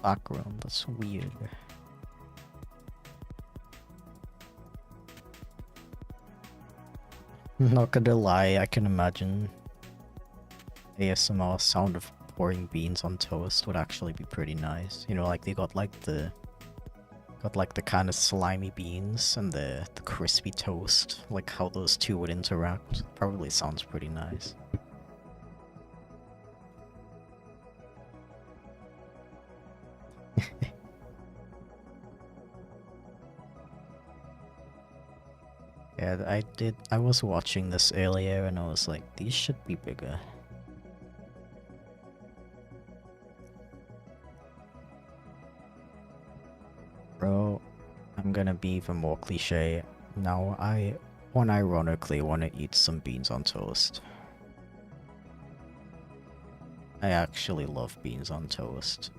background? That's weird. Not gonna lie, I can imagine ASMR sound of pouring beans on toast would actually be pretty nice. You know, like they got the kind of slimy beans and the crispy toast, like how those two would interact. Probably sounds pretty nice. Yeah, I was watching this earlier and I was like, these should be bigger. Bro, I'm gonna be even more cliche. Now I unironically want to eat some beans on toast. I actually love beans on toast.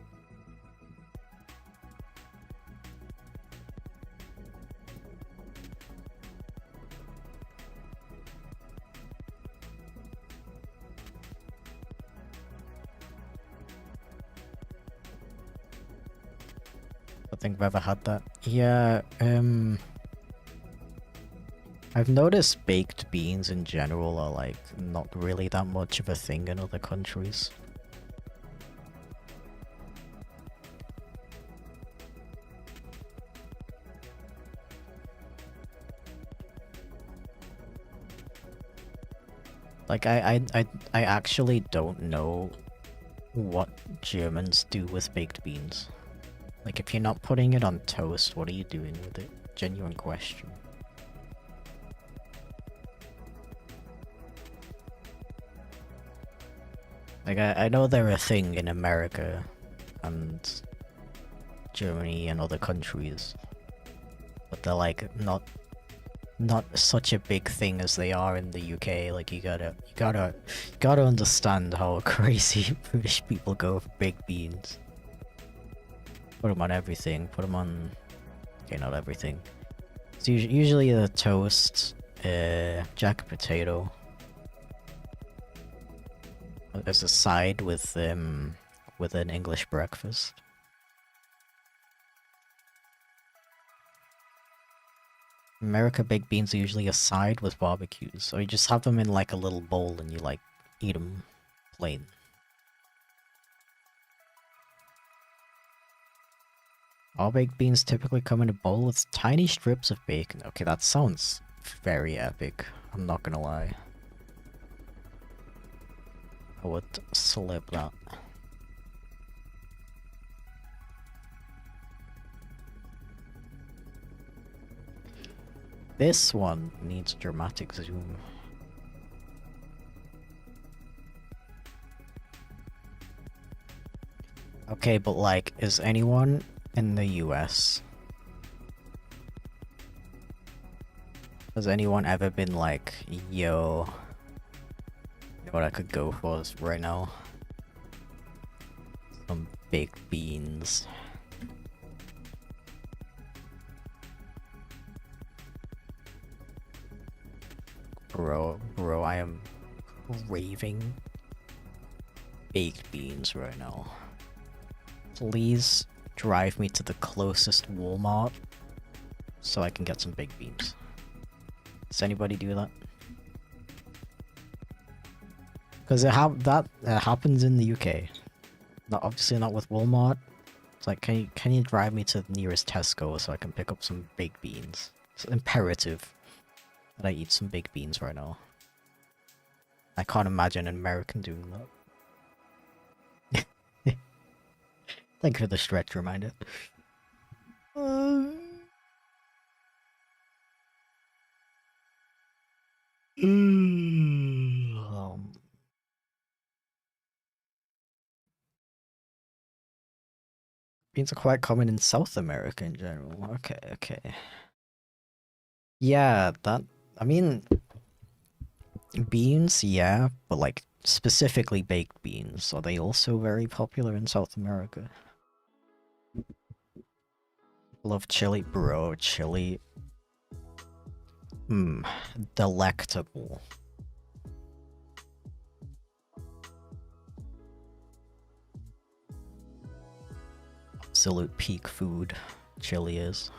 I think I've ever had that. Yeah, I've noticed baked beans in general are like not really that much of a thing in other countries. Like I actually don't know what Germans do with baked beans. Like, if you're not putting it on toast, what are you doing with it? Genuine question. Like, I know they're a thing in America and Germany and other countries, but they're like not such a big thing as they are in the UK. Like, you gotta understand how crazy British people go for baked beans. Put them on everything. Put them on... Okay, not everything. It's usually a toast, jacket potato. As a side with an English breakfast. America baked beans are usually a side with barbecues, so you just have them in like a little bowl and you like eat them plain. All baked beans typically come in a bowl with tiny strips of bacon. Okay, that sounds very epic. I'm not gonna lie. I would slip that. This one needs dramatic zoom. Okay, but like, is anyone in the US? Has anyone ever been like, yo, you know what I could go for right now? Some baked beans. Bro, I am craving baked beans right now. Please drive me to the closest Walmart so I can get some baked beans. Does anybody do that? Because that happens in the UK. Obviously not with Walmart. It's like, can you drive me to the nearest Tesco so I can pick up some baked beans? It's imperative that I eat some baked beans right now. I can't imagine an American doing that. Thank you for the stretch reminder. Beans are quite common in South America in general. Okay, okay. Yeah, I mean, beans, yeah, but like specifically baked beans, are they also very popular in South America? Love chili, bro, chili. Delectable. Absolute peak food, chili is.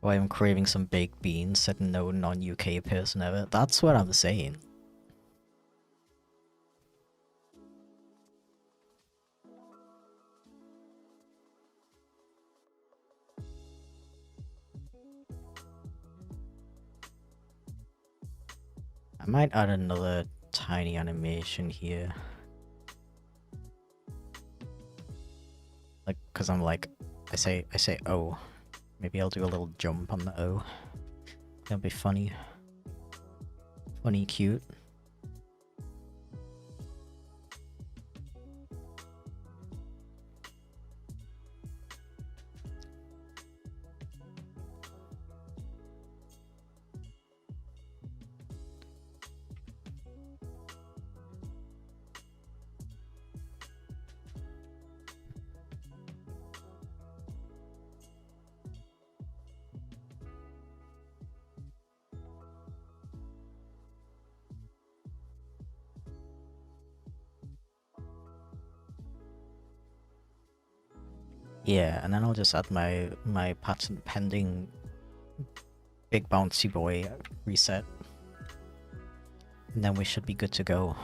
Why I'm craving some baked beans, said no non-UK person ever. That's what I'm saying. I might add another tiny animation here. Like, cause I'm like, I say oh. Maybe I'll do a little jump on the O. That'll be funny. Funny, cute. Yeah, and then I'll just add my patent pending big bouncy boy reset. And then we should be good to go.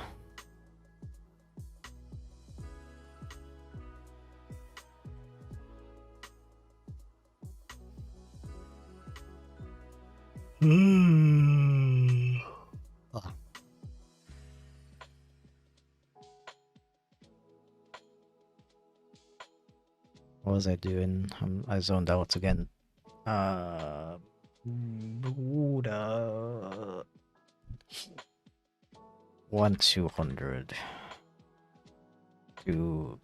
What was I doing? I zoned out again. Buddha. 1-200. 2-200.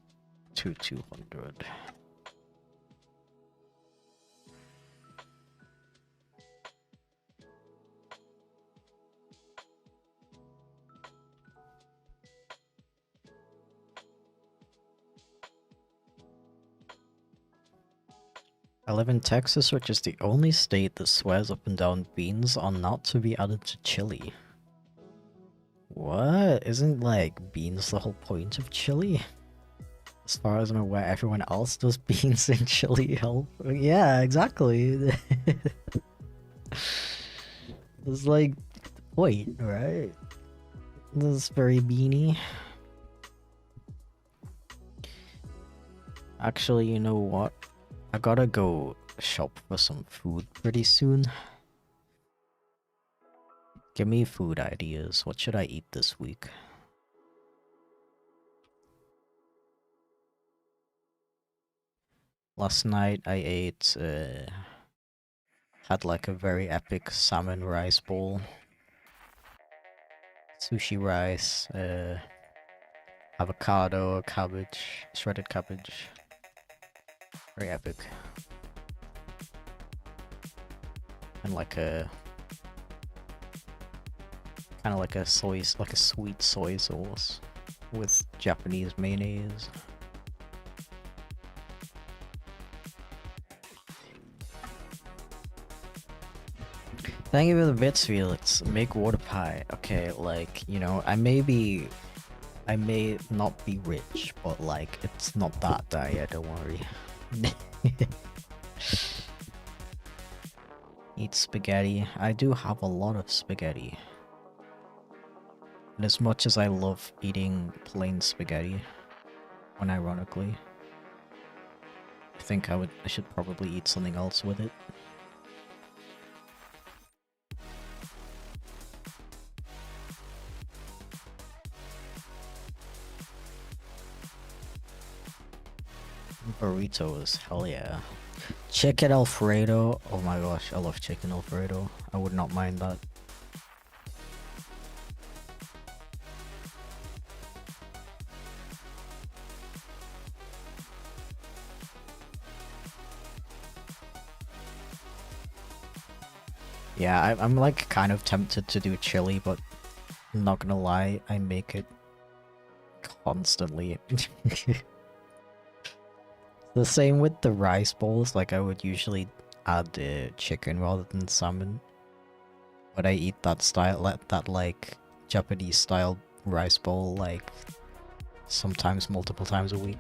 I live in Texas, which is the only state that swears up and down beans are not to be added to chili. What? Isn't, like, beans the whole point of chili? As far as I'm aware, everyone else does beans in chili help. Yeah, exactly. It's like the point, right? This is very beanie. Actually, you know what? I gotta go shop for some food pretty soon. Give me food ideas. What should I eat this week? Last night I ate, had like a very epic salmon rice bowl. Sushi rice, avocado, cabbage, shredded cabbage. Very epic. And like a... kind of like a sweet soy sauce with Japanese mayonnaise. Thank you for the bits, Felix. Make water pie. Okay, like, you know, I may not be rich, but like, it's not that dire, don't worry. Eat spaghetti. I do have a lot of spaghetti. And as much as I love eating plain spaghetti, unironically, I think I should probably eat something else with it. Burritos, hell yeah. Chicken Alfredo, oh my gosh, I love chicken Alfredo. I would not mind that. Yeah, I'm like kind of tempted to do chili, but I'm not gonna lie, I make it constantly. The same with the rice bowls, like I would usually add chicken rather than salmon. But I eat that style, that like Japanese style rice bowl like sometimes multiple times a week.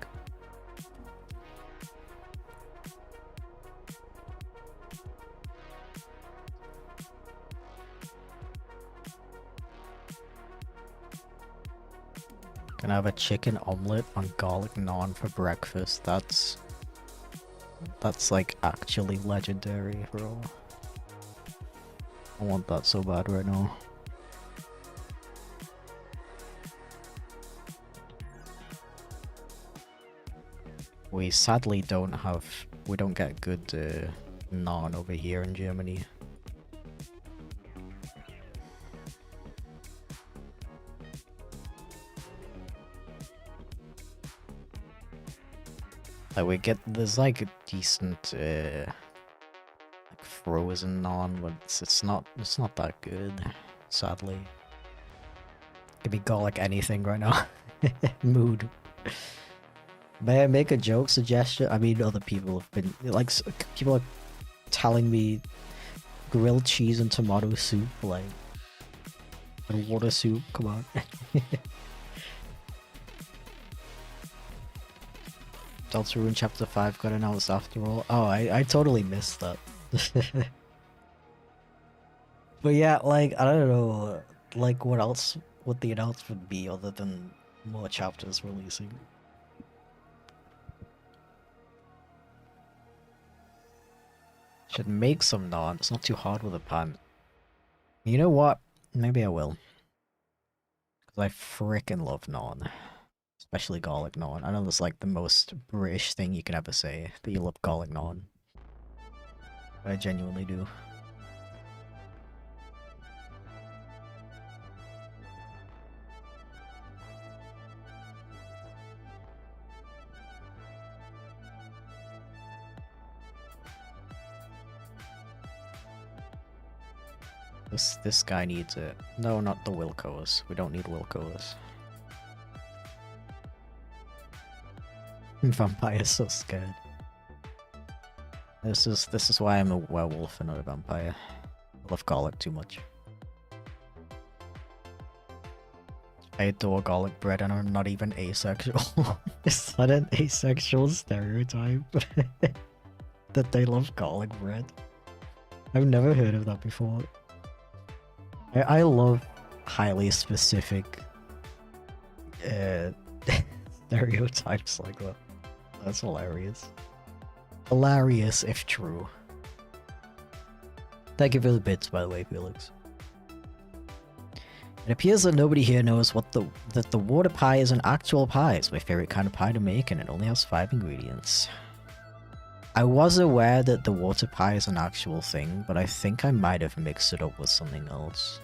Can I have a chicken omelette on garlic naan for breakfast? That's like actually legendary, bro. I want that so bad right now. We sadly don't get good naan over here in Germany. Like there's like a decent like frozen naan, but it's not that good, sadly. Could be garlic anything right now. Mood. May I make a joke suggestion? I mean, other people have been like people are telling me grilled cheese and tomato soup, like, and water soup. Come on. Deltarune Chapter 5 got announced after all. Oh, I totally missed that. But yeah, like, I don't know, like, what else would the announcement be other than more chapters releasing? Should make some naan. It's not too hard with a pan. You know what? Maybe I will. Because I frickin' love naan. Especially garlic naan. I know that's like the most British thing you can ever say, that you love garlic naan. But I genuinely do. This guy needs it. No, not the Wilcos. We don't need Wilcos. Vampire's so scared. This is why I'm a werewolf and not a vampire. I love garlic too much. I adore garlic bread and I'm not even asexual. Is that an asexual stereotype? That they love garlic bread? I've never heard of that before. I love highly specific stereotypes like that. That's hilarious. Hilarious if true. Thank you for the bits, by the way, Felix. It appears that nobody here knows that the water pie is an actual pie. It's my favorite kind of pie to make, and it only has 5 ingredients. I was aware that the water pie is an actual thing, but I think I might have mixed it up with something else.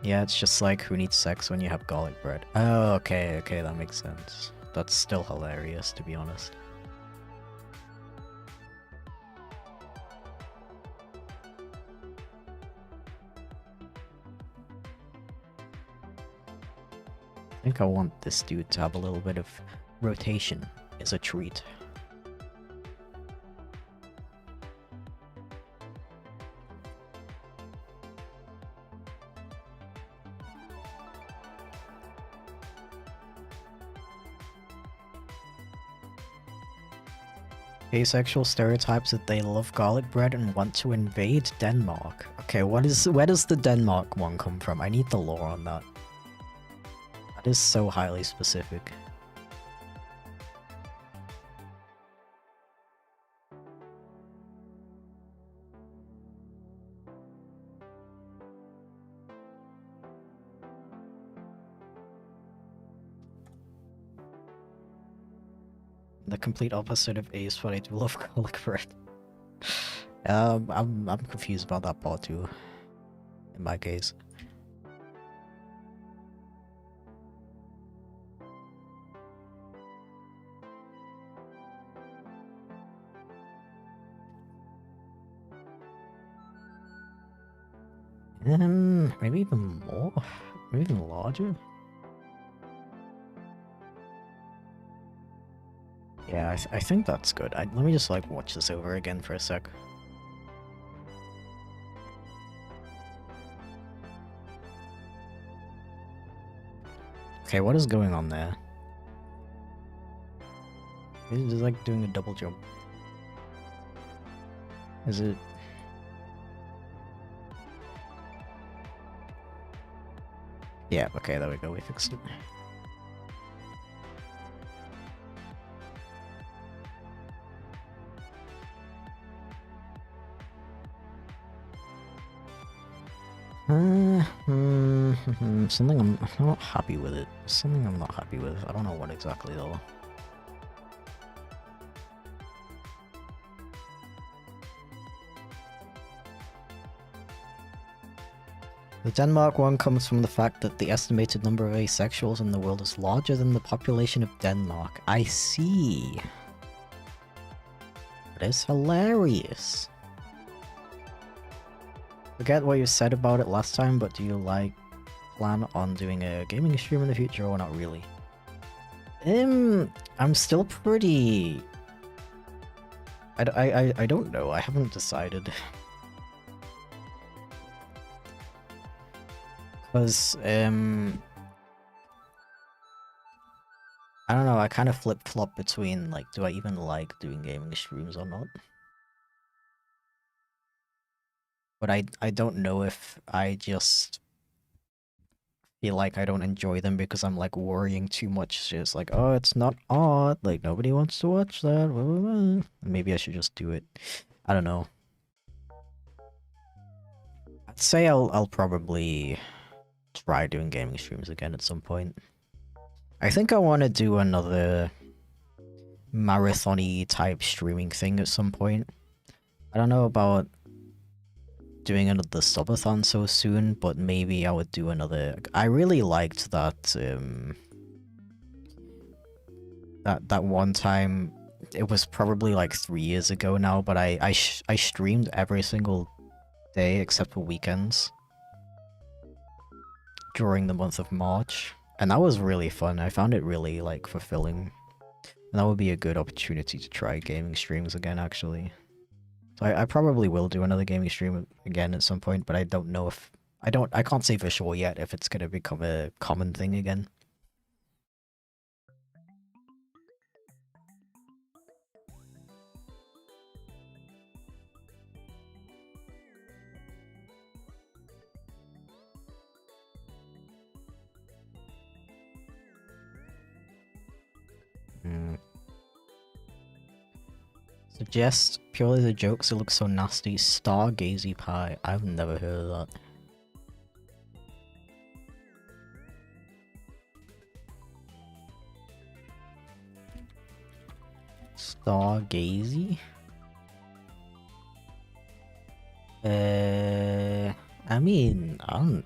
Yeah, it's just like who needs sex when you have garlic bread. Oh, okay, that makes sense. That's still hilarious, to be honest. think I want this dude to have a little bit of rotation as a treat. Asexual stereotypes that they love garlic bread and want to invade Denmark. Okay, where does the Denmark one come from? I need the lore on that. That is so highly specific. The complete opposite of Ace, but I do love garlic bread. I'm confused about that part too. In my case. Maybe even more? Maybe even larger? Yeah, I think that's good. Let me just like watch this over again for a sec. Okay, what is going on there? He's just like doing a double jump. Is it... Yeah, okay, there we go, we fixed it. Something I'm not happy with it. Something I'm not happy with. I don't know what exactly though. The Denmark one comes from the fact that the estimated number of asexuals in the world is larger than the population of Denmark. I see. That is hilarious. Forget what you said about it last time, but do you plan on doing a gaming stream in the future or not really? I'm still pretty... I don't know, I haven't decided. Because, I don't know, I kind of flip-flop between, like, do I even like doing gaming streams or not? But I don't know if I just feel like I don't enjoy them because I'm like worrying too much. It's like, oh, it's not art, like nobody wants to watch that. Blah, blah, blah. Maybe I should just do it. I don't know. I'd say I'll probably try doing gaming streams again at some point. I think I want to do another marathon-y type streaming thing at some point. I don't know about doing another subathon so soon, but maybe I would do another. I really liked that that one time. It was probably like 3 years ago now, but I streamed every single day except for weekends during the month of March, and that was really fun. I found it really like fulfilling, and that would be a good opportunity to try gaming streams again actually. So I probably will do another gaming stream again at some point, but I don't know if... I can't say for sure yet if it's gonna become a common thing again. Suggest purely the jokes that look so nasty. Stargazy pie. I've never heard of that. Stargazy? I mean, I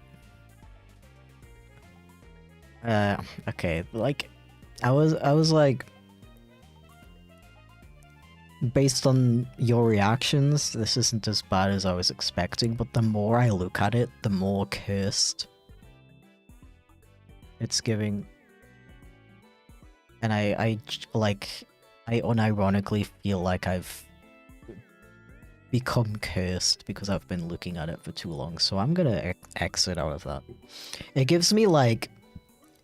don't... okay, like, I was like... Based on your reactions, this isn't as bad as I was expecting, but the more I look at it, the more cursed it's giving. And I unironically feel like I've become cursed because I've been looking at it for too long, so I'm gonna exit out of that. It gives me like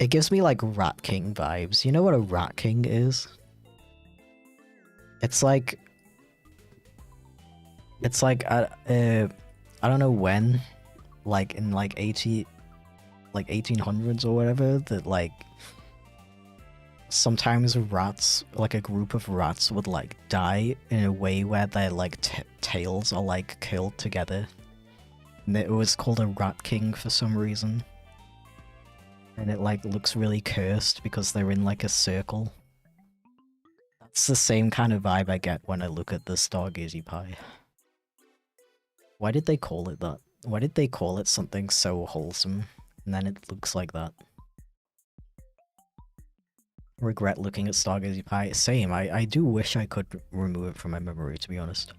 Rat King vibes. You know what a Rat King is? It's like I don't know when, like in like 1800s or whatever, that like sometimes rats, like a group of rats, would like die in a way where their like tails are like curled together. And it was called a Rat King for some reason. And it like looks really cursed because they're in like a circle. That's the same kind of vibe I get when I look at the Stargazy pie. Why did they call it that? Why did they call it something so wholesome? And then it looks like that. Regret looking at Stargazy pie. Same, I do wish I could remove it from my memory, to be honest.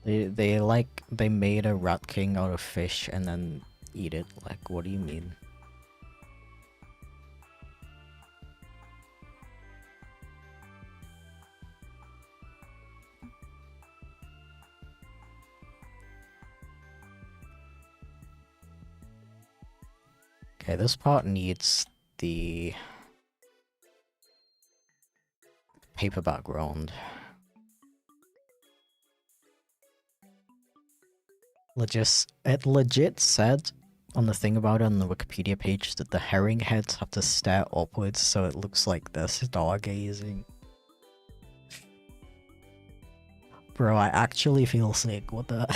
They made a Rat King out of fish and then eat it. Like, what do you mean? Okay, this part needs the paper background. It legit said on the thing about it on the Wikipedia page that the herring heads have to stare upwards so it looks like they're stargazing. Bro, I actually feel sick. What the?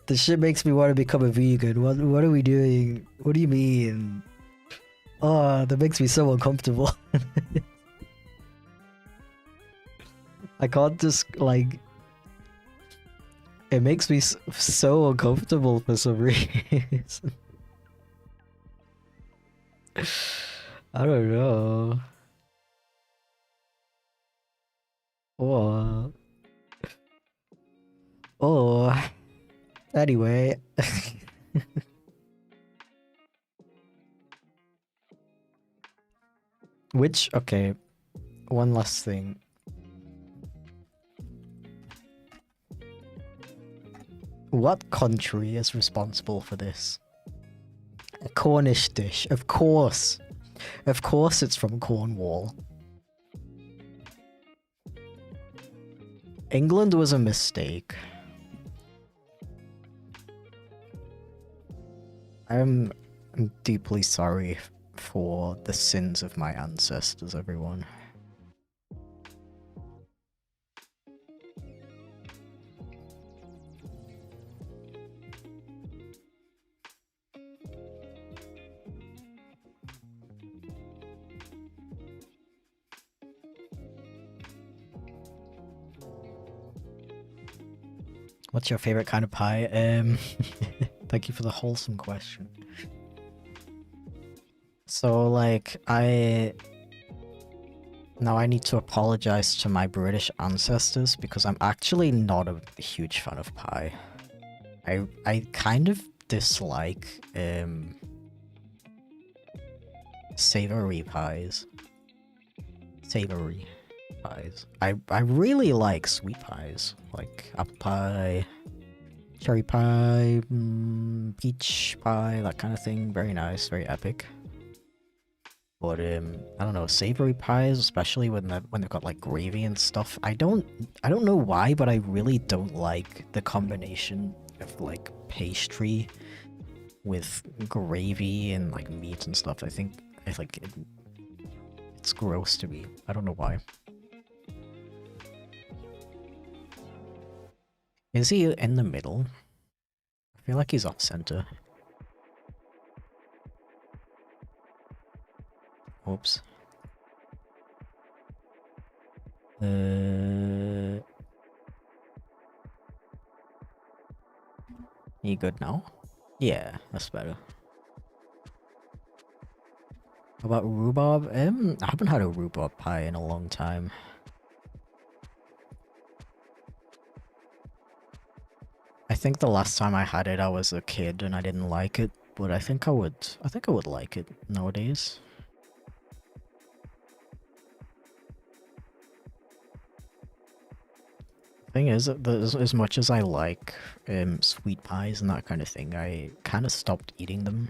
This shit makes me want to become a vegan. What are we doing? What do you mean? Oh, that makes me so uncomfortable. I can't just, like... It makes me so uncomfortable for some reason. I don't know. Oh. Anyway. Okay, one last thing. What country is responsible for this? A Cornish dish, of course. Of course it's from Cornwall. England was a mistake. I'm deeply sorry for the sins of my ancestors, everyone. What's your favorite kind of pie? Thank you for the wholesome question. So, like, now I need to apologize to my British ancestors because I'm actually not a huge fan of pie. I kind of dislike, savory pies. Savory pies. I really like sweet pies, like apple pie, cherry pie, peach pie, that kind of thing. Very nice, very epic. But I don't know, savory pies, especially when they've got like gravy and stuff. I don't know why, but I really don't like the combination of like pastry with gravy and like meat and stuff. I think it's gross to me. I don't know why. Is he in the middle? I feel like he's off center. Oops. You good now? Yeah, that's better. How about rhubarb? I haven't had a rhubarb pie in a long time. think the last time I had it, I was a kid and I didn't like it, but I think I would like it nowadays. Thing is, as much as I like sweet pies and that kind of thing, I kind of stopped eating them.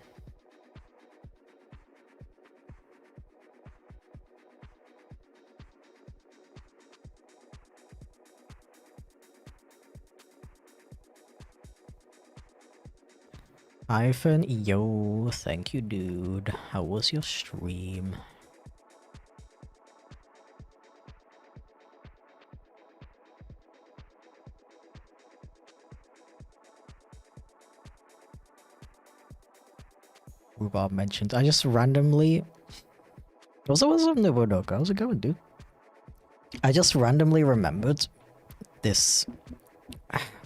Ivan, yo, thank you, dude. How was your stream? Rhubarb mentioned. I just randomly. How's it going, dude? I just randomly remembered this.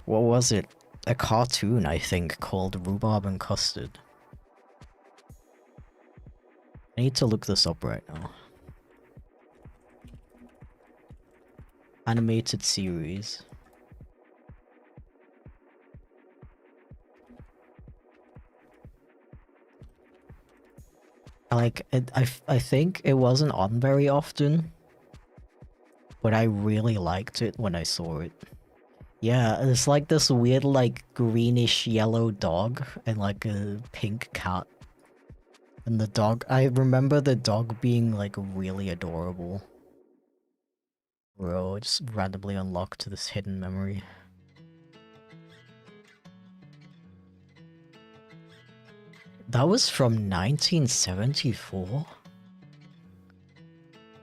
What was it? A cartoon, I think, called Rhubarb and Custard. I need to look this up right now. Animated series. Like, I think it wasn't on very often, but I really liked it when I saw it. Yeah, it's like this weird, like, greenish yellow dog and like a pink cat. And the dog, I remember the dog being like really adorable. Bro, just randomly unlocked this hidden memory. That was from 1974?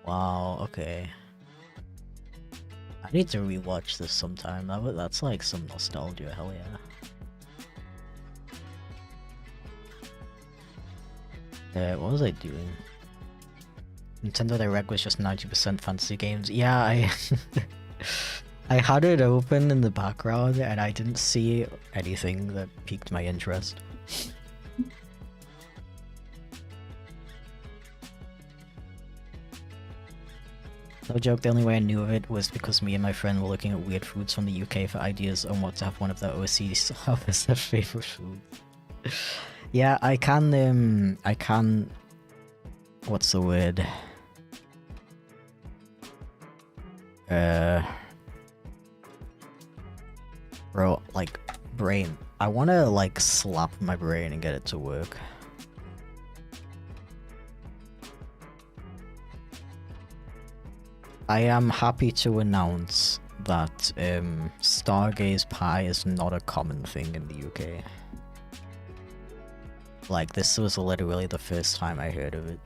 Wow, okay. I need to rewatch this sometime. That's like some nostalgia, hell yeah. What was I doing? Nintendo Direct was just 90% fantasy games. Yeah, I had it open in the background and I didn't see anything that piqued my interest. No joke, the only way I knew of it was because me and my friend were looking at weird foods from the UK for ideas on what to have one of their OCs have as their favorite food. Yeah, I can, what's the word? Bro, like, brain. I wanna, like, slap my brain and get it to work. I am happy to announce that Stargaze pie is not a common thing in the UK. Like, this was literally the first time I heard of it.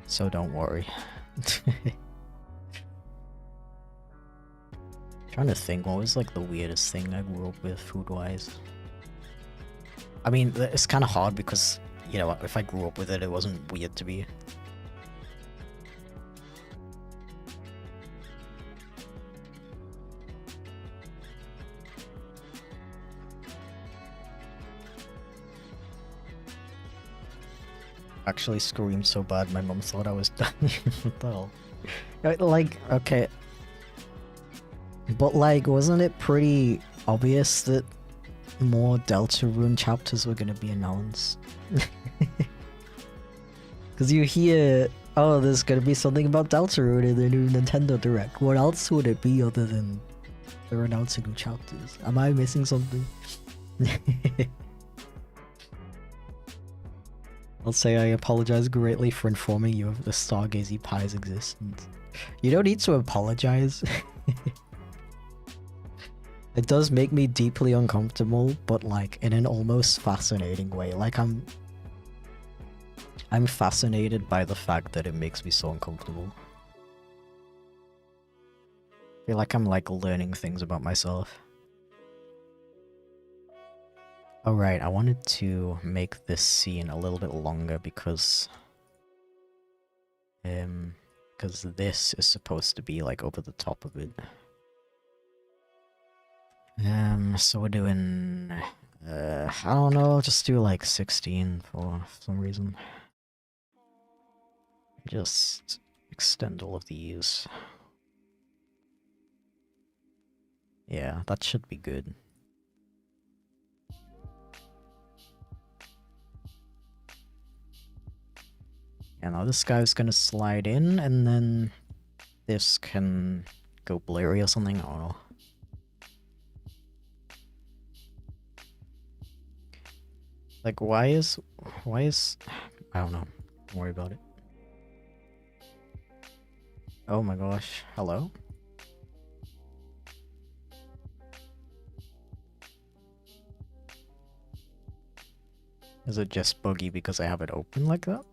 So don't worry. Trying to think, what was like the weirdest thing I grew up with food-wise? I mean, it's kind of hard because, you know, if I grew up with it, it wasn't weird to me. Actually screamed so bad my mom thought I was done. What the hell? Like, okay. But like, wasn't it pretty obvious that more Deltarune chapters were gonna be announced? Because you hear, oh, there's gonna be something about Deltarune in the new Nintendo Direct. What else would it be other than they're announcing new chapters? Am I missing something? I'll say I apologize greatly for informing you of the Stargazy Pie's existence. You don't need to apologize. It does make me deeply uncomfortable, but like in an almost fascinating way. Like I'm fascinated by the fact that it makes me so uncomfortable. I feel like I'm like learning things about myself. Alright, I wanted to make this scene a little bit longer because this is supposed to be like over the top of it. So we're doing, I don't know, I'll just do like 16 for some reason. Just extend all of these. Yeah, that should be good. And now this guy's gonna slide in, and then this can go blurry or something. I don't know. Like, why is I don't know. Don't worry about it. Oh my gosh. Hello? Is it just buggy because I have it open like that?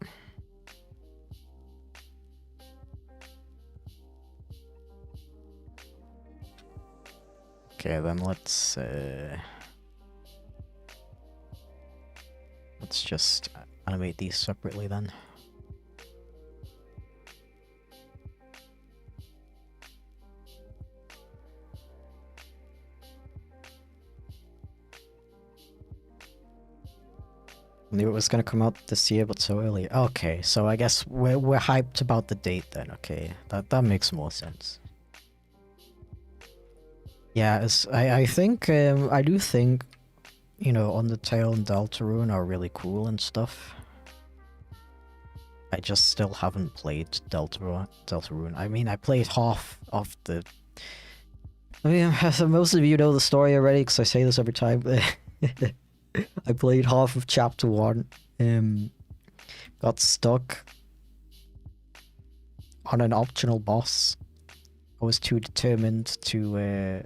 Okay, then let's just animate these separately then. Knew it was gonna come out this year, but so early. Okay, so I guess we're hyped about the date then. Okay, that makes more sense. Yeah, I think I do think, you know, Undertale and Deltarune are really cool and stuff. I just still haven't played Deltarune. I mean, I played half of the. I mean, most of you know the story already because I say this every time. I played half of chapter 1, got stuck on an optional boss. I was too determined to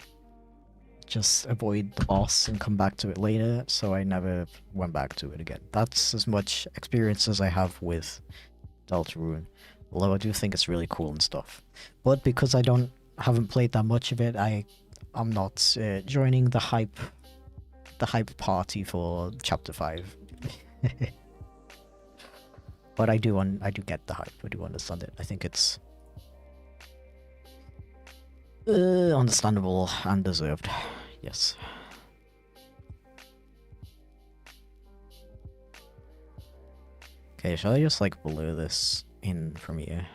just avoid the boss and come back to it later, so I never went back to it again. That's as much experience as I have with Deltarune, although I do think it's really cool and stuff. But because I haven't played that much of it, I'm not joining the hype party for chapter 5. But I do get the hype. I do understand it. I think it's understandable and deserved. Yes. Okay, shall I just like blur this in from here?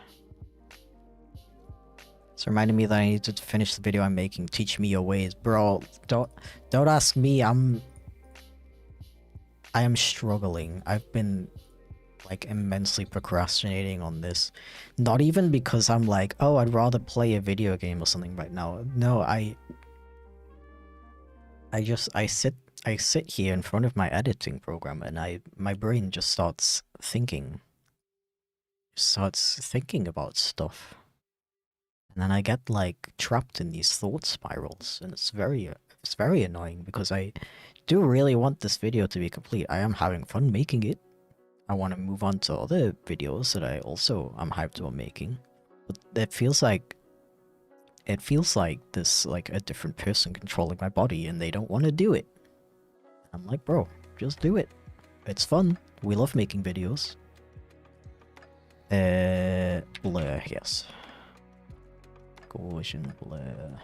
It's reminding me that I need to finish the video I'm making. Teach me your ways, bro. Don't ask me. I am struggling. I've been like immensely procrastinating on this. Not even because I'm like, oh, I'd rather play a video game or something right now. No, I sit here in front of my editing program and my brain just starts thinking about stuff. And then I get like trapped in these thought spirals, and it's very annoying because I do really want this video to be complete. I am having fun making it. I want to move on to other videos that I also am hyped about making. But it feels like this like a different person controlling my body and they don't want to do it. I'm like, bro, just do it. It's fun. We love making videos. Blur, yes. Gaussian blur.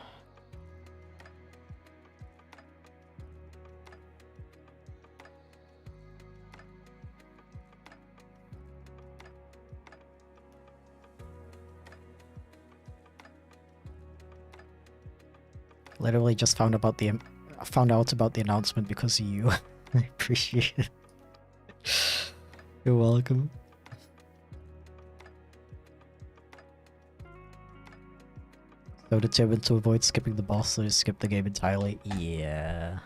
Literally just found out about the announcement because of you. I appreciate it. You're welcome. So determined to avoid skipping the boss, so just skip the game entirely. Yeah.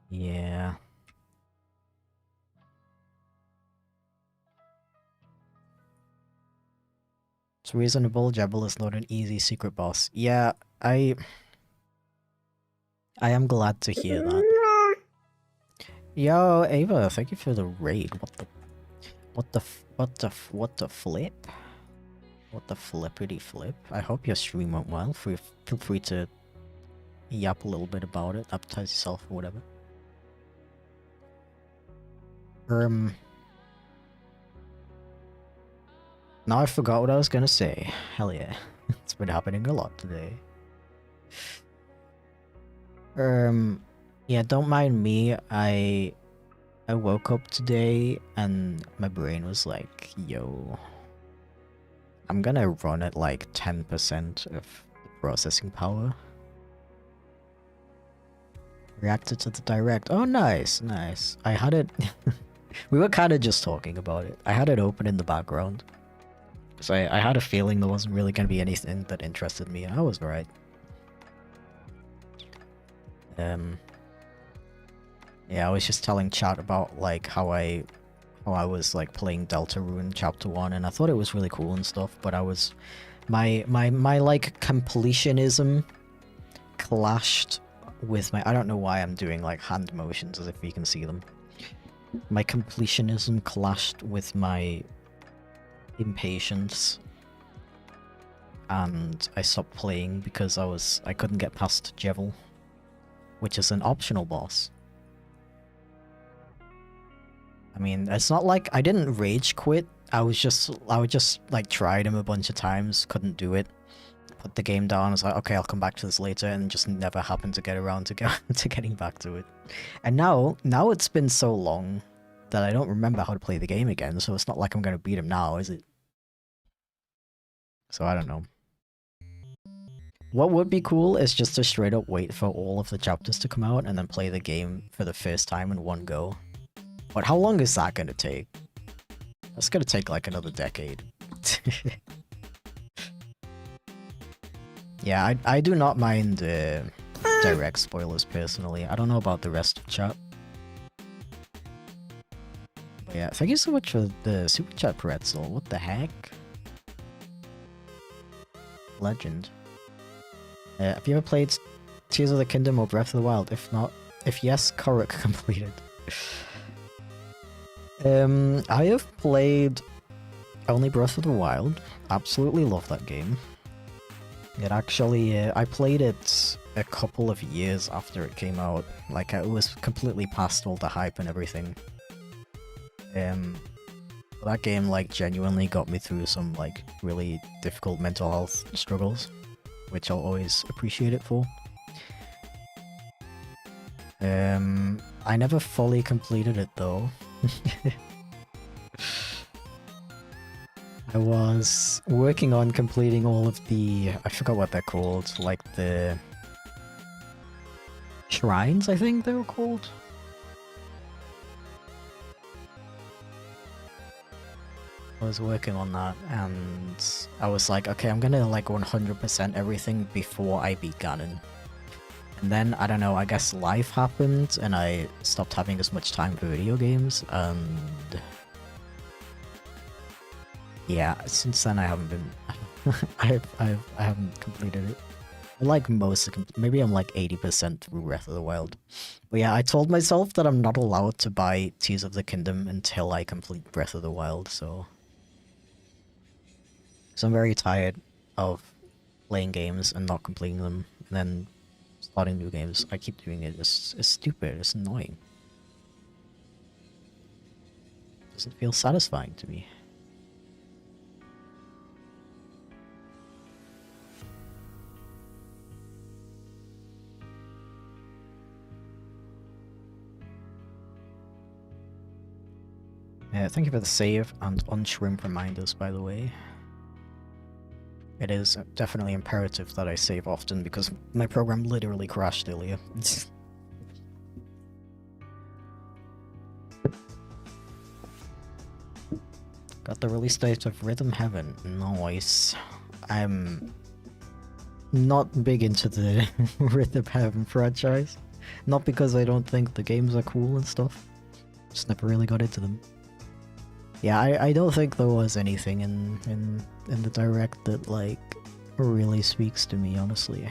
Yeah. It's reasonable. Jebel is not an easy secret boss. Yeah, I am glad to hear that. Yo, Ava, thank you for the raid. What the flip? What the flippity flip? I hope your stream went well. Feel free to yap a little bit about it, advertise yourself or whatever. Now I forgot what I was gonna say. Hell yeah. It's been happening a lot today. Yeah, don't mind me. I I woke up today and my brain was like, yo, I'm gonna run at like 10% of the processing power. Reacted to the direct. Oh, nice, nice. I had it... we were kind of just talking about it. I had it open in the background. Because I had a feeling there wasn't really going to be anything that interested me. I was right. Yeah, I was just telling chat about like how I was like playing Deltarune Chapter 1 and I thought it was really cool and stuff, but I was... My like completionism clashed with my... I don't know why I'm doing like hand motions as if you can see them. My completionism clashed with my impatience. And I stopped playing because I couldn't get past Jevil, which is an optional boss. I mean, it's not like I didn't rage quit. I would just like tried him a bunch of times, couldn't do it. Put the game down, I was like, okay, I'll come back to this later, and just never happened to get around to getting back to it. And now it's been so long that I don't remember how to play the game again, so it's not like I'm gonna beat him now, is it? So I don't know. What would be cool is just to straight up wait for all of the chapters to come out and then play the game for the first time in one go. But how long is that gonna take? That's gonna take like another decade. Yeah, I do not mind direct spoilers personally. I don't know about the rest of chat. But yeah, thank you so much for the super chat, Pretzel. What the heck? Legend. Have you ever played Tears of the Kingdom or Breath of the Wild? If yes, Korok completed. I have played only Breath of the Wild. Absolutely love that game. It actually, I played it a couple of years after it came out. Like, it was completely past all the hype and everything. That game, like, genuinely got me through some, like, really difficult mental health struggles, which I'll always appreciate it for. I never fully completed it, though. I was working on completing all of the... I forgot what they're called, like the... shrines, I think they were called? I was working on that, and I was like, okay, I'm gonna like 100% everything before I beat Ganon. And then, I don't know, I guess life happened, and I stopped having as much time for video games, and... yeah, since then I haven't been... I haven't completed it. I like maybe I'm like 80% through Breath of the Wild. But yeah, I told myself that I'm not allowed to buy Tears of the Kingdom until I complete Breath of the Wild, so... So I'm very tired of playing games and not completing them, and then starting new games. I keep doing it. It's stupid. It's annoying. It doesn't feel satisfying to me. Thank you for the save and unshrimp reminders, by the way. It is definitely imperative that I save often because my program literally crashed earlier. Got the release date of Rhythm Heaven. Nice. I'm not big into the Rhythm Heaven franchise. Not because I don't think the games are cool and stuff. Just never really got into them. Yeah, I don't think there was anything in the direct that, like, really speaks to me, honestly.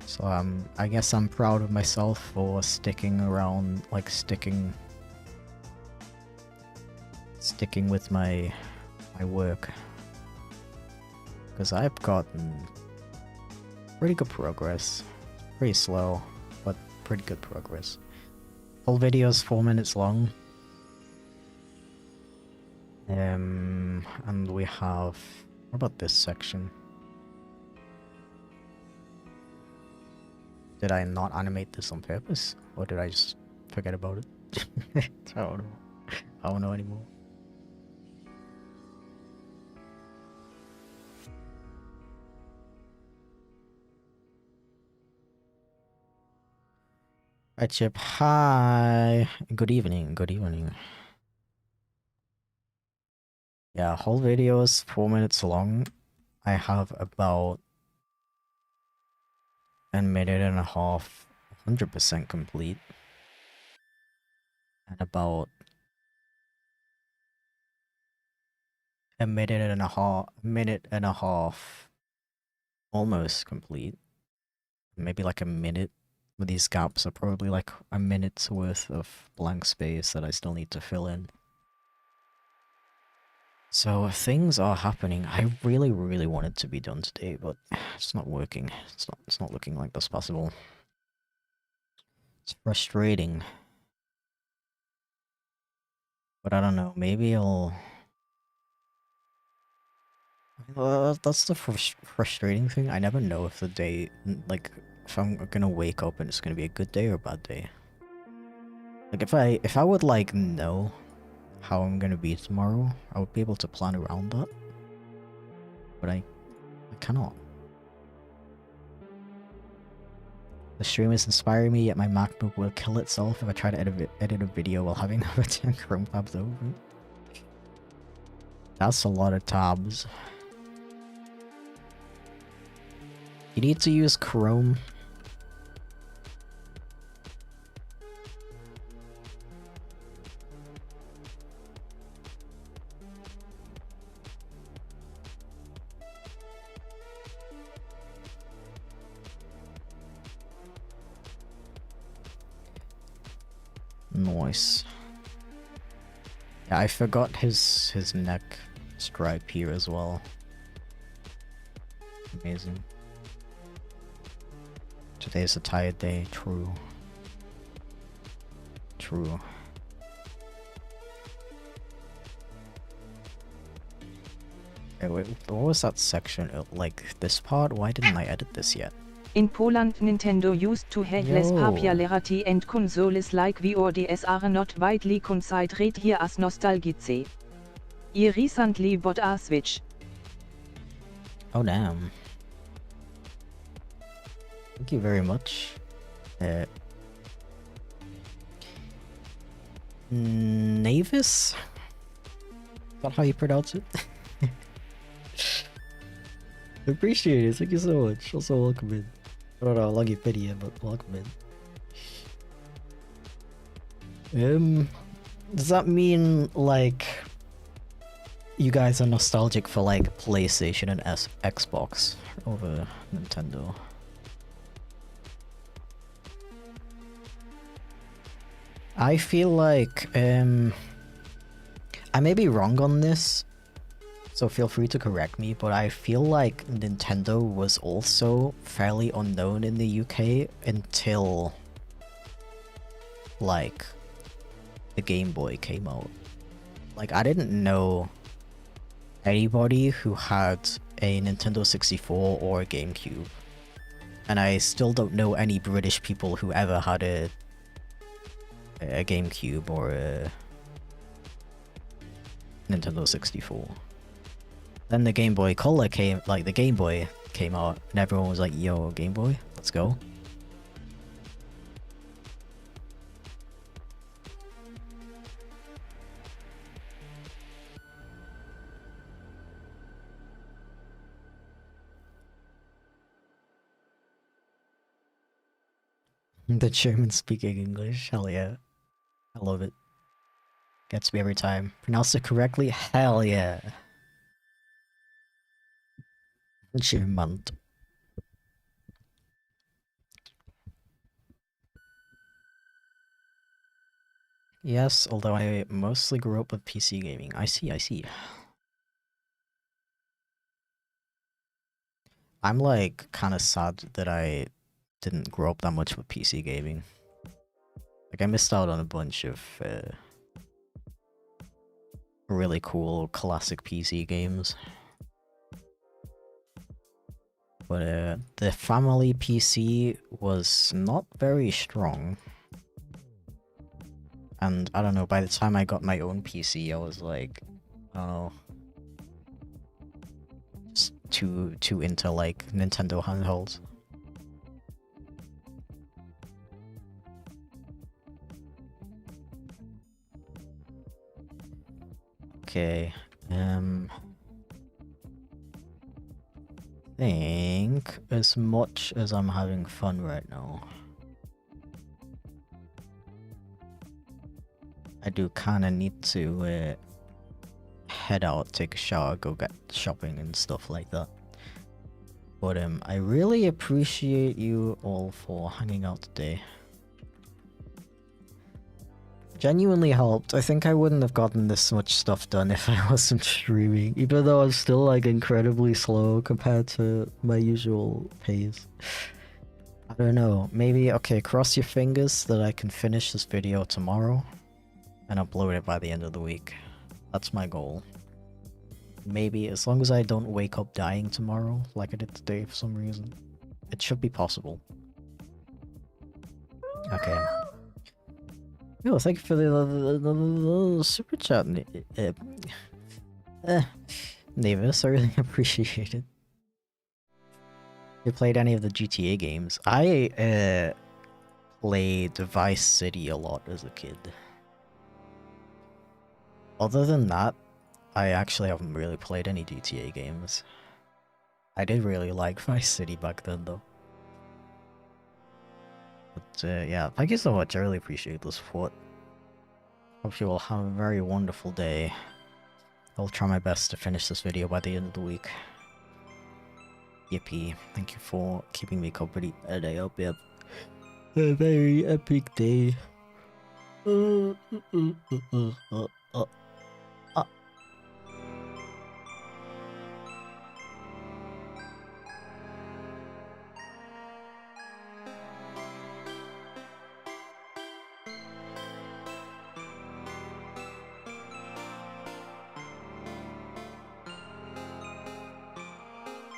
So, I guess I'm proud of myself for sticking around, like, sticking with my work. Because I've gotten pretty good progress. Pretty slow, but pretty good progress. Full video's 4 minutes long. And we have... what about this section? Did I not animate this on purpose? Or did I just forget about it? I don't know. I don't know anymore. Hi Chip, hi! Good evening, good evening. Yeah, whole video is 4 minutes long. I have about a minute and a half 100% complete. And about a minute and a half almost complete. Maybe like a minute. But these gaps are probably like a minute's worth of blank space that I still need to fill in. So things are happening. I really, really want it to be done today, but it's not working. It's not looking like that's possible. It's frustrating. But I don't know, maybe I'll... that's the frustrating thing. I never know if the day, like, if I'm gonna wake up and it's gonna be a good day or a bad day. Like, if I would, like, know how I'm gonna be tomorrow, I would be able to plan around that. But I cannot. The stream is inspiring me, yet my MacBook will kill itself if I try to edit a video while having over 10 Chrome tabs open. That's a lot of tabs. You need to use Chrome. Nice. Yeah, I forgot his neck stripe here as well. Amazing. Today's a tired day, true. True. Hey, wait, what was that section? Like, this part? Why didn't I edit this yet? In Poland, Nintendo used to have less Yo. popularity and consoles like Wii or DS are not widely considered here as nostalgic. I recently bought a Switch. Oh, damn. Thank you very much. Navis? Is that how you pronounce it? Appreciate it, thank you so much. Also, welcome in. I don't know how long you've been here, but welcome in. Does that mean, like, you guys are nostalgic for, like, PlayStation and Xbox over Nintendo? I feel like, I may be wrong on this, so feel free to correct me, but I feel like Nintendo was also fairly unknown in the UK until, like, the Game Boy came out. Like, I didn't know anybody who had a Nintendo 64 or a GameCube. And I still don't know any British people who ever had a GameCube or a Nintendo 64. Then the Game Boy Color came, like the Game Boy came out, and everyone was like, yo, Game Boy, let's go. The German speaking English, hell yeah. I love it. Gets me every time. Pronounce it correctly, hell yeah. German. Yes, although I mostly grew up with PC gaming. I see, I see. I'm like kinda sad that I didn't grow up that much with PC gaming. Like I missed out on a bunch of really cool classic PC games. But the family PC was not very strong. And I don't know, by the time I got my own PC, I was like, I don't know, just too into like Nintendo handhelds. Okay, think as much as I'm having fun right now, I do kind of need to head out, take a shower, go get shopping and stuff like that. But I really appreciate you all for hanging out today. Genuinely helped. I think I wouldn't have gotten this much stuff done if I wasn't streaming, even though I'm still like incredibly slow compared to my usual pace. I don't know, maybe, okay, cross your fingers that I can finish this video tomorrow and upload it by the end of the week. That's my goal. Maybe, as long as I don't wake up dying tomorrow like I did today for some reason. It should be possible. Okay. Yo, thank you for the super chat, Navis. I really appreciate it. You played any of the GTA games? I played Vice City a lot as a kid. Other than that, I actually haven't really played any GTA games. I did really like Vice City back then, though. But yeah, thank you so much. I really appreciate the support. Hope you all have a very wonderful day. I'll try my best to finish this video by the end of the week. Yippee. Thank you for keeping me company, and I hope you have a very epic day.